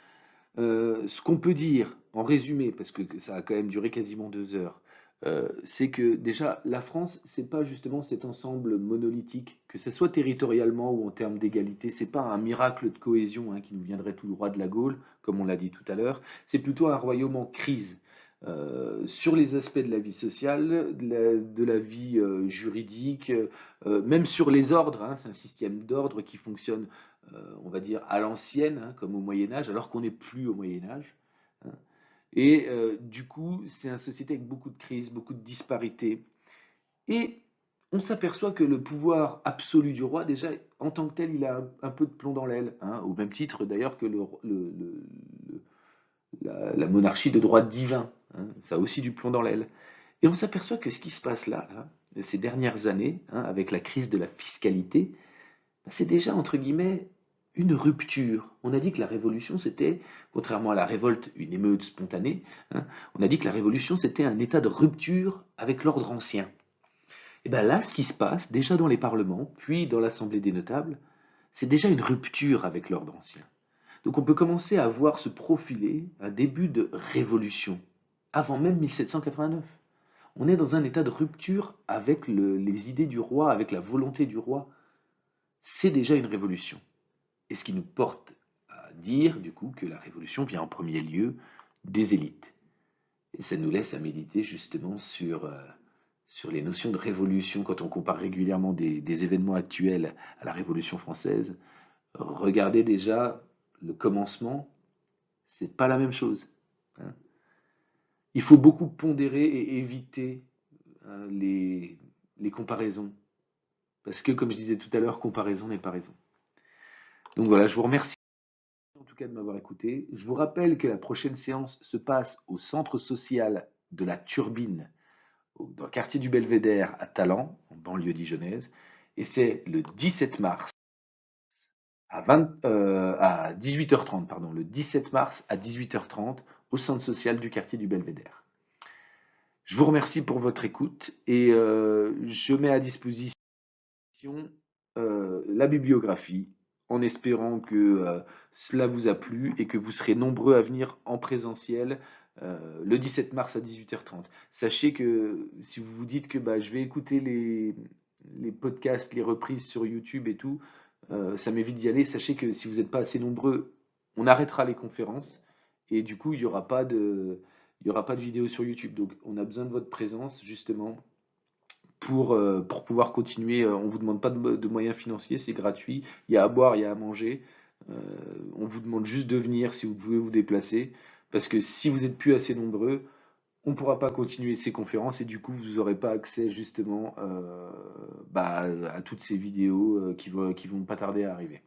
Ce qu'on peut dire en résumé, parce que ça a quand même duré quasiment 2 heures, c'est que déjà la France, c'est pas justement cet ensemble monolithique, que ce soit territorialement ou en termes d'égalité, c'est pas un miracle de cohésion hein, qui nous viendrait tout droit de la Gaule, comme on l'a dit tout à l'heure, c'est plutôt un royaume en crise. sur les aspects de la vie sociale, de la vie juridique, même sur les ordres, hein. C'est un système d'ordre qui fonctionne, on va dire, à l'ancienne, hein, comme au Moyen Âge, alors qu'on n'est plus au Moyen Âge, hein. Et du coup, c'est une société avec beaucoup de crises, beaucoup de disparités. Et on s'aperçoit que le pouvoir absolu du roi, déjà, en tant que tel, il a un peu de plomb dans l'aile, hein, au même titre d'ailleurs que la monarchie de droit divin, hein, ça a aussi du plomb dans l'aile. Et on s'aperçoit que ce qui se passe là, ces dernières années, hein, avec la crise de la fiscalité, c'est déjà, entre guillemets, une rupture. On a dit que la révolution, c'était, contrairement à la révolte, une émeute spontanée, hein, on a dit que la révolution, c'était un état de rupture avec l'ordre ancien. Et bien là, ce qui se passe, déjà dans les parlements, puis dans l'Assemblée des notables, c'est déjà une rupture avec l'ordre ancien. Donc on peut commencer à voir se profiler un début de révolution, avant même 1789. On est dans un état de rupture avec les idées du roi, avec la volonté du roi. C'est déjà une révolution. Et ce qui nous porte à dire, du coup, que la révolution vient en premier lieu des élites. Et ça nous laisse à méditer justement sur les notions de révolution quand on compare régulièrement des événements actuels à la Révolution française. Regardez déjà le commencement, c'est pas la même chose, hein. Il faut beaucoup pondérer et éviter les comparaisons. Parce que, comme je disais tout à l'heure, comparaison n'est pas raison. Donc voilà, je vous remercie en tout cas de m'avoir écouté. Je vous rappelle que la prochaine séance se passe au centre social de la Turbine, dans le quartier du Belvédère à Talent, en banlieue dijonnaise. Et c'est le 17 mars à 18h30, pardon, le 17 mars à 18h30 au centre social du quartier du Belvédère. Je vous remercie pour votre écoute et je mets à disposition la bibliographie en espérant que cela vous a plu et que vous serez nombreux à venir en présentiel le 17 mars à 18h30. Sachez que si vous vous dites que bah, je vais écouter les podcasts, les reprises sur YouTube et tout, ça m'évite d'y aller. Sachez que si vous n'êtes pas assez nombreux, on arrêtera les conférences et du coup, il y aura pas de vidéo sur YouTube. Donc, on a besoin de votre présence justement pour pouvoir continuer. On ne vous demande pas de moyens financiers, c'est gratuit. Il y a à boire, il y a à manger. Euh, on vous demande juste de venir si vous pouvez vous déplacer. Parce que si vous n'êtes plus assez nombreux, on ne pourra pas continuer ces conférences et du coup, vous n'aurez pas accès justement bah, à toutes ces vidéos qui vont pas tarder à arriver.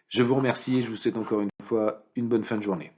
Je vous remercie et je vous souhaite encore une fois une bonne fin de journée.